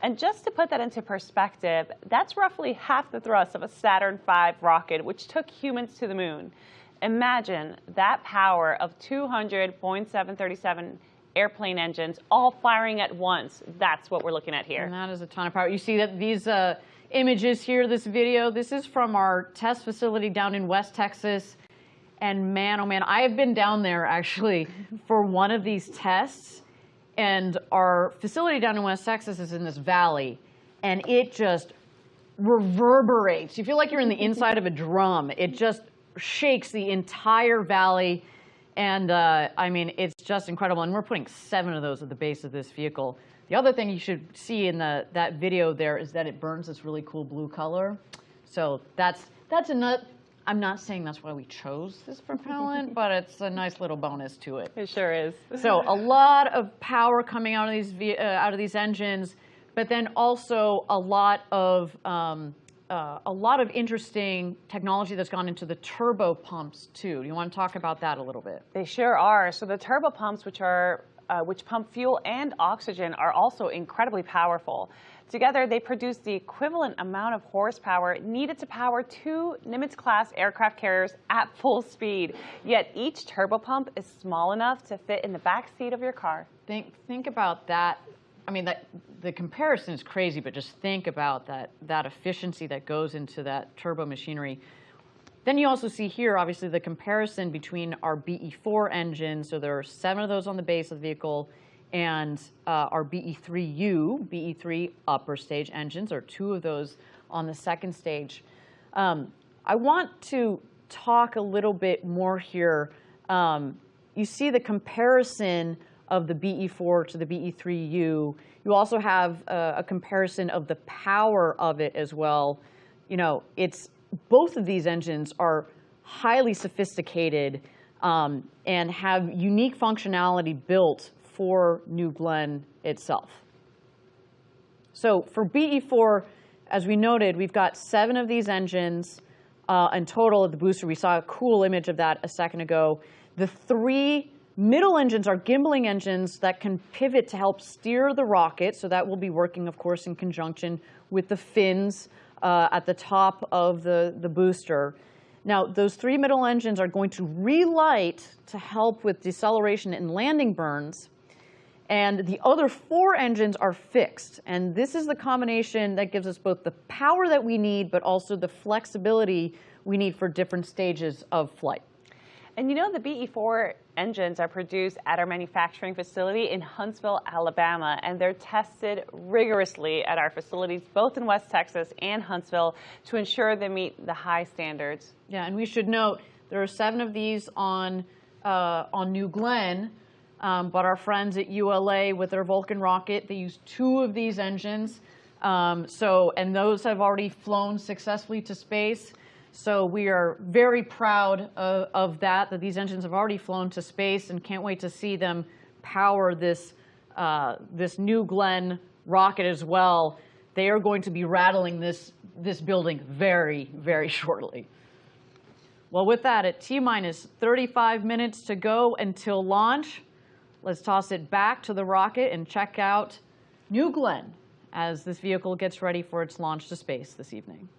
And just to put that into perspective, that's roughly half the thrust of a Saturn V rocket, which took humans to the moon. Imagine that power of 200 Boeing 737 airplane engines all firing at once. That's what we're looking at here. And that is a ton of power. You see that these images here, this video, this is from our test facility down in West Texas. And man, oh man, I have been down there actually for one of these tests. And our facility down in West Texas is in this valley. And it just reverberates. You feel like you're in the inside of a drum. It just shakes the entire valley, and I mean, it's just incredible. And we're putting 7 of those at the base of this vehicle. The other thing you should see in that video there is that it burns this really cool blue color. So that's another. I'm not saying that's why we chose this propellant, but it's a nice little bonus to it. It sure is. So a lot of power coming out of these engines, but then also a lot of interesting technology that's gone into the turbo pumps too. Do you want to talk about that a little bit? They sure are. So the turbo pumps, which pump fuel and oxygen, are also incredibly powerful. Together, they produce the equivalent amount of horsepower needed to power 2 Nimitz-class aircraft carriers at full speed. Yet each turbo pump is small enough to fit in the back seat of your car. Think about that. I mean, the comparison is crazy, but just think about that efficiency that goes into that turbo machinery. Then you also see here, obviously, the comparison between our BE-4 engines. So there are 7 of those on the base of the vehicle, and our BE-3U, BE-3 upper stage engines, or 2 of those on the second stage. I want to talk a little bit more here. You see the comparison of the BE-4 to the BE-3U. You also have a comparison of the power of it as well. You know, both of these engines are highly sophisticated and have unique functionality built for New Glenn itself. So for BE-4, as we noted, we've got 7 of these engines in total at the booster. We saw a cool image of that a second ago. The 3 middle engines are gimbaling engines that can pivot to help steer the rocket. So that will be working, of course, in conjunction with the fins at the top of the booster. Now, those 3 middle engines are going to relight to help with deceleration and landing burns. And the other 4 engines are fixed. And this is the combination that gives us both the power that we need, but also the flexibility we need for different stages of flight. And you know, the BE-4 engines are produced at our manufacturing facility in Huntsville, Alabama, and they're tested rigorously at our facilities, both in West Texas and Huntsville, to ensure they meet the high standards. Yeah, and we should note there are 7 of these on New Glenn, but our friends at ULA with their Vulcan rocket, they use 2 of these engines. And those have already flown successfully to space. So we are very proud of that these engines have already flown to space, and can't wait to see them power this New Glenn rocket as well. They are going to be rattling this building very, very shortly. Well, with that, at T-minus 35 minutes to go until launch, let's toss it back to the rocket and check out New Glenn as this vehicle gets ready for its launch to space this evening.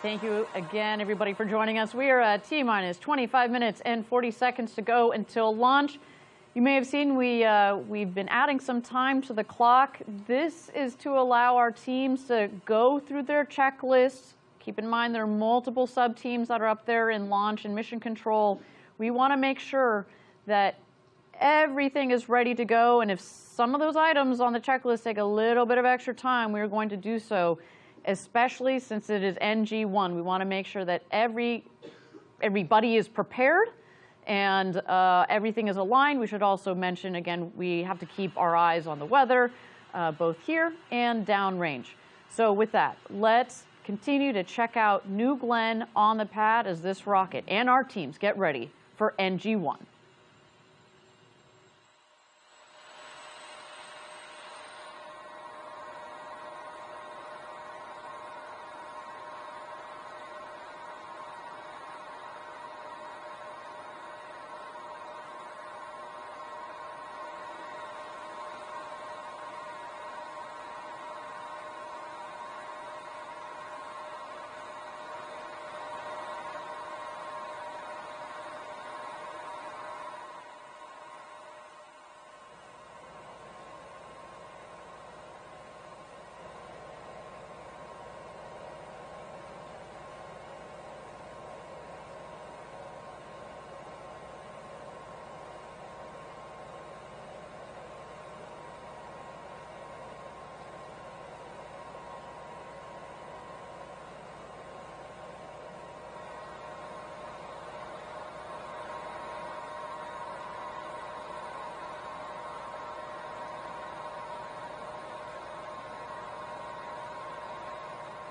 Thank you again, everybody, for joining us. We are at T-minus 25 minutes and 40 seconds to go until launch. You may have seen we've been adding some time to the clock. This is to allow our teams to go through their checklists. Keep in mind there are multiple sub-teams that are up there in launch and mission control. We want to make sure that everything is ready to go, and if some of those items on the checklist take a little bit of extra time, we are going to do so, especially since it is NG-1. We want to make sure that everybody is prepared and everything is aligned. We should also mention, again, we have to keep our eyes on the weather, both here and downrange. So with that, let's continue to check out New Glenn on the pad as this rocket and our teams get ready for NG-1.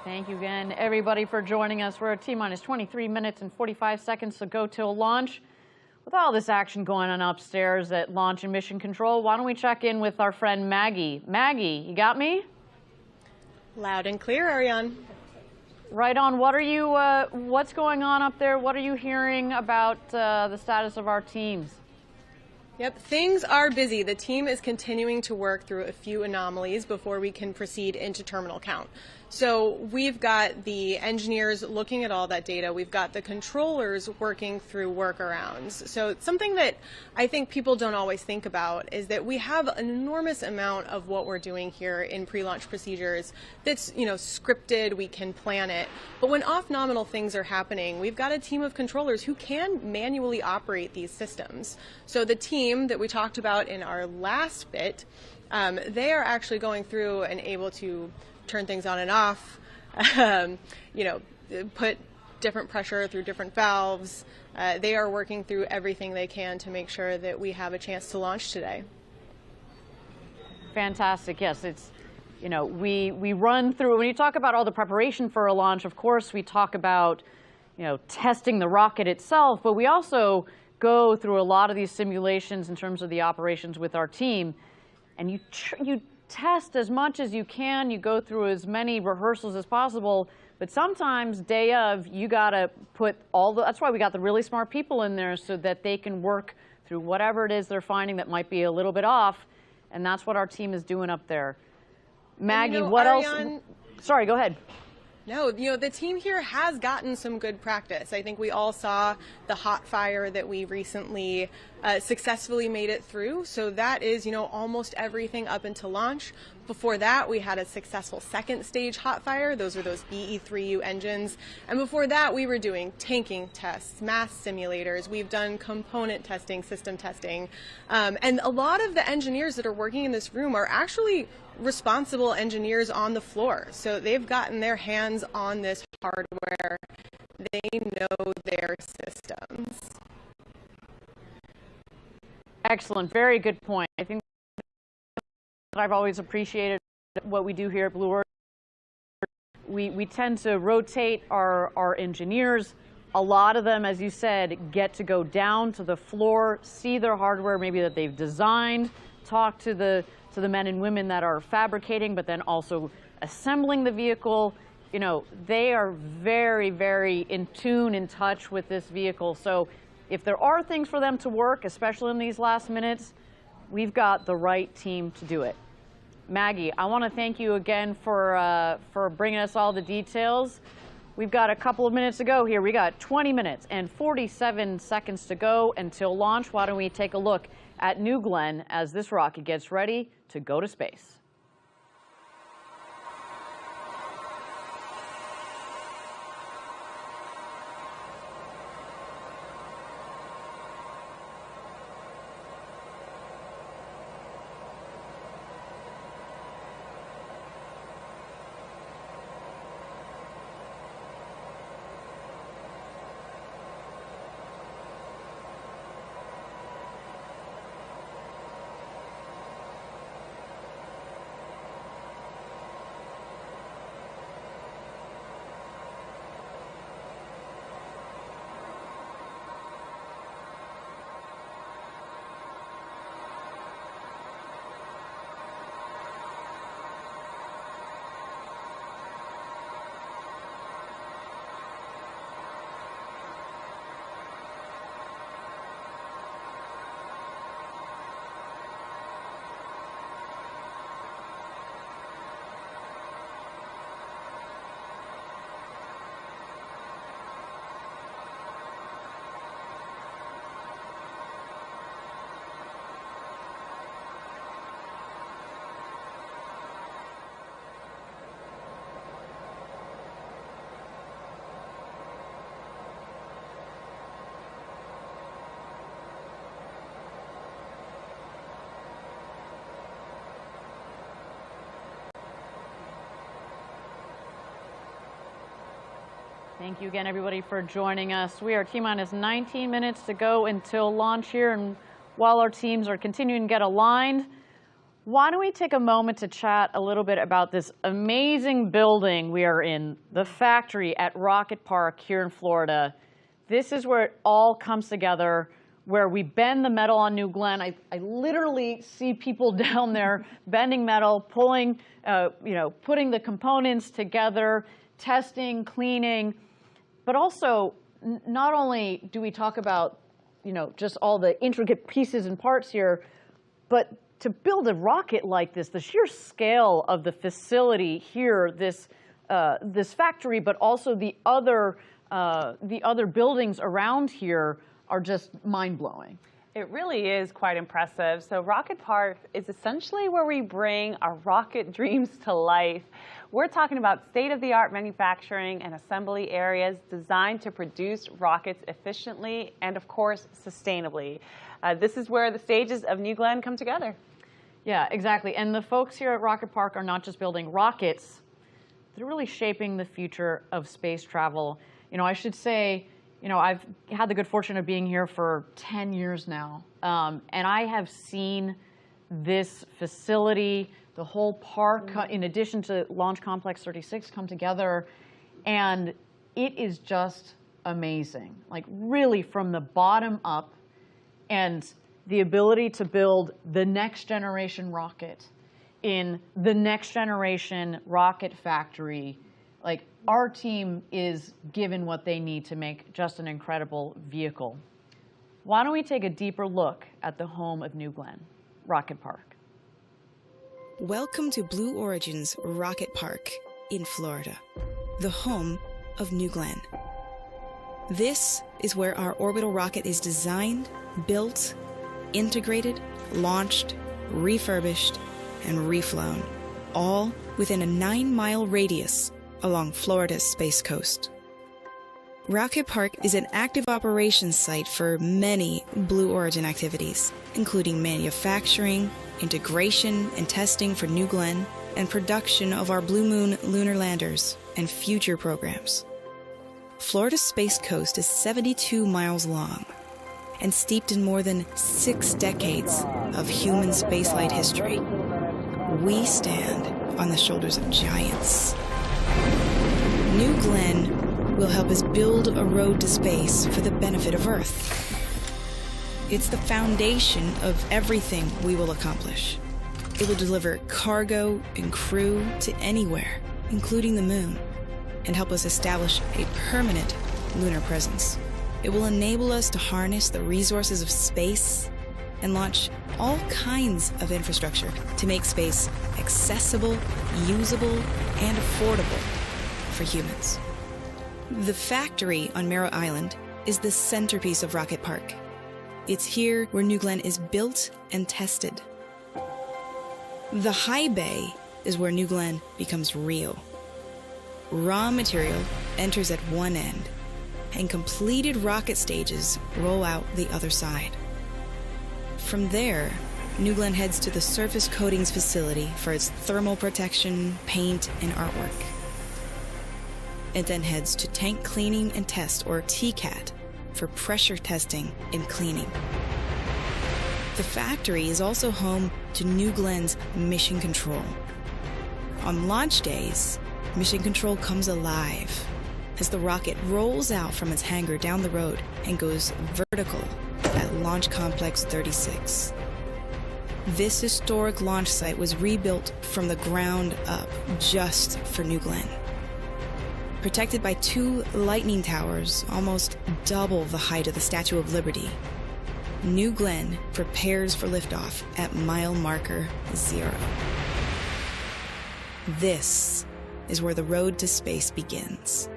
Thank you again, everybody, for joining us. We're at T-minus 23 minutes and 45 seconds to go till launch. With all this action going on upstairs at Launch and Mission Control, why don't we check in with our friend Maggie. Maggie, you got me? Loud and clear, Ariane. Right on. What are you? What's going on up there? What are you hearing about the status of our teams? Yep, things are busy. The team is continuing to work through a few anomalies before we can proceed into terminal count. So we've got the engineers looking at all that data. We've got the controllers working through workarounds. So something that I think people don't always think about is that we have an enormous amount of what we're doing here in pre-launch procedures that's, scripted, we can plan it. But when off-nominal things are happening, we've got a team of controllers who can manually operate these systems. So the team that we talked about in our last bit, they are actually going through and able to turn things on and off, put different pressure through different valves. They are working through everything they can to make sure that we have a chance to launch today. Fantastic. Yes, it's, we run through, when you talk about all the preparation for a launch, of course, we talk about, testing the rocket itself, but we also go through a lot of these simulations in terms of the operations with our team. And you test as much as you can, you go through as many rehearsals as possible, but sometimes day of, you gotta put that's why we got the really smart people in there so that they can work through whatever it is they're finding that might be a little bit off, and that's what our team is doing up there. Maggie, what Ariane, else? Sorry, go ahead. No, the team here has gotten some good practice. I think we all saw the hot fire that we recently successfully made it through. So that is, almost everything up until launch. Before that, we had a successful second stage hot fire. Those are those BE3U engines. And before that, we were doing tanking tests, mass simulators. We've done component testing, system testing. And a lot of the engineers that are working in this room are actually responsible engineers on the floor. So they've gotten their hands on this hardware. They know their systems. Excellent. Very good point. I think that I've always appreciated what we do here at Blue Origin. We tend to rotate our engineers. A lot of them, as you said, get to go down to the floor, see their hardware maybe that they've designed, talk to the men and women that are fabricating, but then also assembling the vehicle. They are very, very in tune, in touch with this vehicle. So if there are things for them to work, especially in these last minutes, we've got the right team to do it. Maggie, I want to thank you again for bringing us all the details. We've got a couple of minutes to go here. We got 20 minutes and 47 seconds to go until launch. Why don't we take a look at New Glenn as this rocket gets ready to go to space. Thank you again, everybody, for joining us. We are T-minus 19 minutes to go until launch here, and while our teams are continuing to get aligned, why don't we take a moment to chat a little bit about this amazing building we are in, the factory at Rocket Park here in Florida. This is where it all comes together, where we bend the metal on New Glenn. I literally see people down there bending metal, pulling, putting the components together, testing, cleaning. But also, not only do we talk about, just all the intricate pieces and parts here, but to build a rocket like this, the sheer scale of the facility here, this factory, but also the other buildings around here are just mind-blowing. It really is quite impressive. So Rocket Park is essentially where we bring our rocket dreams to life. We're talking about state-of-the-art manufacturing and assembly areas designed to produce rockets efficiently and, of course, sustainably. This is where the stages of New Glenn come together. Yeah, exactly. And the folks here at Rocket Park are not just building rockets, they're really shaping the future of space travel. I should say, I've had the good fortune of being here for 10 years now, and I have seen this facility, the whole park, in addition to Launch Complex 36, come together, and it is just amazing. Like, really from the bottom up, and the ability to build the next generation rocket in the next generation rocket factory. Like, our team is given what they need to make just an incredible vehicle. Why don't we take a deeper look at the home of New Glenn, Rocket Park. Welcome to Blue Origin's Rocket Park in Florida, the home of New Glenn. This is where our orbital rocket is designed, built, integrated, launched, refurbished, and reflown, all within a 9-mile radius along Florida's Space Coast. Rocket Park is an active operations site for many Blue Origin activities, including manufacturing, integration and testing for New Glenn, and production of our Blue Moon lunar landers and future programs. Florida's Space Coast is 72 miles long and steeped in more than 6 decades of human spaceflight history. We stand on the shoulders of giants. New Glenn will help us build a road to space for the benefit of Earth. It's the foundation of everything we will accomplish. It will deliver cargo and crew to anywhere, including the moon, and help us establish a permanent lunar presence. It will enable us to harness the resources of space and launch all kinds of infrastructure to make space accessible, usable, and affordable for humans. The factory on Merritt Island is the centerpiece of Rocket Park. It's here where New Glenn is built and tested. The high bay is where New Glenn becomes real. Raw material enters at one end, and completed rocket stages roll out the other side. From there, New Glenn heads to the surface coatings facility for its thermal protection, paint, and artwork. It then heads to tank cleaning and test, or TCAT, for pressure testing and cleaning. The factory is also home to New Glenn's Mission Control. On launch days, Mission Control comes alive as the rocket rolls out from its hangar down the road and goes vertical at Launch Complex 36. This historic launch site was rebuilt from the ground up just for New Glenn. Protected by 2 lightning towers, almost double the height of the Statue of Liberty, New Glenn prepares for liftoff at mile marker 0. This is where the road to space begins.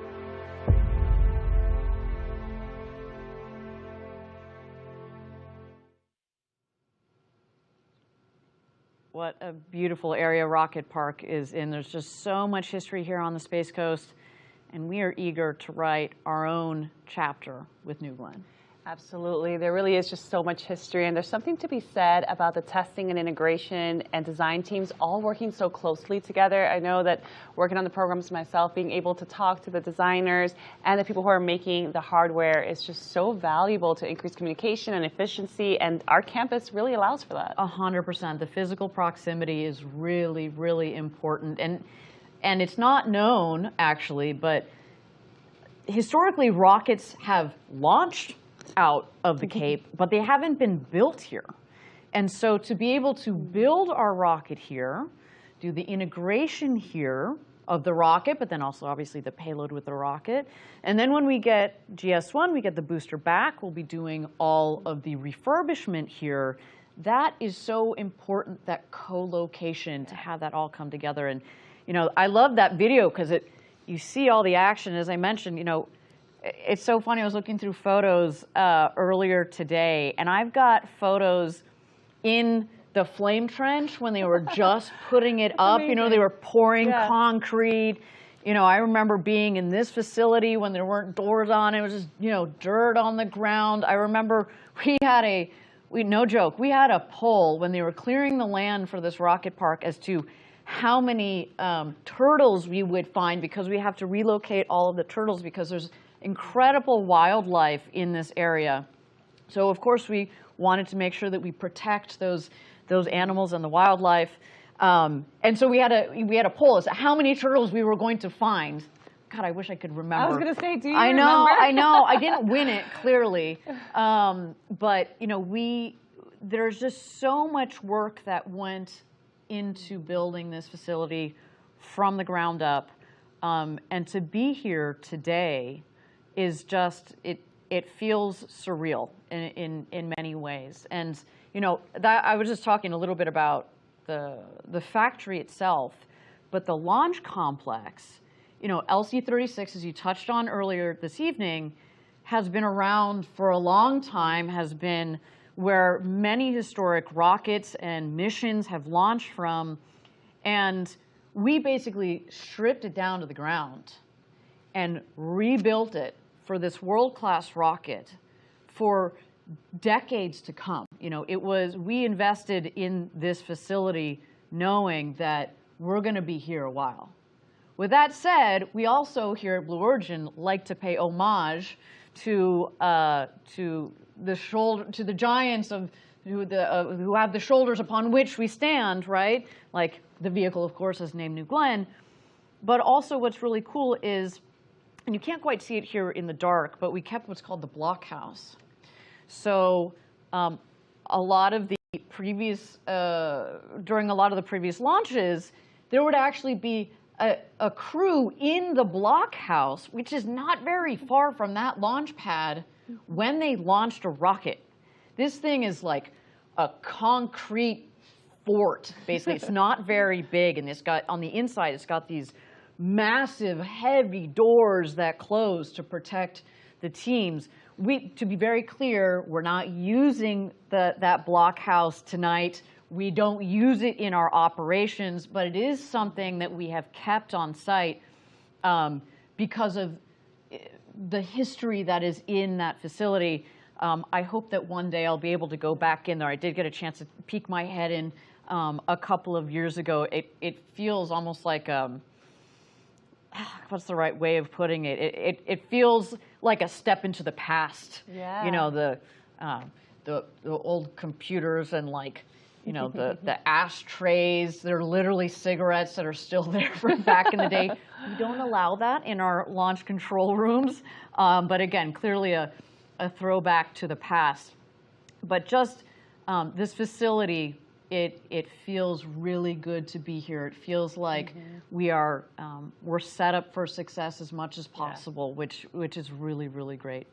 What a beautiful area Rocket Park is in. There's just so much history here on the Space Coast, and we are eager to write our own chapter with New Glenn. Absolutely. There really is just so much history, and there's something to be said about the testing and integration and design teams all working so closely together. I know that working on the programs myself, being able to talk to the designers and the people who are making the hardware is just so valuable to increase communication and efficiency, and our campus really allows for that. 100%. The physical proximity is really, really important. And it's not known, actually, but historically rockets have launched out of the Cape, but they haven't been built here. And so to be able to build our rocket here, do the integration here of the rocket, but then also obviously the payload with the rocket. And then when we get GS1, we get the booster back, we'll be doing all of the refurbishment here. That is so important, that co-location, to have that all come together. And, you know, I love that video because you see all the action. As I mentioned, you know, it's so funny. I was looking through photos earlier today, and I've got photos in the flame trench when they were just putting it up. You know, they were pouring concrete. You know, I remember being in this facility when there weren't doors on. It was just, you know, dirt on the ground. I remember we had no joke, we had a poll when they were clearing the land for this rocket park as to how many turtles we would find, because we have to relocate all of the turtles because there's incredible wildlife in this area. So of course we wanted to make sure that we protect those animals and the wildlife. And so we had a poll as to how many turtles we were going to find. God, I wish I could remember. I was going to say, do you remember? I know. I didn't win it, clearly. But you know, there's just so much work that went into building this facility from the ground up. And to be here today is just, it feels surreal in many ways. And you know, I was just talking a little bit about the factory itself, but the launch complex, you know, LC-36, as you touched on earlier this evening, has been around for a long time, has been where many historic rockets and missions have launched from, and we basically stripped it down to the ground and rebuilt it for this world-class rocket for decades to come. You know, we invested in this facility knowing that we're going to be here a while. With that said, we also here at Blue Origin like to pay homage to the giants who have the shoulders upon which we stand, right? Like the vehicle, of course, is named New Glenn. But also what's really cool is, and you can't quite see it here in the dark, but we kept what's called the blockhouse. So a lot of the previous, during a lot of the previous launches, there would actually be a crew in the blockhouse, which is not very far from that launch pad, when they launched a rocket. This thing is like a concrete fort, basically. It's not very big, and it's got, on the inside, it's got these massive, heavy doors that close to protect the teams. To be very clear, we're not using that blockhouse tonight. We don't use it in our operations, but it is something that we have kept on site because of the history that is in that facility. I hope that one day I'll be able to go back in there. I did get a chance to peek my head in a couple of years ago. It feels almost like, what's the right way of putting it? It feels like a step into the past. Yeah. You know, the old computers and like, you know, the ashtrays. They're literally cigarettes that are still there from back in the day. We don't allow that in our launch control rooms. But again, clearly a throwback to the past. But just this facility, it feels really good to be here. It feels like we're set up for success as much as possible, which is really, really great.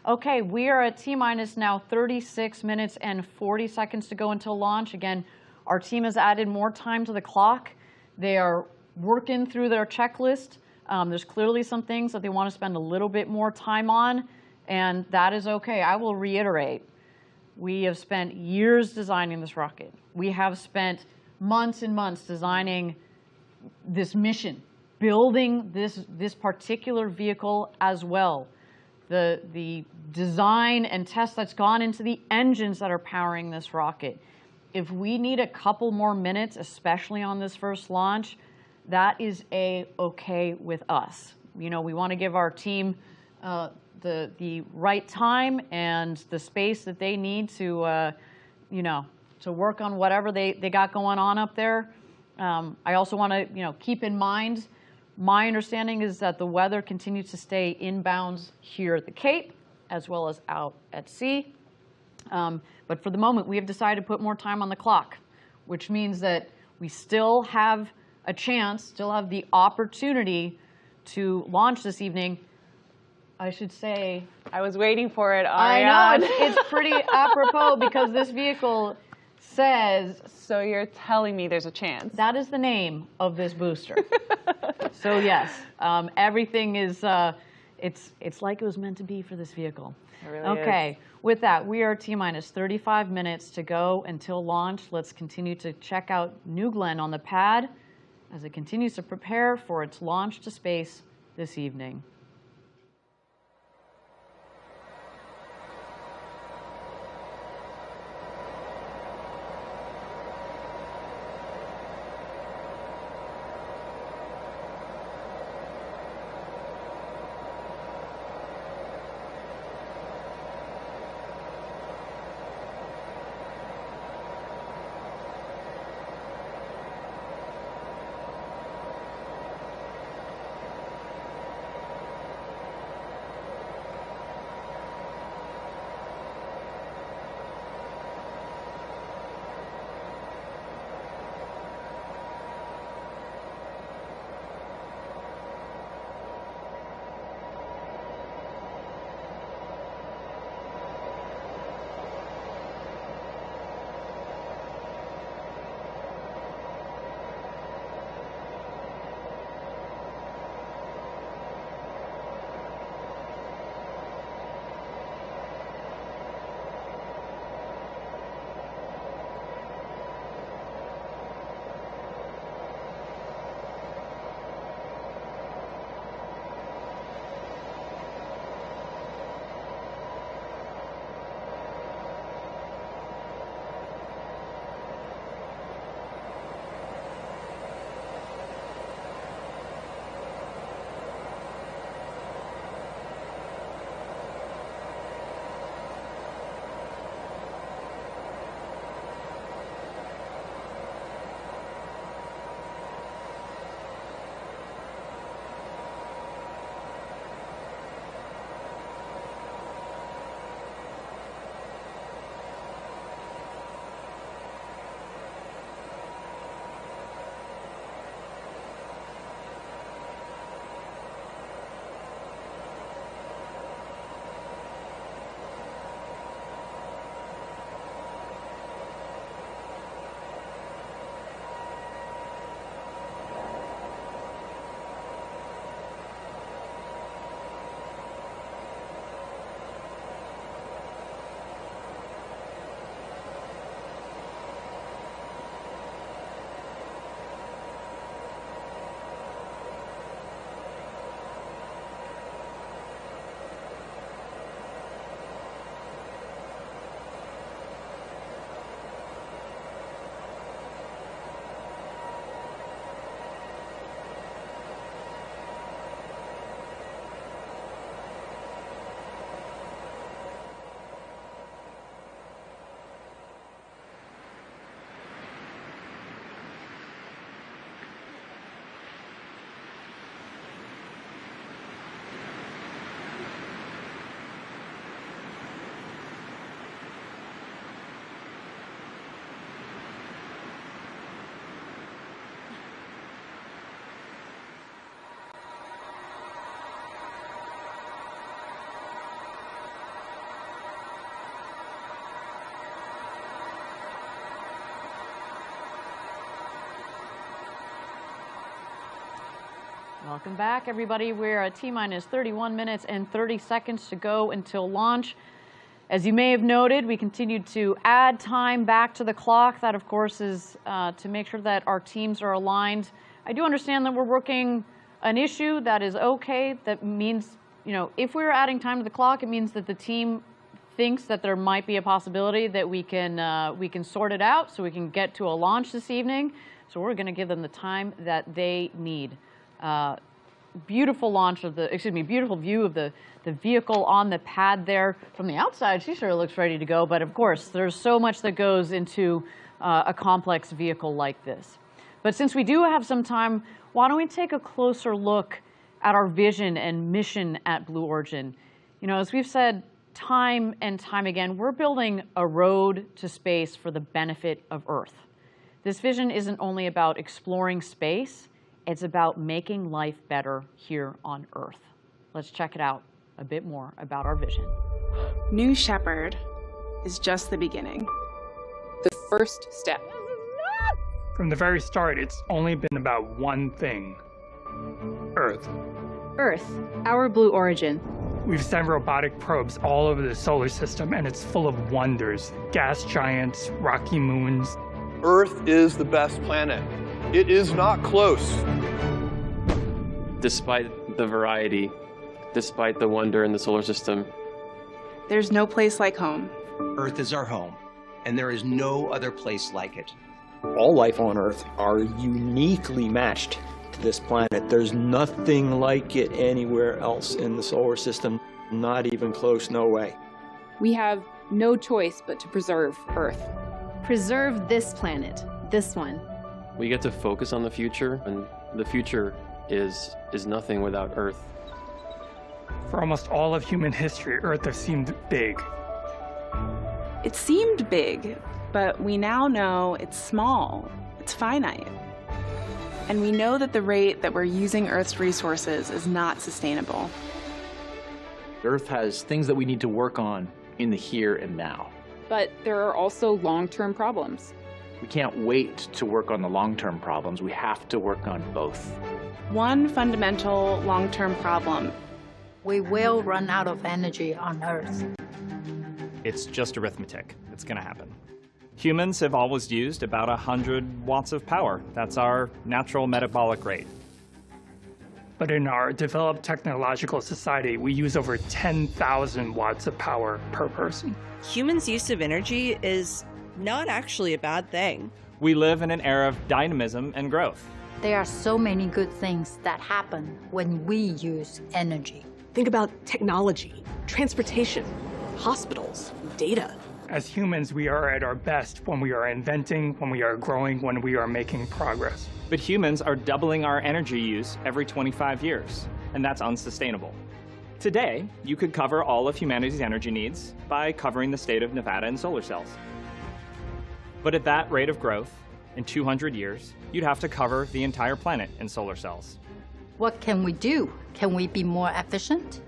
Okay, we are at T-minus now 36 minutes and 40 seconds to go until launch. Again, our team has added more time to the clock. They are working through their checklist. There's clearly some things that they want to spend a little bit more time on, and that is okay. I will reiterate, we have spent years designing this rocket. We have spent months and months designing this mission, building this particular vehicle as well. The design and test that's gone into the engines that are powering this rocket. If we need a couple more minutes, especially on this first launch, that is okay with us. You know, we want to give our team the right time and the space that they need to, you know, to work on whatever they got going on up there. I also want to, you know, keep in mind, my understanding is that the weather continues to stay inbounds here at the Cape, as well as out at sea. But for the moment, we have decided to put more time on the clock, which means that we still have a chance, still have the opportunity to launch this evening. I should say, I was waiting for it. I know, it's pretty apropos because this vehicle says. So you're telling me there's a chance. That is the name of this booster. So yes, everything is, it's like it was meant to be for this vehicle. It really okay, is. With that, we are T-minus 35 minutes to go until launch. Let's continue to check out New Glenn on the pad as it continues to prepare for its launch to space this evening. Welcome back, everybody. We're at T-minus 31 minutes and 30 seconds to go until launch. As you may have noted, we continued to add time back to the clock. That, of course, is to make sure that our teams are aligned. I do understand that we're working an issue. That is okay. That means, if we're adding time to the clock, it means that the team thinks that there might be a possibility that we can sort it out so we can get to a launch this evening. So we're going to give them the time that they need. Beautiful beautiful view of the vehicle on the pad there. From the outside, she sure looks ready to go, but of course, there's so much that goes into a complex vehicle like this. But since we do have some time, why don't we take a closer look at our vision and mission at Blue Origin? As we've said time and time again, we're building a road to space for the benefit of Earth. This vision isn't only about exploring space, it's about making life better here on Earth. Let's check it out a bit more about our vision. New Shepard is just the beginning. The first step. From the very start, it's only been about one thing: Earth. Earth, our Blue Origin. We've sent robotic probes all over the solar system, and it's full of wonders: gas giants, rocky moons. Earth is the best planet. It is not close. Despite the variety, despite the wonder in the solar system, there's no place like home. Earth is our home, and there is no other place like it. All life on Earth are uniquely matched to this planet. There's nothing like it anywhere else in the solar system. Not even close, no way. We have no choice but to preserve Earth. Preserve this planet, this one. we get to focus on the future, and the future is nothing without Earth. For almost all of human history, Earth has seemed big. It seemed big, but we now know it's small, it's finite. And we know that the rate that we're using Earth's resources is not sustainable. Earth has things that we need to work on in the here and now. But there are also long-term problems. We can't wait to work on the long-term problems. We have to work on both. One fundamental long-term problem. We will run out of energy on Earth. It's just arithmetic. It's going to happen. Humans have always used about 100 watts of power. That's our natural metabolic rate. But in our developed technological society, we use over 10,000 watts of power per person. Humans' use of energy is not actually a bad thing. We live in an era of dynamism and growth. There are so many good things that happen when we use energy. Think about technology, transportation, hospitals, data. As humans, we are at our best when we are inventing, when we are growing, when we are making progress. But humans are doubling our energy use every 25 years, and that's unsustainable. Today, you could cover all of humanity's energy needs by covering the state of Nevada in solar cells. But at that rate of growth, in 200 years, you'd have to cover the entire planet in solar cells. What can we do? Can we be more efficient?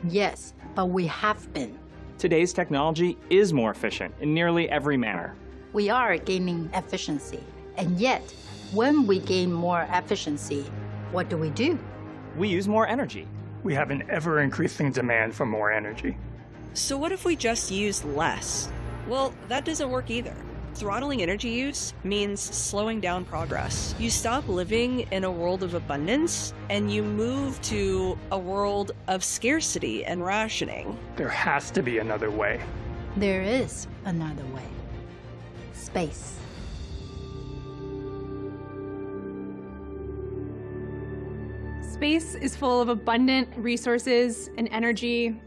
Yes, but we have been. Today's technology is more efficient in nearly every manner. We are gaining efficiency, and yet, when we gain more efficiency, what do? We use more energy. We have an ever-increasing demand for more energy. So what if we just use less? Well, that doesn't work either. Throttling energy use means slowing down progress. You stop living in a world of abundance, and you move to a world of scarcity and rationing. There has to be another way. There is another way. Space. Space is full of abundant resources and energy.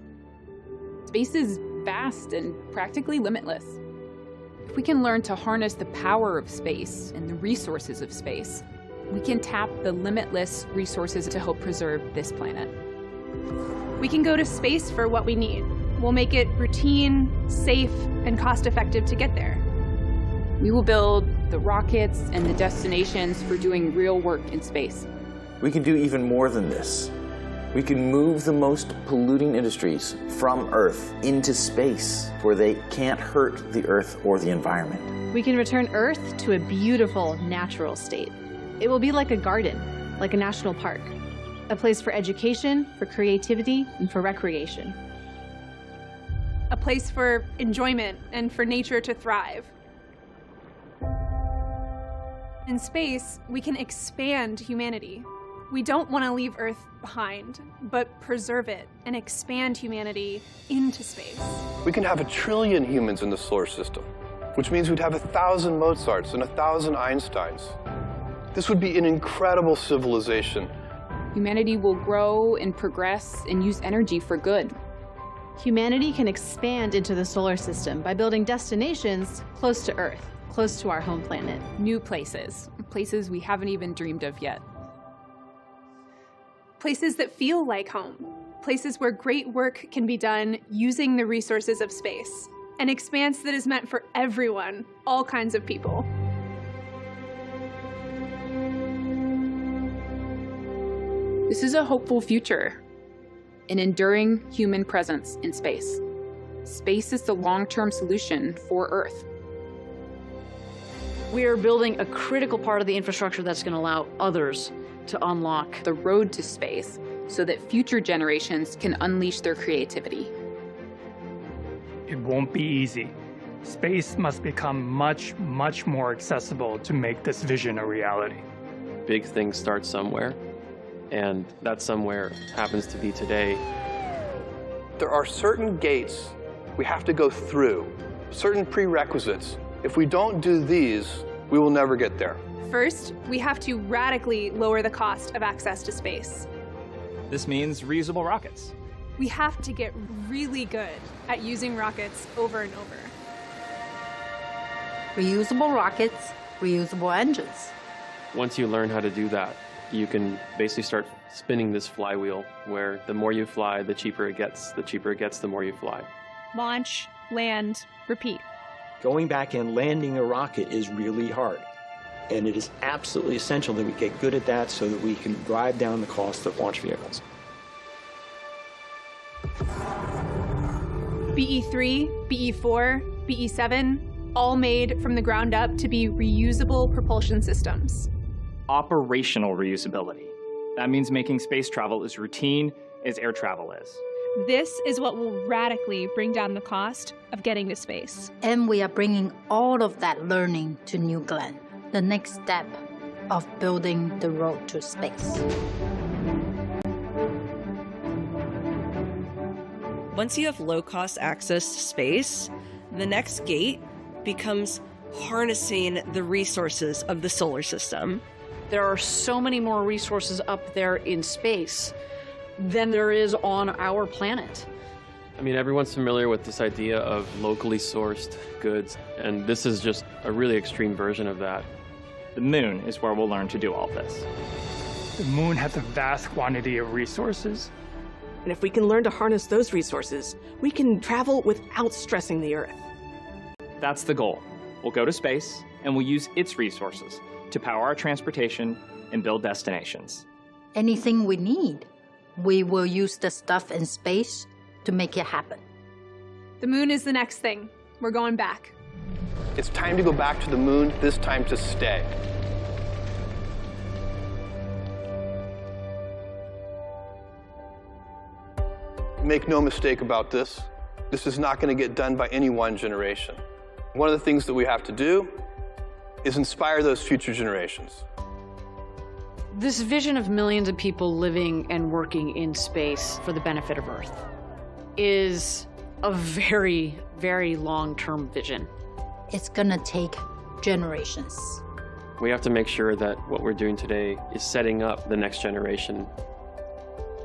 Space is vast and practically limitless. If we can learn to harness the power of space and the resources of space, we can tap the limitless resources to help preserve this planet. We can go to space for what we need. We'll make it routine, safe, and cost-effective to get there. We will build the rockets and the destinations for doing real work in space. We can do even more than this. We can move the most polluting industries from Earth into space, where they can't hurt the Earth or the environment. We can return Earth to a beautiful natural state. It will be like a garden, like a national park. A place for education, for creativity, and for recreation. A place for enjoyment and for nature to thrive. In space, we can expand humanity. We don't want to leave Earth behind, but preserve it and expand humanity into space. We can have 1 trillion humans in the solar system, which means we'd have 1,000 Mozarts and 1,000 Einsteins. This would be an incredible civilization. Humanity will grow and progress and use energy for good. Humanity can expand into the solar system by building destinations close to Earth, close to our home planet. New places, places we haven't even dreamed of yet. Places that feel like home, places where great work can be done using the resources of space. An expanse that is meant for everyone, all kinds of people. This is a hopeful future, an enduring human presence in space. Space is the long-term solution for Earth. We are building a critical part of the infrastructure that's going to allow others to unlock the road to space so that future generations can unleash their creativity. It won't be easy. Space must become much, much more accessible to make this vision a reality. Big things start somewhere, and that somewhere happens to be today. There are certain gates we have to go through, certain prerequisites. If we don't do these, we will never get there. First, we have to radically lower the cost of access to space. This means reusable rockets. We have to get really good at using rockets over and over. Reusable rockets, reusable engines. Once you learn how to do that, you can basically start spinning this flywheel where the more you fly, the cheaper it gets. The cheaper it gets, the more you fly. Launch, land, repeat. Going back and landing a rocket is really hard. And it is absolutely essential that we get good at that so that we can drive down the cost of launch vehicles. BE-3, BE-4, BE-7, all made from the ground up to be reusable propulsion systems. Operational reusability. That means making space travel as routine as air travel is. This is what will radically bring down the cost of getting to space. And we are bringing all of that learning to New Glenn, the next step of building the road to space. Once you have low-cost access to space, the next gate becomes harnessing the resources of the solar system. There are so many more resources up there in space than there is on our planet. I mean, everyone's familiar with this idea of locally sourced goods, and this is just a really extreme version of that. The moon is where we'll learn to do all this. The moon has a vast quantity of resources. And if we can learn to harness those resources, we can travel without stressing the Earth. That's the goal. We'll go to space, and we'll use its resources to power our transportation and build destinations. Anything we need, we will use the stuff in space to make it happen. The moon is the next thing. We're going back. It's time to go back to the moon, this time to stay. Make no mistake about this. This is not going to get done by any one generation. One of the things that we have to do is inspire those future generations. This vision of millions of people living and working in space for the benefit of Earth is a very, very long-term vision. It's gonna take generations. We have to make sure that what we're doing today is setting up the next generation.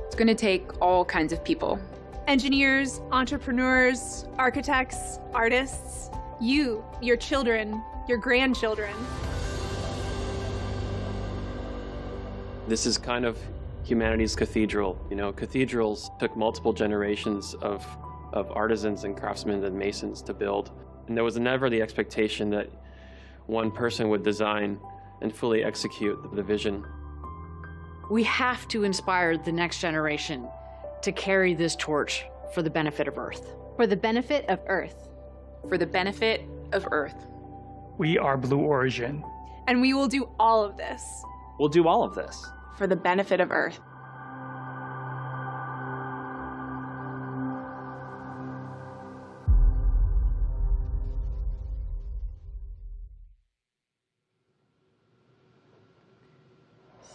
It's going to take all kinds of people. Engineers, entrepreneurs, architects, artists, you, your children, your grandchildren. This is kind of humanity's cathedral. You know, cathedrals took multiple generations of artisans and craftsmen and masons to build. And there was never the expectation that one person would design and fully execute the vision. We have to inspire the next generation to carry this torch for the benefit of Earth. For the benefit of Earth. For the benefit of Earth. We are Blue Origin. And we will do all of this. We'll do all of this. For the benefit of Earth.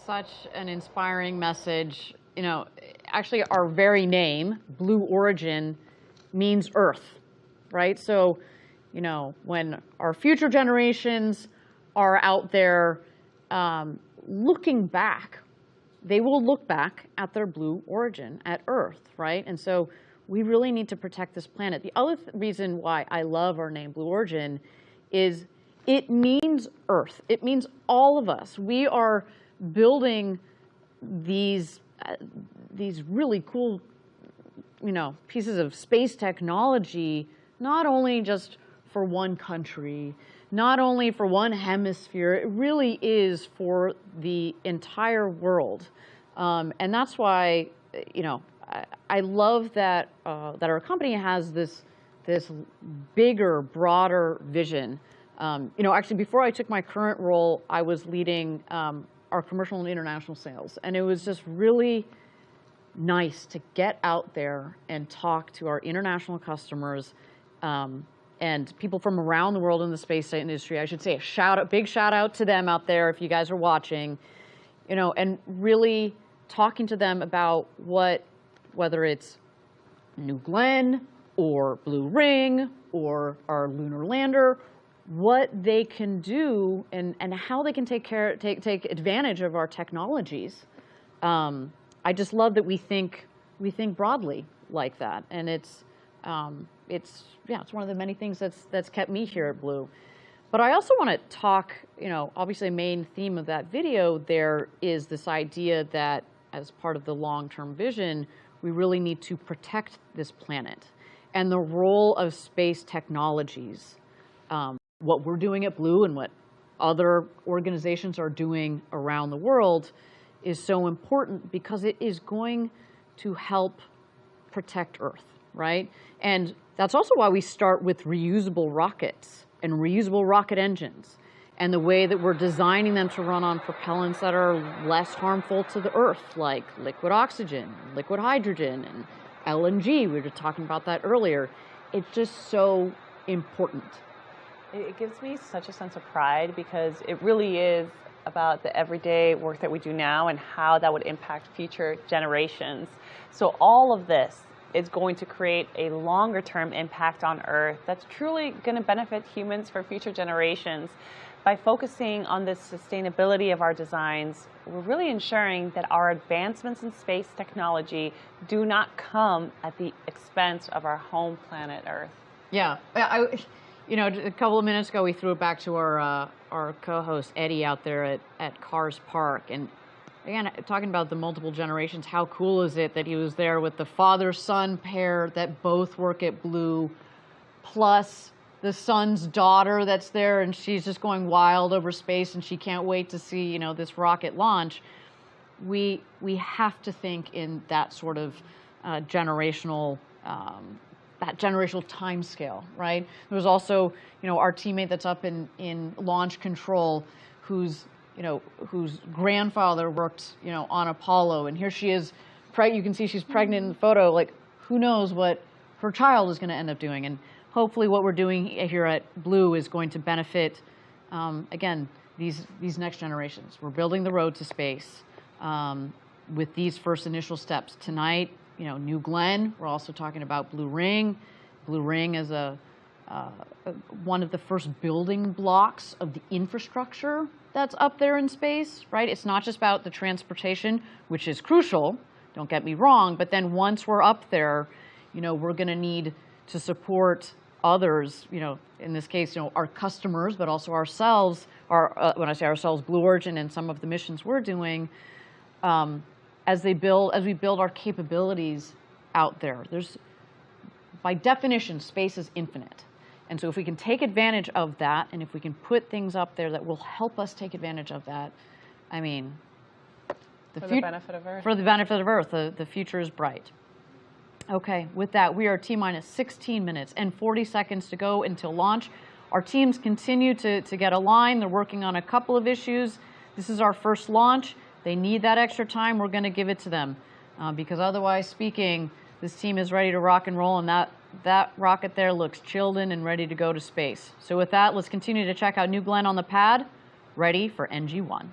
such an inspiring message. You know, actually our very name, Blue Origin, means Earth, right? So, you know, when our future generations are out there looking back, they will look back at their blue origin, at Earth, right? And so we really need to protect this planet. The other reason why I love our name, Blue Origin, is it means Earth. It means all of us. We are building these really cool, you know, pieces of space technology, not only just for one country, not only for one hemisphere, it really is for the entire world. And that's why, you know, I love that that our company has this bigger, broader vision. You know, actually, before I took my current role, I was leading our commercial and international sales, and it was just really nice to get out there and talk to our international customers and people from around the world in the space industry. I should say a big shout out to them out there if you guys are watching, you know, and really talking to them about whether it's New Glenn or Blue Ring or our lunar lander, what they can do and how they can take advantage of our technologies. I just love that we think broadly like that, and it's one of the many things that's kept me here at Blue. But I also want to talk, you know, obviously the main theme of that video there is this idea that as part of the long-term vision, we really need to protect this planet and the role of space technologies. What we're doing at Blue and what other organizations are doing around the world is so important because it is going to help protect Earth, right? And that's also why we start with reusable rockets and reusable rocket engines and the way that we're designing them to run on propellants that are less harmful to the Earth, like liquid oxygen, liquid hydrogen, and LNG. We were just talking about that earlier. It's just so important. It gives me such a sense of pride because it really is about the everyday work that we do now and how that would impact future generations. So all of this is going to create a longer term impact on Earth that's truly going to benefit humans for future generations. By focusing on the sustainability of our designs, we're really ensuring that our advancements in space technology do not come at the expense of our home planet Earth. Yeah, you know, a couple of minutes ago, we threw it back to our co-host Eddie out there at Cars Park, and again, talking about the multiple generations, how cool is it that he was there with the father-son pair that both work at Blue, plus the son's daughter that's there, and she's just going wild over space, and she can't wait to see, you know, this rocket launch. We have to think in that sort of generational. That generational time scale, right? There was also, you know, our teammate that's up in launch control, whose grandfather worked, you know, on Apollo, and here she is, you can see she's pregnant in the photo. Like, who knows what her child is going to end up doing? And hopefully, what we're doing here at Blue is going to benefit, again, these next generations. We're building the road to space with these first initial steps tonight. You know, New Glenn. We're also talking about Blue Ring. Blue Ring is one of the first building blocks of the infrastructure that's up there in space, right? It's not just about the transportation, which is crucial, don't get me wrong, but then once we're up there, you know, we're going to need to support others, you know, in this case, you know, our customers, but also ourselves, when I say ourselves, Blue Origin and some of the missions we're doing, as we build our capabilities out there. By definition, space is infinite. And so if we can take advantage of that, and if we can put things up there that will help us take advantage of that, I mean, for the benefit of Earth. For the benefit of Earth, the future is bright. Okay, with that, we are T-minus 16 minutes and 40 seconds to go until launch. Our teams continue to get aligned. They're working on a couple of issues. This is our first launch. They need that extra time. We're going to give it to them because otherwise speaking, this team is ready to rock and roll, and that rocket there looks chilled in and ready to go to space. So with that, let's continue to check out New Glenn on the pad, ready for NG-1.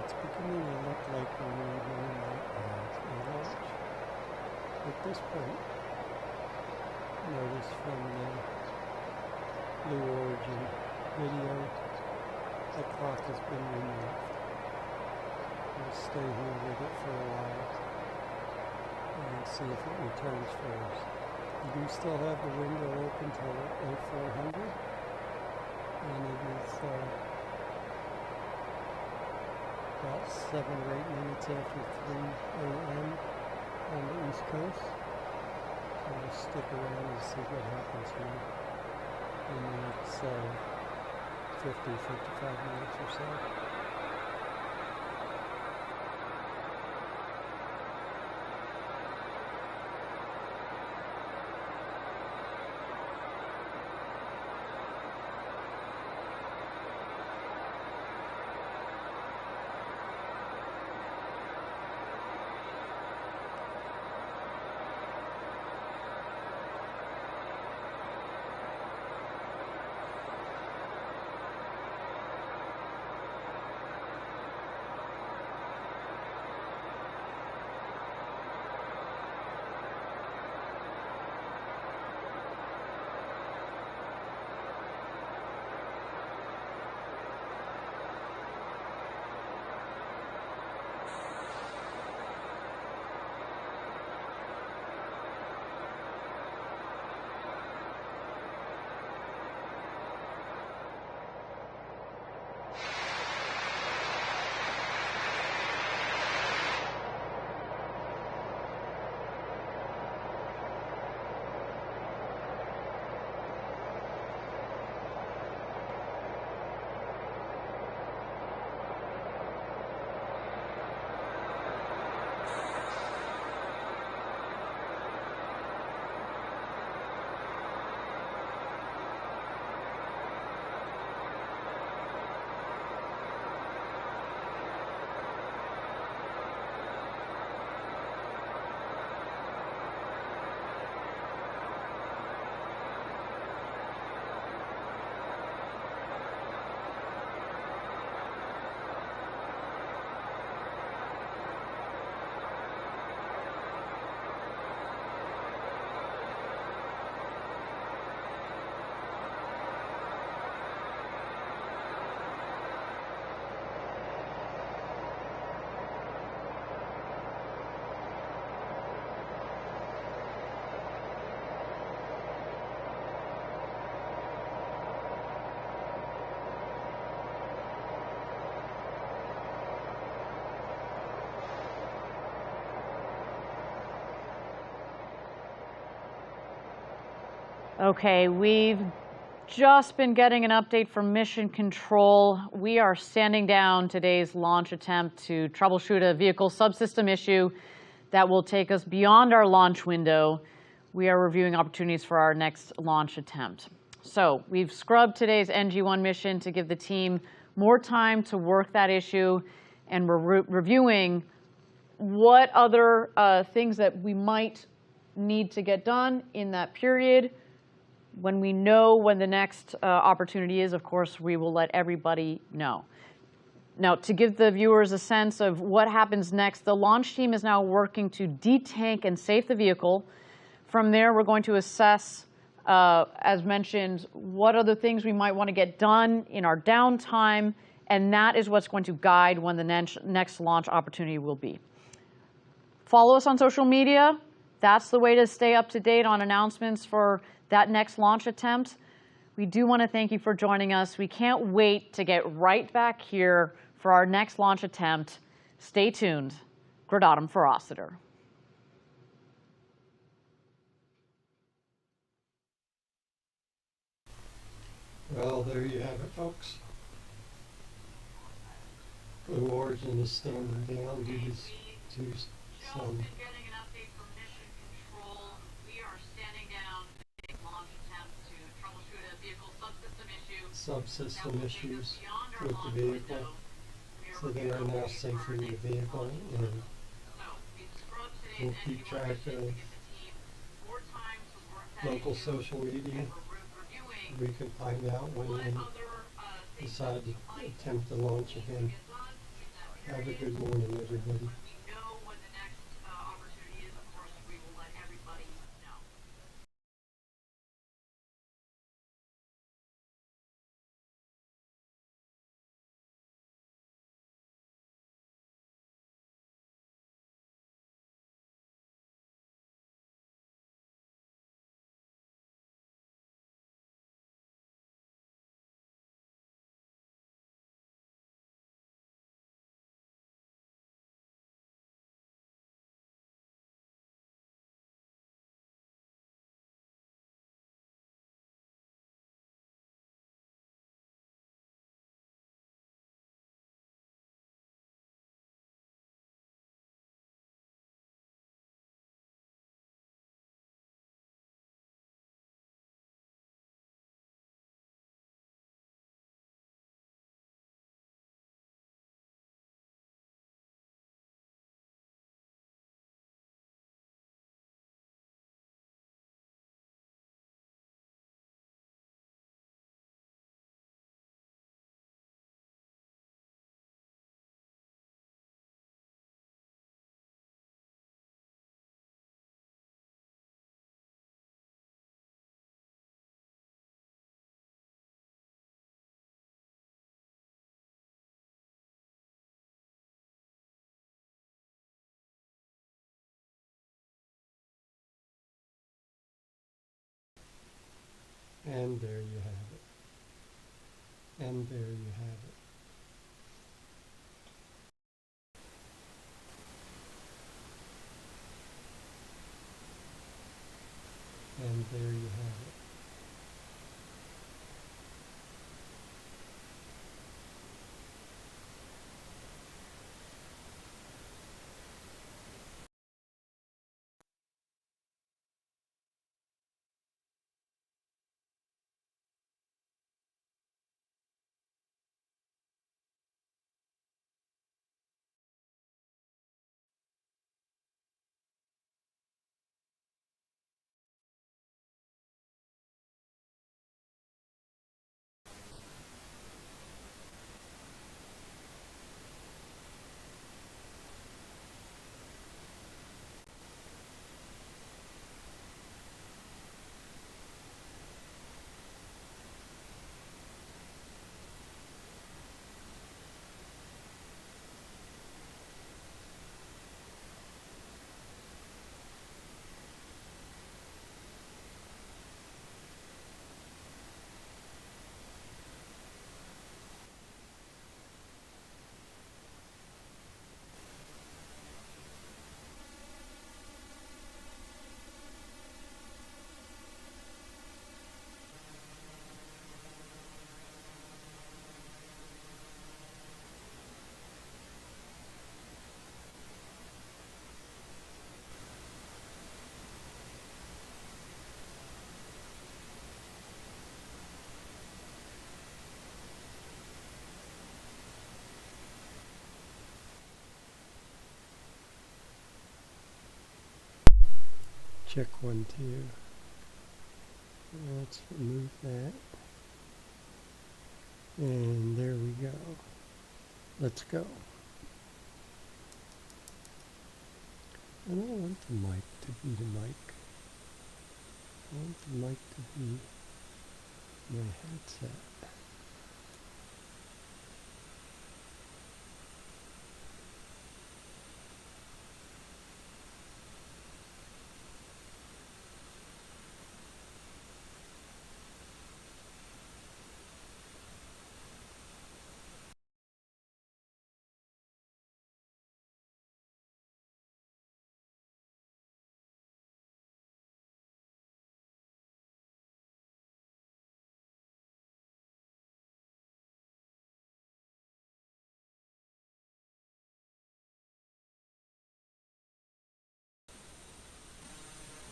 It's beginning to look like we're moving a launch. At this point, notice from the Blue Origin video, the clock has been removed. We'll stay here with it for a while and see if it returns for us. We do still have the window open till 0400, and it is about 7 or 8 minutes after 3 a.m. on the East Coast. So we'll stick around and see what happens here in the next 55 minutes or so. Okay, we've just been getting an update from Mission Control. We are standing down today's launch attempt to troubleshoot a vehicle subsystem issue that will take us beyond our launch window. We are reviewing opportunities for our next launch attempt. So we've scrubbed today's NG-1 mission to give the team more time to work that issue, and we're reviewing what other things that we might need to get done in that period. When we know when the next opportunity is, of course, we will let everybody know. Now, to give the viewers a sense of what happens next, the launch team is now working to detank and safe the vehicle. From there, we're going to assess, as mentioned, what other things we might want to get done in our downtime, and that is what's going to guide when the next launch opportunity will be. Follow us on social media. That's the way to stay up to date on announcements for that next launch attempt. We do want to thank you for joining us. We can't wait to get right back here for our next launch attempt. Stay tuned. Gradatum Ferociter. Well, there you have it, folks. Blue Origin is standing down due to some subsystem issues with the vehicle, so they are now safely in the vehicle, and we'll keep track of local social media. We can find out when they decide to attempt the launch again. Have a good morning, everybody. And there you have it. And there you have it. And there you have it. Check 1, 2. Let's remove that. And there we go. Let's go. I don't want the mic to be the mic. I want the mic to be my headset.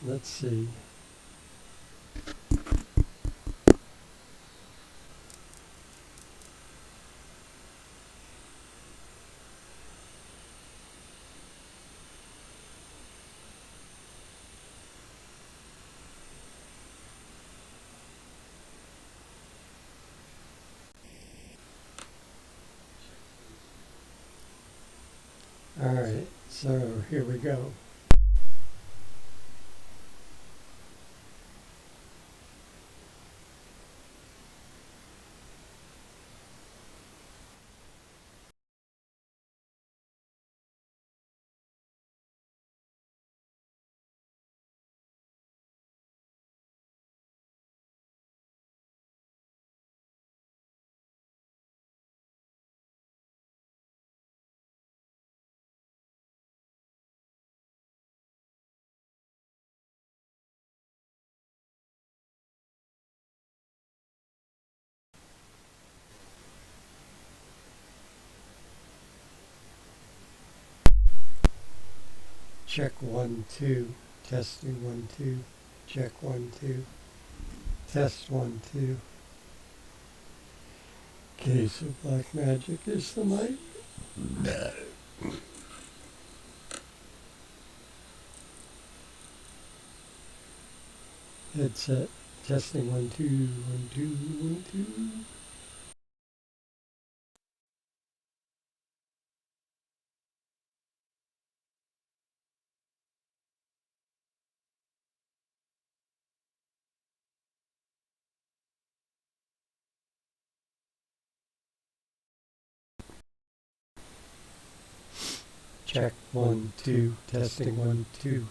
Let's see. So here we go. Check 1, 2. Testing 1, 2. Check 1, 2. Test 1, 2. Case of Black Magic is the mic. Headset. Testing 1, 2. 1, 2. 1, 2. Check 1, 2. Testing 1, 2.